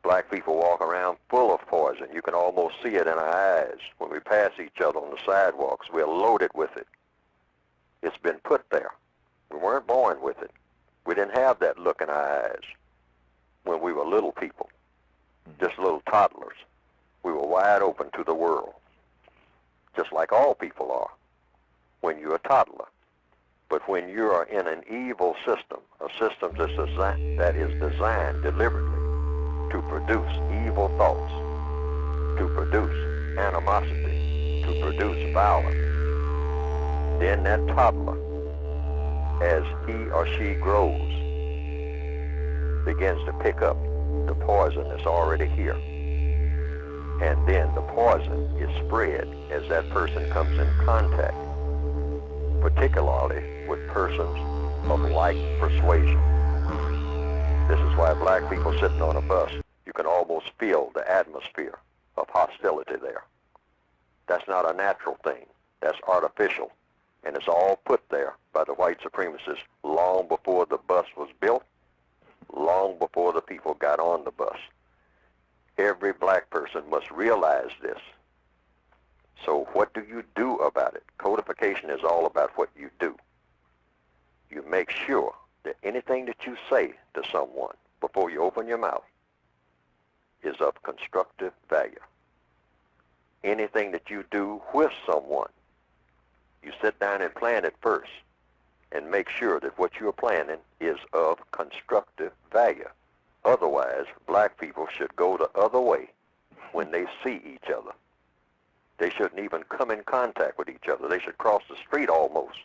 Black people walk around full of poison. You can almost see it in our eyes. When we pass each other on the sidewalks, we're loaded with it. It's been put there. We weren't born with it. We didn't have that look in our eyes when we were little people, just little toddlers. We were wide open to the world, just like all people are when you're a toddler. But when you are in an evil system, a system that is designed deliberately to produce evil thoughts, to produce animosity, to produce violence, then that toddler, as he or she grows, begins to pick up the poison that's already here. And then the poison is spread as that person comes in contact, particularly with persons of like persuasion. This is why black people sitting on a bus, you can almost feel the atmosphere of hostility there. That's not a natural thing. That's artificial. And it's all put there by the white supremacists long before the bus was built, long before the people got on the bus. Every black person must realize this. So what do you do about it? Codification is all about what you do. You make sure that anything that you say to someone before you open your mouth is of constructive value. Anything that you do with someone, you sit down and plan it first and make sure that what you're planning is of constructive value. Otherwise, black people should go the other way when they see each other. They shouldn't even come in contact with each other. They should cross the street almost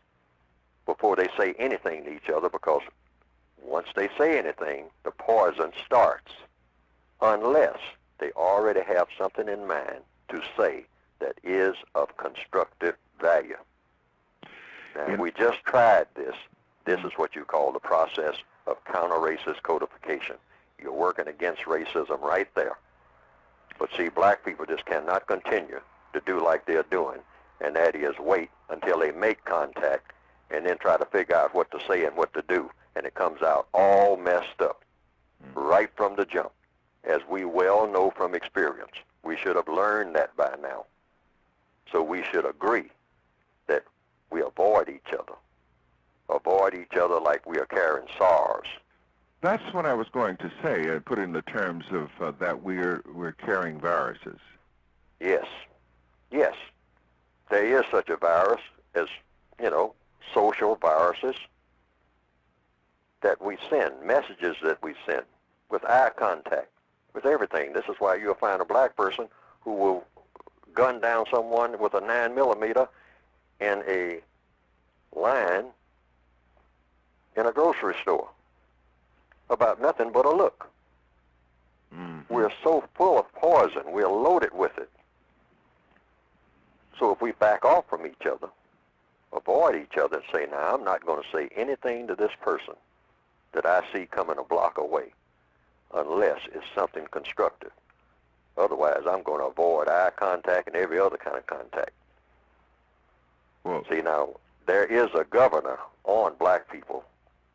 before they say anything to each other, because once they say anything, the poison starts, unless they already have something in mind to say that is of constructive value. Now, we just tried this. This is what you call the process of counter-racist codification. You're working against racism right there. But see, black people just cannot continue to do like they're doing, and that is wait until they make contact and then try to figure out what to say and what to do, and it comes out all messed up right from the jump. As we well know from experience, we should have learned that by now. So we should agree that we avoid each other. Avoid each other like we are carrying SARS. That's what I was going to say, put in the terms of that we're carrying viruses. Yes. Yes. There is such a virus as, social viruses that we send, messages that we send with eye contact, with everything. This is why you'll find a black person who will gun down someone with a 9mm in a line in a grocery store about nothing but a look. Mm-hmm. We're so full of poison, we're loaded with it. So if we back off from each other, avoid each other, and say, now I'm not going to say anything to this person that I see coming a block away unless it's something constructive. Otherwise, I'm going to avoid eye contact and every other kind of contact. Well, see, now, there is a governor on black people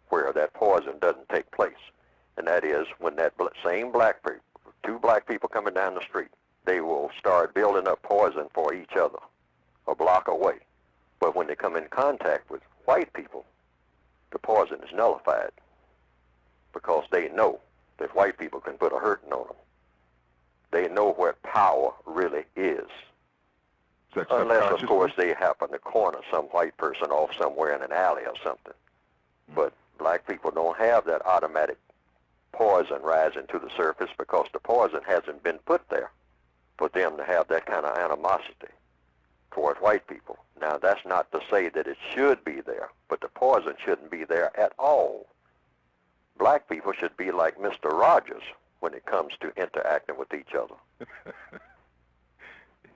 where that poison doesn't take place. And that is when that same black people, two black people coming down the street, they will start building up poison for each other a block away. But when they come in contact with white people, the poison is nullified because they know that white people can put a hurting on them. They know where power really is. Unless, of course, they happen to corner some white person off somewhere in an alley or something. But black people don't have that automatic poison rising to the surface because the poison hasn't been put there for them to have that kind of animosity toward white people. Now, that's not to say that it should be there, but the poison shouldn't be there at all. Black people should be like Mr. Rogers when it comes to interacting with each other.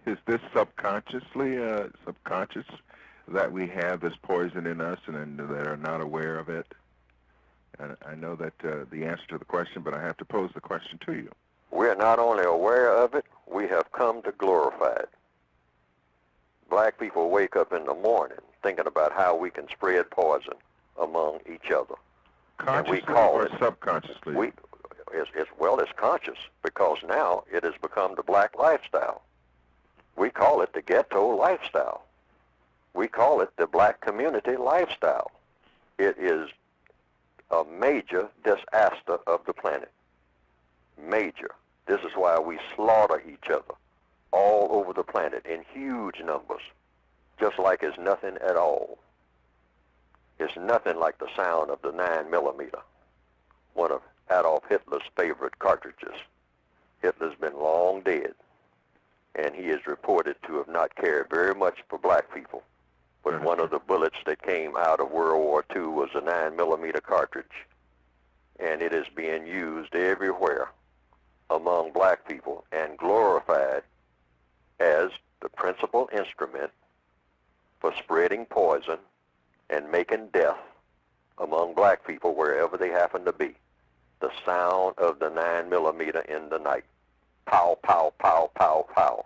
Is this subconscious that we have this poison in us and that are not aware of it? And I know that the answer to the question, but I have to pose the question to you. We're not only aware of it, we have come to glorify it. Black people wake up in the morning thinking about how we can spread poison among each other. Consciously and we call or it, subconsciously? It's conscious, because now it has become the black lifestyle. We call it the ghetto lifestyle. We call it the black community lifestyle. It is a major disaster of the planet. Major. This is why we slaughter each other all over the planet in huge numbers, just like it's nothing at all. It's nothing like the sound of the 9mm, one of Adolf Hitler's favorite cartridges. Hitler's been long dead, and he is reported to have not cared very much for black people. But one of the bullets that came out of World War II was a 9mm cartridge, and it is being used everywhere among black people and glorified as the principal instrument for spreading poison and making death among black people wherever they happen to be. The sound of the 9mm in the night. Pow, pow, pow, pow, pow.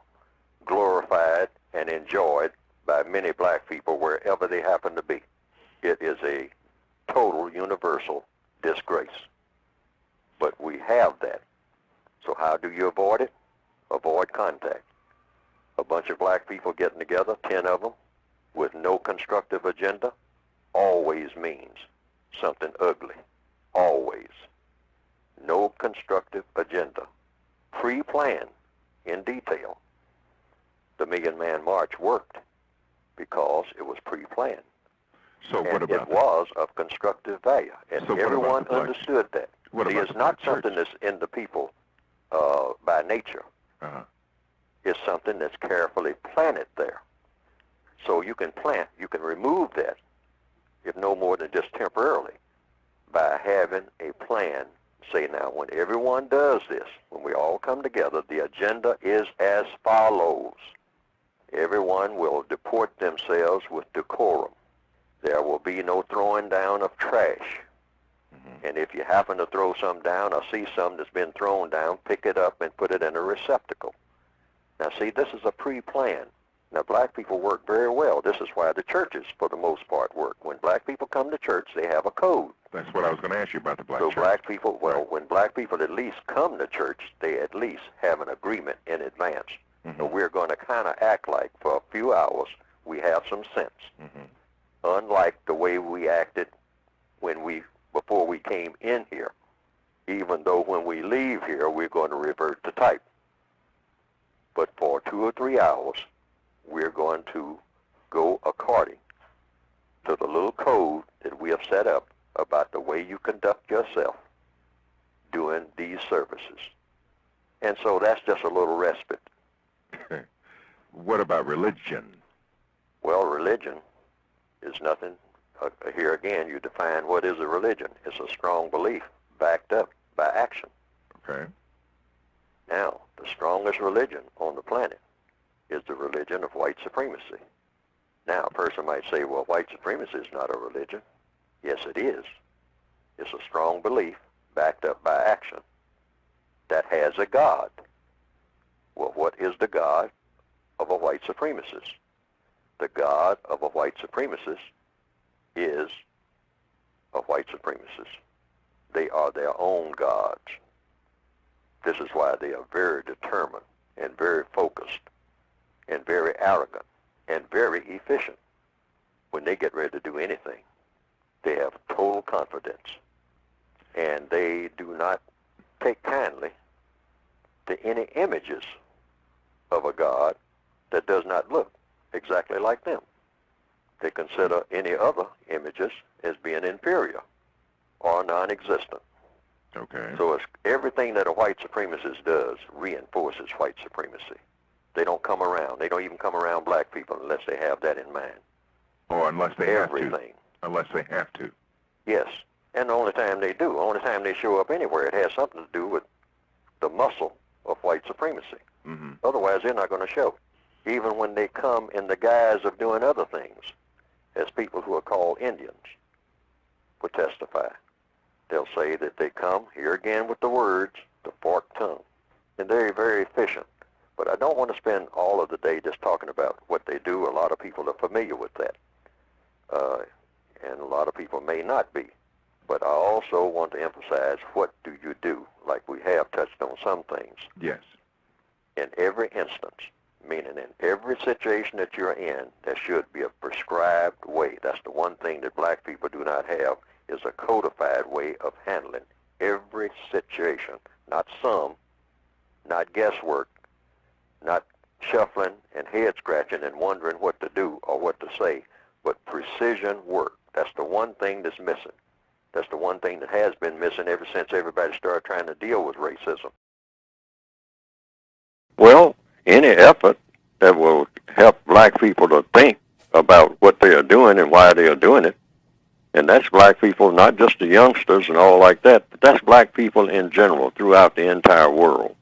Glorified and enjoyed by many black people wherever they happen to be. It is a total universal disgrace. But we have that. So how do you avoid it? Avoid contact. A bunch of black people getting together, 10 of them, with no constructive agenda, always means something ugly. Always. no constructive agenda, pre-planned in detail. The Million Man March worked because it was pre-planned. So what And about it was of constructive value, and So what about everyone the black- understood that. what See, about it's the not black church? something that's in the people by nature. Uh-huh. It's something that's carefully planted there. So you can plant, you can remove that, if no more than just temporarily, by having a plan. Say now, when everyone does this, when we all come together, the agenda is as follows. Everyone will deport themselves with decorum. There will be no throwing down of trash. And if you happen to throw some down or see some that's been thrown down, pick it up and put it in a receptacle. Now see, this is a pre-plan. Now black people work very well. This is why the churches, for the most part, work. When black people come to church, they have a code. That's what I was going to ask you about the black So church. black people, well, when black people at least come to church, they at least have an agreement in advance. Mm-hmm. So we're going to kind of act like for a few hours we have some sense. Mm-hmm. Unlike the way we acted before we came in here, even though when we leave here we're going to revert to type. But for 2 or 3 hours, we're going to go according to the little code that we have set up about the way you conduct yourself during these services. And so that's just a little respite. What about religion? Well, religion is nothing. Here again, you define what is a religion. It's a strong belief backed up by action. Okay. Now, the strongest religion on the planet is the religion of white supremacy. Now, a person might say, well, white supremacy is not a religion. Yes, it is. It's a strong belief backed up by action that has a God. Well, what is the God of a white supremacist? The God of a white supremacist is a white supremacist. They are their own gods. This is why they are very determined and very focused and very arrogant and very efficient. When they get ready to do anything, they have total confidence. And they do not take kindly to any images of a God that does not look exactly like them. They consider any other images as being inferior or non-existent. Okay. So it's everything that a white supremacist does reinforces white supremacy. They don't come around. They don't even come around black people unless they have that in mind. Or unless they have to. Everything. Unless they have to. Yes. And the only time they do, the only time they show up anywhere, it has something to do with the muscle of white supremacy. Mm-hmm. Otherwise, they're not going to show. Even when they come in the guise of doing other things, as people who are called Indians would testify. They'll say that they come, here again with the words, the forked tongue. And they're very efficient. But I don't want to spend all of the day just talking about what they do. A lot of people are familiar with that. And a lot of people may not be. But I also want to emphasize, what do you do? Like we have touched on some things. Yes. In every instance, meaning in every situation that you're in, there should be a prescribed way. That's the one thing that black people do not have, is a codified way of handling every situation. Not some, not guesswork, not shuffling and head scratching and wondering what to do or what to say, but precision work. That's the one thing that's missing. That's the one thing that has been missing ever since everybody started trying to deal with racism. Well, any effort that will help black people to think about what they are doing and why they are doing it, and that's black people, not just the youngsters and all like that, but that's black people in general throughout the entire world.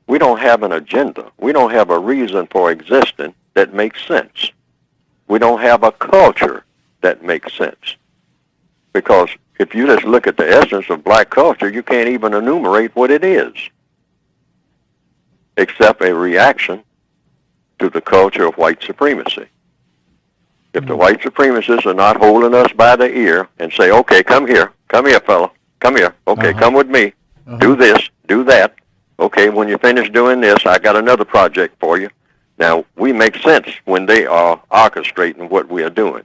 We don't have an agenda. We don't have a reason for existing that makes sense. We don't have a culture that makes sense. Because if you just look at the essence of black culture, you can't even enumerate what it is, except a reaction to the culture of white supremacy. If the white supremacists are not holding us by the ear and say, okay, come here, fella, come here, okay, come with me, do this, do that, okay, when you finish doing this, I got another project for you. Now, we make sense when they are orchestrating what we are doing.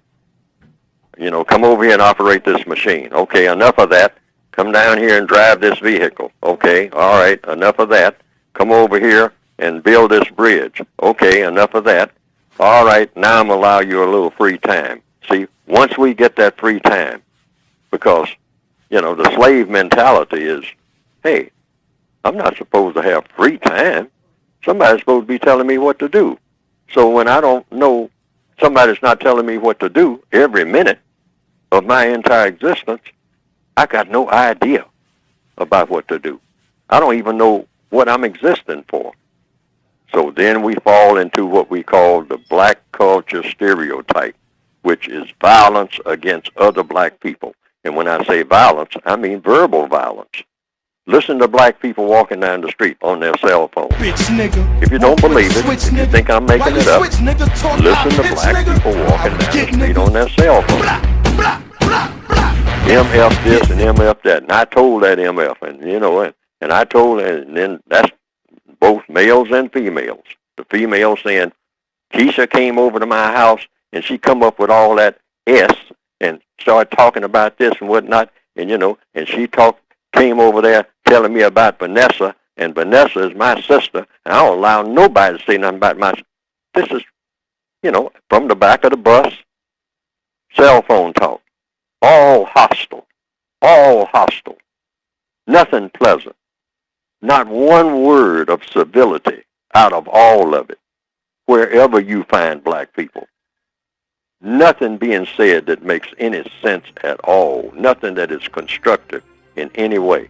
You know, come over here and operate this machine. Okay, enough of that. come down here and drive this vehicle. Okay, all right, enough of that. Come over here and build this bridge. Okay, enough of that. All right, now I'm going to allow you a little free time. See, once we get that free time, because, you know, the slave mentality is, hey, I'm not supposed to have free time. Somebody's supposed to be telling me what to do. So when I don't know, somebody's not telling me what to do every minute of my entire existence, I got no idea about what to do. I don't even know what I'm existing for. So then we fall into what we call the black culture stereotype, which is violence against other black people. And when I say violence, I mean verbal violence. Listen to black people walking down the street on their cell phone. If you don't believe it, if you think I'm making it up, listen to black people walking down the street on their cell phone. MF this and MF that. And I told that MF, and you know, and I told, and then that's both males and females. The female saying, Keisha came over to my house and she come up with all that S and started talking about this and whatnot, and you know, and she came over there telling me about Vanessa, and Vanessa is my sister, and I don't allow nobody to say nothing about my sister. This is, you know, from the back of the bus, cell phone talk. All hostile. All hostile. Nothing pleasant. Not one word of civility out of all of it, wherever you find black people. Nothing being said that makes any sense at all. Nothing that is constructive in any way.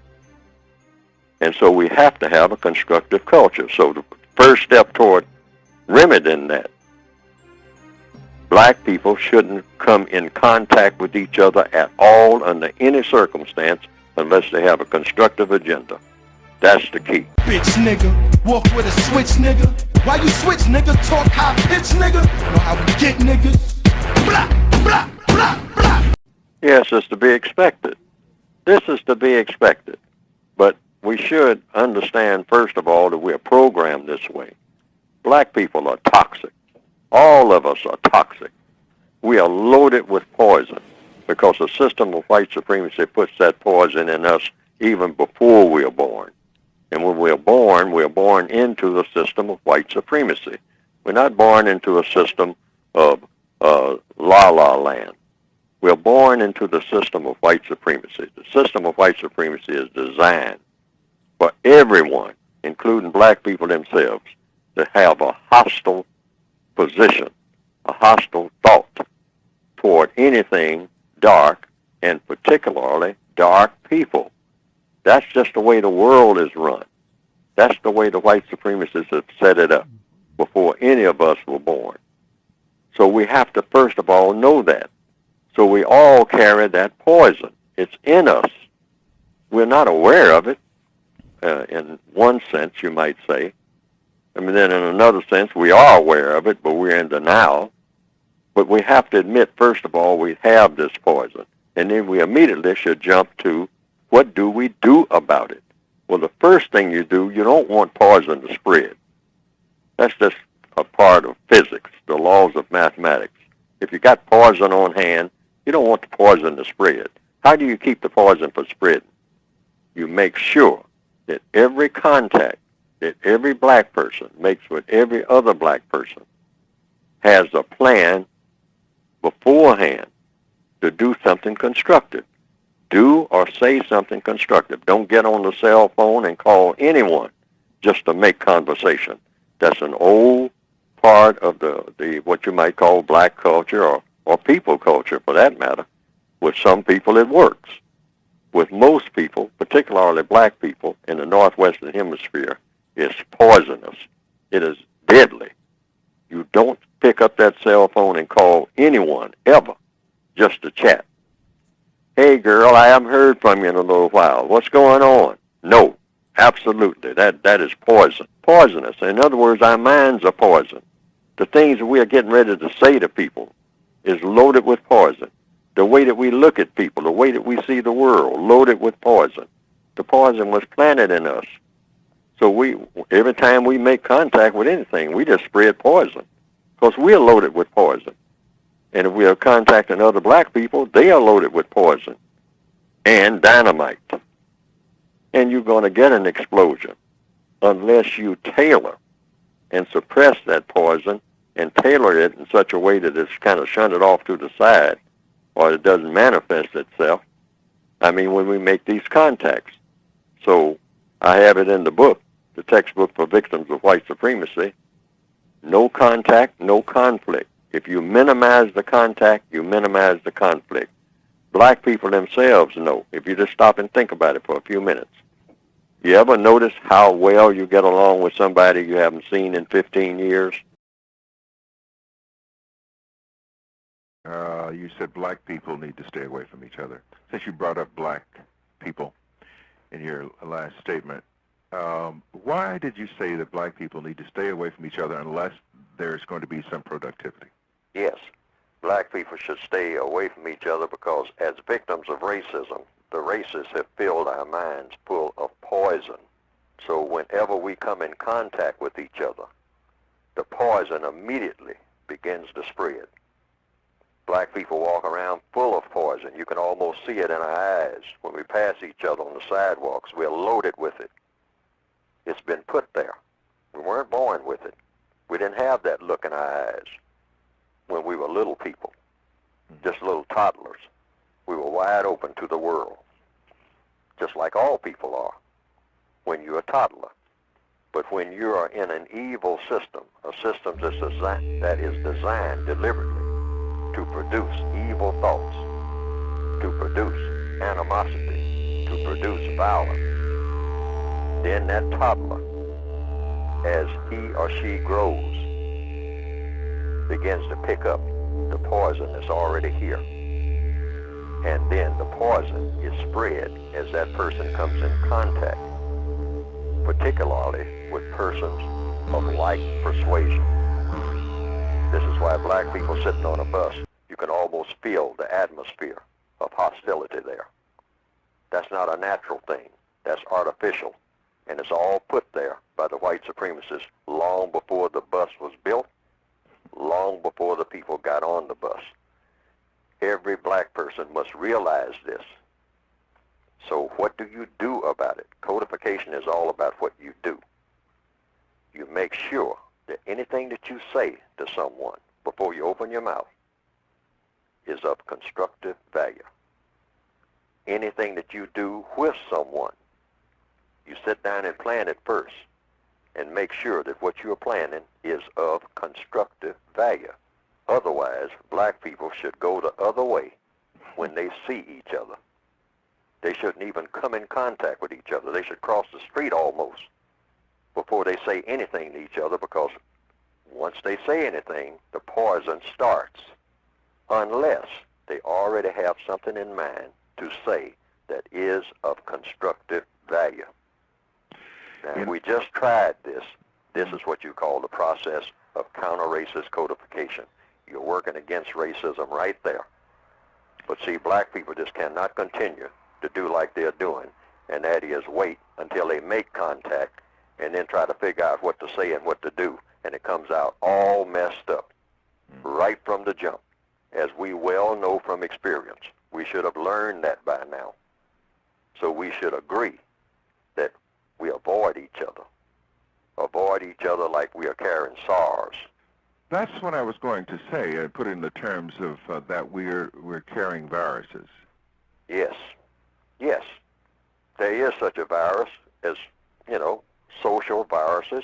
And so we have to have a constructive culture. So the first step toward remedying that, black people shouldn't come in contact with each other at all under any circumstance unless they have a constructive agenda. That's the key. Bitch nigga, walk with a switch nigga. Why you switch nigga, talk high pitch nigga? Know how we get niggas? Blah, blah, blah, blah. Yes, it's to be expected. This is to be expected. But we should understand, first of all, that we're programmed this way. Black people are toxic. All of us are toxic. We are loaded with poison because the system of white supremacy puts that poison in us even before we are born. And when we're born into the system of white supremacy. We're not born into a system of la-la land. We're born into the system of white supremacy. The system of white supremacy is designed for everyone, including black people themselves, to have a hostile position, a hostile thought toward anything dark, and particularly dark people. That's just the way the world is run. That's the way the white supremacists have set it up before any of us were born. So we have to first of all know that. So we all carry that poison. It's in us. We're not aware of it, in one sense, you might say. I mean, then in another sense, we are aware of it, but we're in denial. But we have to admit, first of all, we have this poison. And then we immediately should jump to, what do we do about it? Well, the first thing you do, you don't want poison to spread. That's just a part of physics, the laws of mathematics. If you got poison on hand, you don't want the poison to spread. How do you keep the poison from spreading? You make sure that every contact that every black person makes with every other black person has a plan beforehand to do something constructive. Do or say something constructive. Don't get on the cell phone and call anyone just to make conversation. That's an old part of the what you might call black culture or people culture for that matter. With some people it works. With most people, particularly black people in the northwestern hemisphere, it's poisonous. It is deadly. You don't pick up that cell phone and call anyone ever just to chat. Hey girl, I haven't heard from you in a little while. What's going on? No, absolutely. That is poison. Poisonous. In other words, our minds are poison. The things that we are getting ready to say to people is loaded with poison. The way that we look at people, the way that we see the world, loaded with poison. The poison was planted in us. So every time we make contact with anything, we just spread poison because we're loaded with poison. And if we are contacting other black people, they are loaded with poison. and dynamite. And you're going to get an explosion unless you tailor and suppress that poison and tailor it in such a way that it's kind of shunted off to the side or it doesn't manifest itself. I mean, when we make these contacts. So I have it in the book, the textbook for victims of white supremacy. No contact, no conflict. If you minimize the contact, you minimize the conflict. Black people themselves know, if you just stop and think about it for a few minutes. You ever notice how well you get along with somebody you haven't seen in 15 years? You said black people need to stay away from each other. Since you brought up black people in your last statement, why did you say that black people need to stay away from each other unless there's going to be some productivity? Yes, black people should stay away from each other because as victims of racism, the racists have filled our minds full of poison. So whenever we come in contact with each other, the poison immediately begins to spread. Black people walk around full of poison. You can almost see it in our eyes. When we pass each other on the sidewalks, we're loaded with it. It's been put there. We weren't born with it. We didn't have that look in our eyes when we were little people, just little toddlers. We were wide open to the world, just like all people are when you're a toddler. But when you are in an evil system, a system that is designed deliberately to produce evil thoughts, to produce animosity, to produce violence, then that toddler, as he or she grows, begins to pick up the poison that's already here. And then the poison is spread as that person comes in contact, particularly with persons of like persuasion. This is why black people sitting on a bus, you can almost feel the atmosphere of hostility there. That's not a natural thing. That's artificial. And it's all put there by the white supremacists long before the bus was built, long before the people got on the bus. Every black person must realize this. So what do you do about it? Codification is all about what you do. You make sure that anything that you say to someone before you open your mouth is of constructive value. Anything that you do with someone, you sit down and plan it first and make sure that what you're planning is of constructive value. Otherwise, black people should go the other way when they see each other. They shouldn't even come in contact with each other. They should cross the street almost before they say anything to each other, because once they say anything, the poison starts, unless they already have something in mind to say that is of constructive value. Now, we just tried this. This is what you call the process of counter-racist codification. You're working against racism right there. But see, black people just cannot continue to do like they're doing, and that is wait until they make contact and then try to figure out what to say and what to do, and it comes out all messed up right from the jump, as we well know from experience. We should have learned that by now. So we should agree that we avoid each other. Avoid each other like we are carrying SARS. That's what I was going to say. Put it in the terms of that we're carrying viruses. Yes. Yes. There is such a virus as, social viruses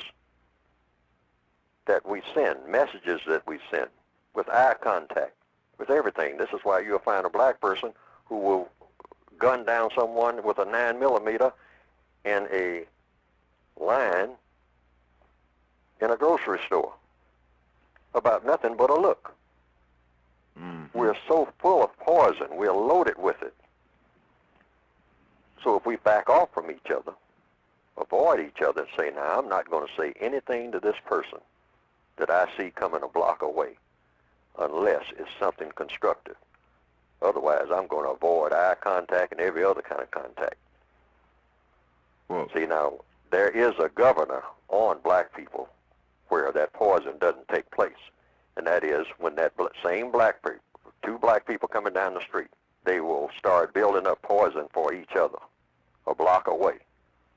that we send, messages that we send with eye contact, with everything. This is why you'll find a black person who will gun down someone with a 9mm in a line in a grocery store about nothing but a look. Mm-hmm. We're so full of poison, we're loaded with it. So if we back off from each other, avoid each other and say, now I'm not going to say anything to this person that I see coming a block away unless it's something constructive. Otherwise, I'm going to avoid eye contact and every other kind of contact. Well, see, now, there is a governor on black people where that poison doesn't take place. And that is when that same black people, two black people coming down the street, they will start building up poison for each other a block away.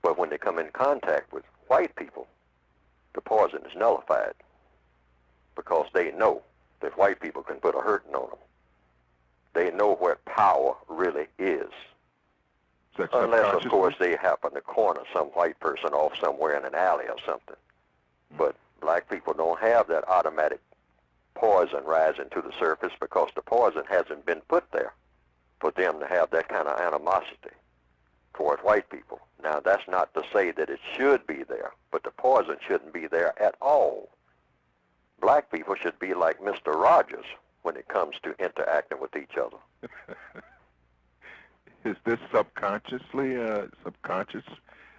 But when they come in contact with white people, the poison is nullified because they know that white people can put a hurting on them. They know what power really is. Unless, of course, they happen to corner some white person off somewhere in an alley or something. But black people don't have that automatic poison rising to the surface because the poison hasn't been put there for them to have that kind of animosity toward white people. Now, that's not to say that it should be there, but the poison shouldn't be there at all. Black people should be like Mr. Rogers when it comes to interacting with each other. Is this subconscious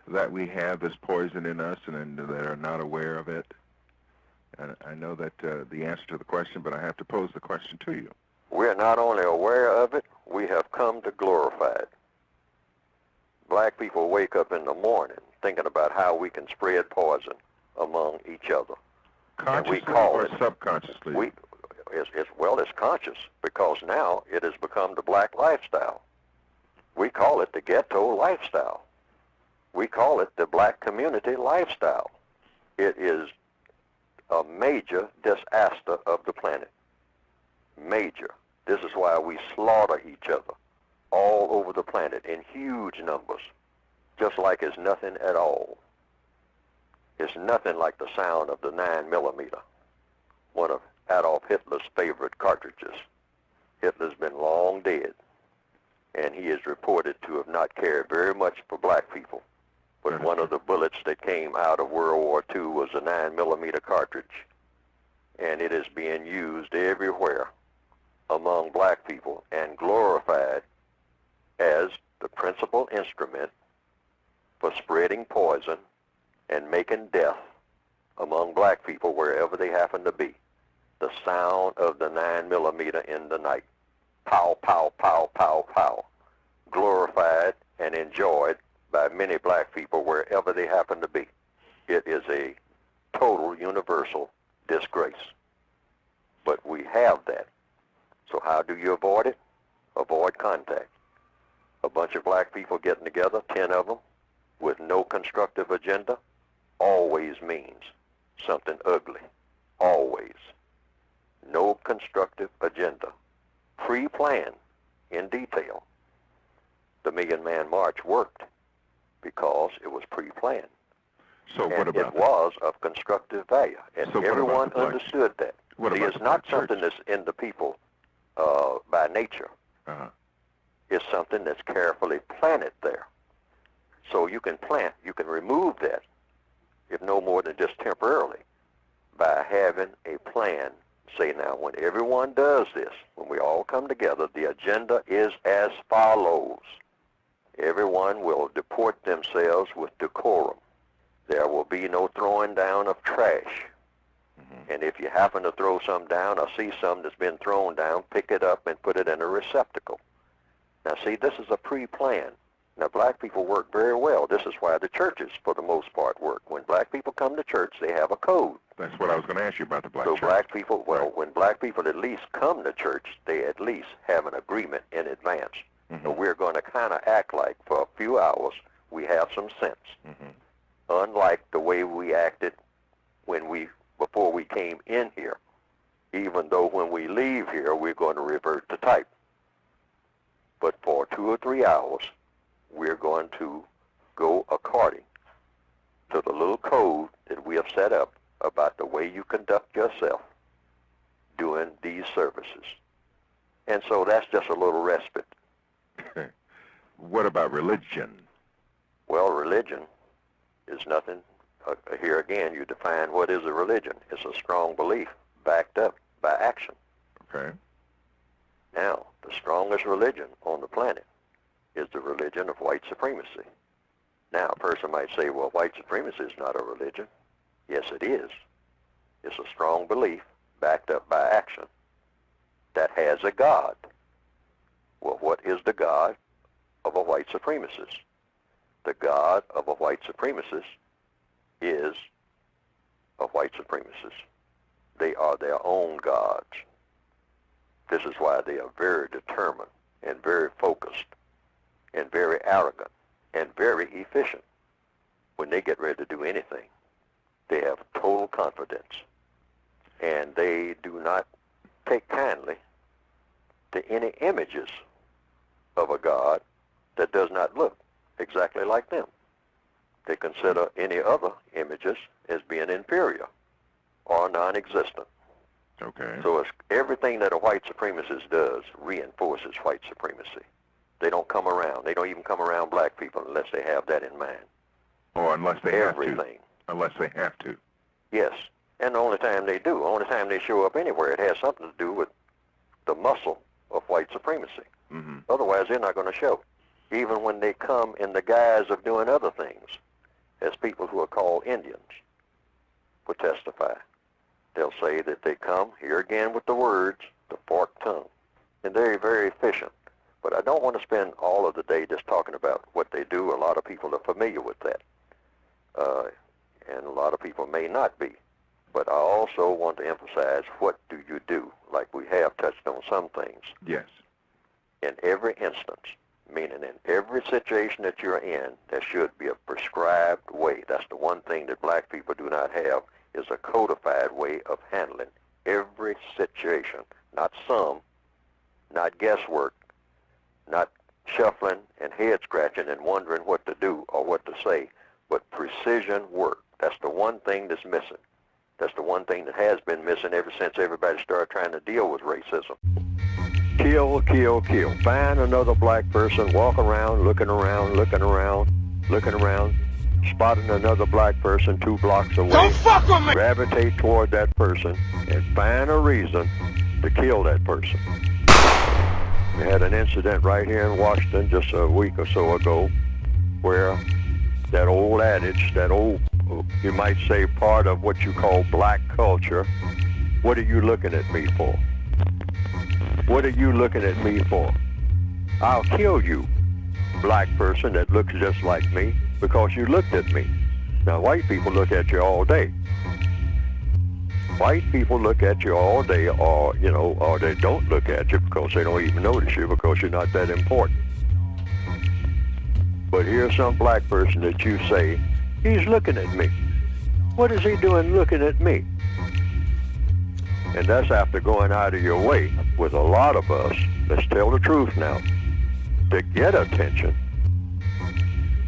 that we have this poison in us and that are not aware of it? And I know that the answer to the question, but I have to pose the question to you. We're not only aware of it, we have come to glorify it. Black people wake up in the morning thinking about how we can spread poison among each other. Consciously or subconsciously? It's conscious, because now it has become the black lifestyle. We call it the ghetto lifestyle. We call it the black community lifestyle. It is a major disaster of the planet. Major. This is why we slaughter each other all over the planet in huge numbers, just like it's nothing at all. It's nothing like the sound of the 9mm, one of Adolf Hitler's favorite cartridges. Hitler's been long dead, and he is reported to have not cared very much for black people. But one of the bullets that came out of World War II was a 9mm cartridge, and it is being used everywhere among black people and glorified as the principal instrument for spreading poison and making death among black people wherever they happen to be. The sound of the 9mm in the night. Pow, pow, pow, pow, pow. Glorified and enjoyed by many black people wherever they happen to be. It is a total universal disgrace. But we have that. So how do you avoid it? Avoid contact. A bunch of black people getting together, 10 of them, with no constructive agenda, always means something ugly. Always. No constructive agenda. Pre-planned in detail. The Million Man March worked because it was pre-planned. So what about it was of constructive value, and so everyone understood that. See, it's not something that's in the people by nature. It's something that's carefully planted there. So you can remove that, if no more than just temporarily, by having a plan. Say now, when everyone does this, when we all come together, the agenda is as follows. Everyone will deport themselves with decorum. There will be no throwing down of trash. And if you happen to throw some down or see some that's been thrown down, pick it up and put it in a receptacle. Now see, this is a pre-plan. Now black people work very well. This is why the churches, for the most part, work. When black people come to church, they have a code. That's what I was going to ask you about the black church. So black people, when black people at least come to church, they at least have an agreement in advance. And we're going to kind of act like for a few hours we have some sense. Unlike the way we acted before we came in here, even though when we leave here we're going to revert to type. But for 2 or 3 hours, we're going to go according to the little code that we have set up about the way you conduct yourself during these services. And so that's just a little respite. What about religion? Well, religion is nothing. Here again, you define what is a religion. It's a strong belief backed up by action. Okay. Now, the strongest religion on the planet is the religion of white supremacy. Now, a person might say, well, white supremacy is not a religion. Yes, it is. It's a strong belief backed up by action that has a God. Well, what is the God of a white supremacist? The God of a white supremacist is a white supremacist. They are their own gods. This is why they are very determined and very focused and very arrogant and very efficient. When they get ready to do anything, they have total confidence, and they do not take kindly to any images of a God that does not look exactly like them. They consider any other images as being inferior or non-existent. Okay. So it's everything that a white supremacist does reinforces white supremacy. They don't come around. They don't even come around black people unless they have that in mind. Or unless they have to. Everything. Unless they have to. Yes. And the only time they do, the only time they show up anywhere, it has something to do with the muscle of white supremacy. Mm-hmm. Otherwise, they're not going to show. Even when they come in the guise of doing other things, as people who are called Indians will testify. They'll say that they come, here again with the words, the forked tongue. And they're very efficient. But I don't want to spend all of the day just talking about what they do. A lot of people are familiar with that. And a lot of people may not be. But I also want to emphasize, what do you do? Like we have touched on some things. Yes. In every instance, meaning in every situation that you're in, there should be a prescribed way. That's the one thing that black people do not have, is a codified way of handling every situation. Not some, not guesswork, not shuffling and head scratching and wondering what to do or what to say, but precision work. That's the one thing that's missing. That's the one thing that has been missing ever since everybody started trying to deal with racism. Kill, kill, kill. Find another black person, walk around, looking around, spotting another black person 2 blocks away. Don't fuck with me! Gravitate toward that person and find a reason to kill that person. We had an incident right here in Washington just a week or so ago where that old adage, that old, you might say, part of what you call black culture, what are you looking at me for? What are you looking at me for? I'll kill you, black person that looks just like me, because you looked at me. Now, white people look at you all day. White people look at you all day, or, or they don't look at you because they don't even notice you because you're not that important. But here's some black person that you say, he's looking at me. What is he doing looking at me? And that's after going out of your way with a lot of us, let's tell the truth now, to get attention,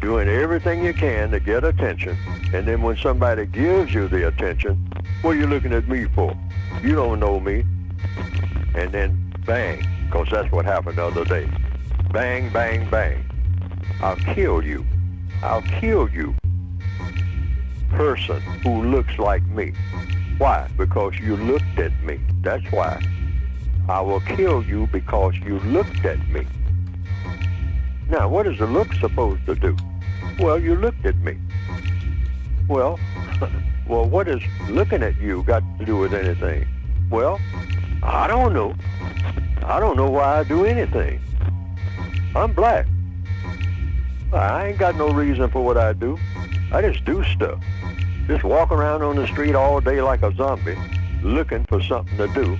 doing everything you can to get attention, and then when somebody gives you the attention, what are you looking at me for? You don't know me. And then bang, because that's what happened the other day. Bang, bang, bang. I'll kill you. I'll kill you. Person who looks like me. Why? Because you looked at me. That's why. I will kill you because you looked at me. Now, what is the look supposed to do? Well, you looked at me. Well, what has looking at you got to do with anything? Well, I don't know. I don't know why I do anything. I'm black. I ain't got no reason for what I do. I just do stuff. Just walk around on the street all day like a zombie, looking for something to do,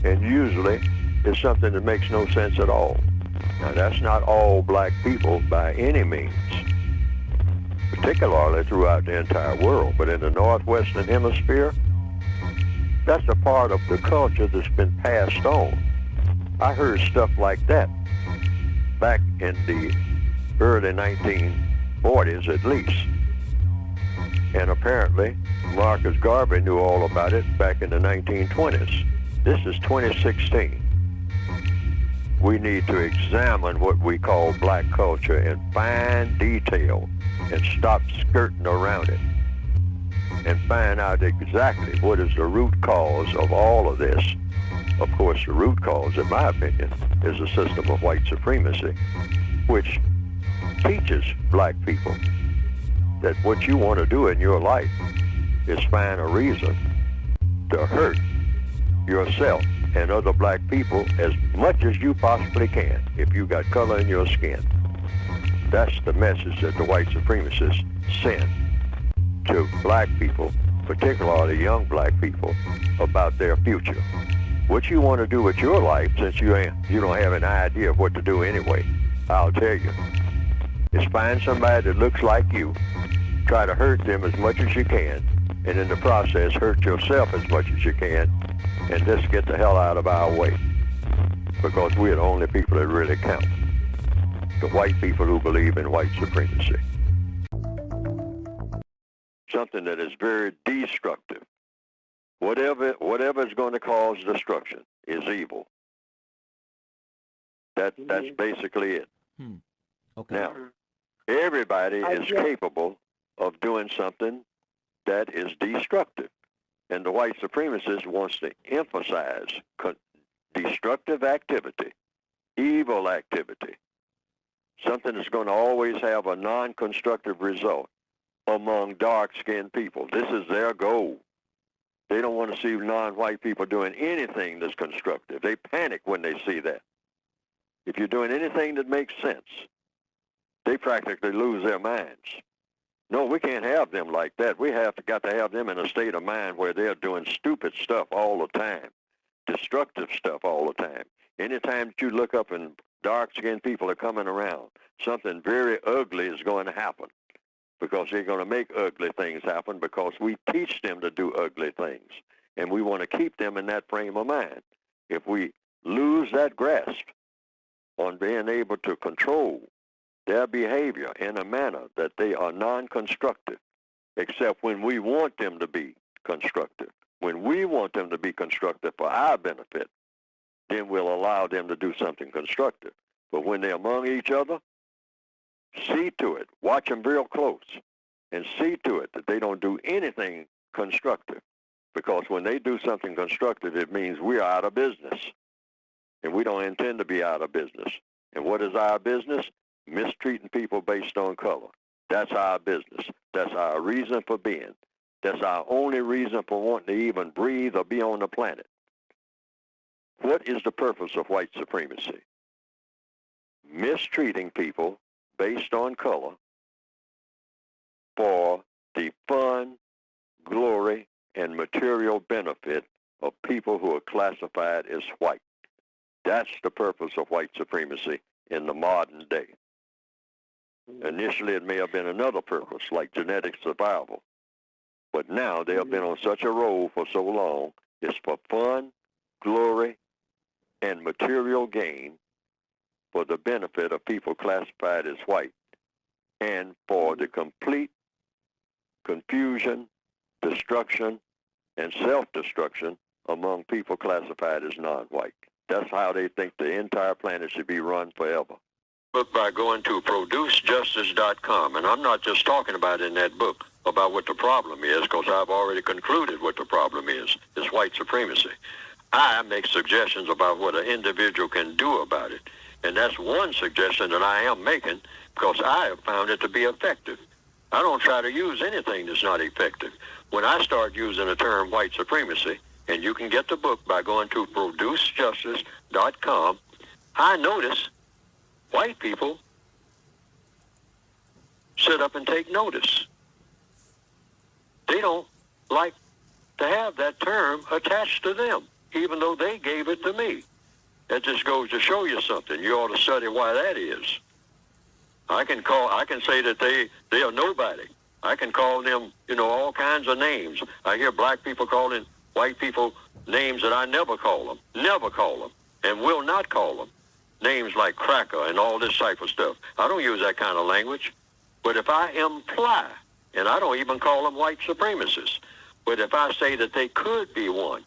and usually it's something that makes no sense at all. Now, that's not all black people by any means, particularly throughout the entire world, but in the Northwestern Hemisphere, that's a part of the culture that's been passed on. I heard stuff like that back in the early 1940s at least. And apparently, Marcus Garvey knew all about it back in the 1920s. This is 2016. We need to examine what we call black culture in fine detail and stop skirting around it and find out exactly what is the root cause of all of this. Of course, the root cause, in my opinion, is a system of white supremacy, which teaches black people that what you want to do in your life is find a reason to hurt yourself and other black people as much as you possibly can if you got color in your skin. That's the message that the white supremacists send to black people, particularly young black people, about their future. what you want to do with your life, since you don't have an idea of what to do anyway, I'll tell you, is find somebody that looks like you, try to hurt them as much as you can, and in the process hurt yourself as much as you can, and just get the hell out of our way. Because we're the only people that really count. The white people who believe in white supremacy. Something that is very destructive. Whatever is going to cause destruction is evil. That's basically it. Okay. Now, everybody is capable of doing something that is destructive. And the white supremacist wants to emphasize destructive activity, evil activity, something that's going to always have a non-constructive result among dark-skinned people. This is their goal. They don't want to see non-white people doing anything that's constructive. They panic when they see that. If you're doing anything that makes sense, they practically lose their minds. No, we can't have them like that. We got to have them in a state of mind where they're doing stupid stuff all the time, destructive stuff all the time. Anytime that you look up and dark-skinned people are coming around, something very ugly is going to happen, because they're going to make ugly things happen because we teach them to do ugly things, and we want to keep them in that frame of mind. If we lose that grasp on being able to control their behavior in a manner that they are non-constructive, except when we want them to be constructive. When we want them to be constructive for our benefit, then we'll allow them to do something constructive. But when they're among each other, see to it, watch them real close, and see to it that they don't do anything constructive. Because when they do something constructive, it means we're out of business. And we don't intend to be out of business. And what is our business? Mistreating people based on color. That's our business. That's our reason for being. That's our only reason for wanting to even breathe or be on the planet. What is the purpose of white supremacy? Mistreating people based on color for the fun, glory, and material benefit of people who are classified as white. That's the purpose of white supremacy in the modern day. Initially, it may have been another purpose, like genetic survival. But now they have been on such a roll for so long, it's for fun, glory, and material gain for the benefit of people classified as white, and for the complete confusion, destruction, and self-destruction among people classified as non-white. That's how they think the entire planet should be run forever. Book by going to producejustice.com, and I'm not just talking about in that book about what the problem is, because I've already concluded what the problem is. It's white supremacy. I make suggestions about what an individual can do about it, and that's one suggestion that I am making because I have found it to be effective. I don't try to use anything that's not effective. When I start using the term white supremacy, and you can get the book by going to producejustice.com, I notice white people sit up and take notice. They don't like to have that term attached to them, even though they gave it to me. That just goes to show you something. You ought to study why that is. I can say that they are nobody. I can call them, all kinds of names. I hear black people calling white people names that I never call them, and will not call them. Names like cracker and all this type of stuff. I don't use that kind of language. But if I imply, and I don't even call them white supremacists, but if I say that they could be one,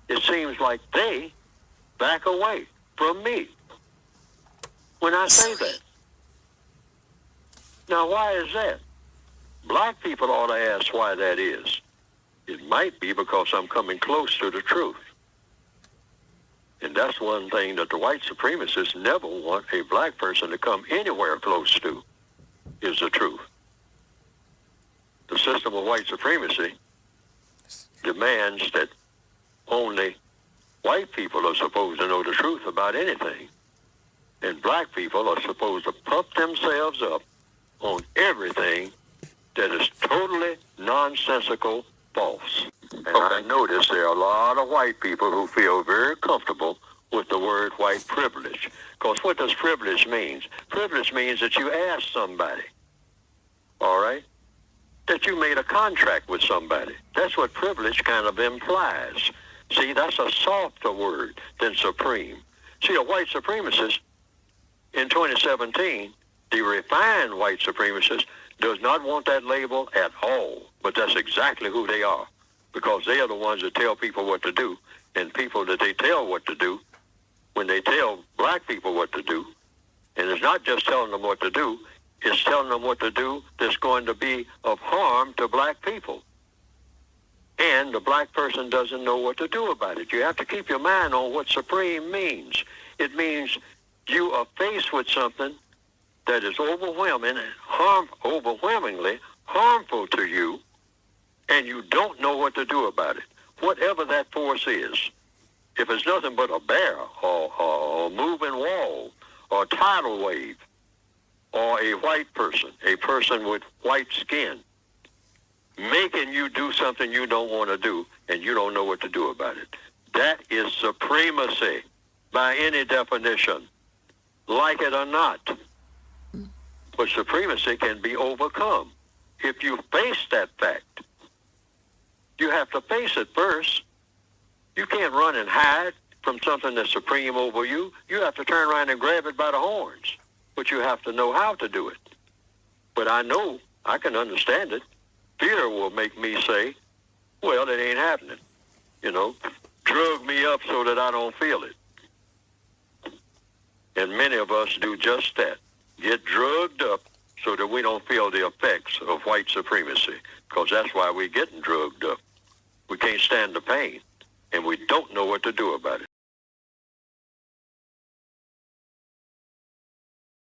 it seems like they back away from me when I say that. Now, why is that? Black people ought to ask why that is. It might be because I'm coming close to the truth. And that's one thing that the white supremacists never want a black person to come anywhere close to, is the truth. The system of white supremacy demands that only white people are supposed to know the truth about anything. And black people are supposed to pump themselves up on everything that is totally nonsensical false. And I notice there are a lot of white people who feel very comfortable with the word white privilege. Because what does privilege mean? Privilege means that you ask somebody, all right, that you made a contract with somebody. That's what privilege kind of implies. See, that's a softer word than supreme. See, a white supremacist in 2017, the refined white supremacist, does not want that label at all, but that's exactly who they are, because they are the ones that tell people what to do, and people that they tell what to do, when they tell black people what to do, and it's not just telling them what to do, it's telling them what to do that's going to be of harm to black people. And the black person doesn't know what to do about it. You have to keep your mind on what supreme means. It means you are faced with something that is overwhelmingly harmful to you, and you don't know what to do about it. Whatever that force is, if it's nothing but a bear or a moving wall or a tidal wave or a white person, a person with white skin, making you do something you don't want to do and you don't know what to do about it. That is supremacy by any definition, like it or not. But supremacy can be overcome. If you face that fact, you have to face it first. You can't run and hide from something that's supreme over you. You have to turn around and grab it by the horns. But you have to know how to do it. But I know, I can understand it. Fear will make me say, well, it ain't happening. You know, drug me up so that I don't feel it. And many of us do just that. Get drugged up so that we don't feel the effects of white supremacy, because that's why we're getting drugged up. We can't stand the pain, and we don't know what to do about it.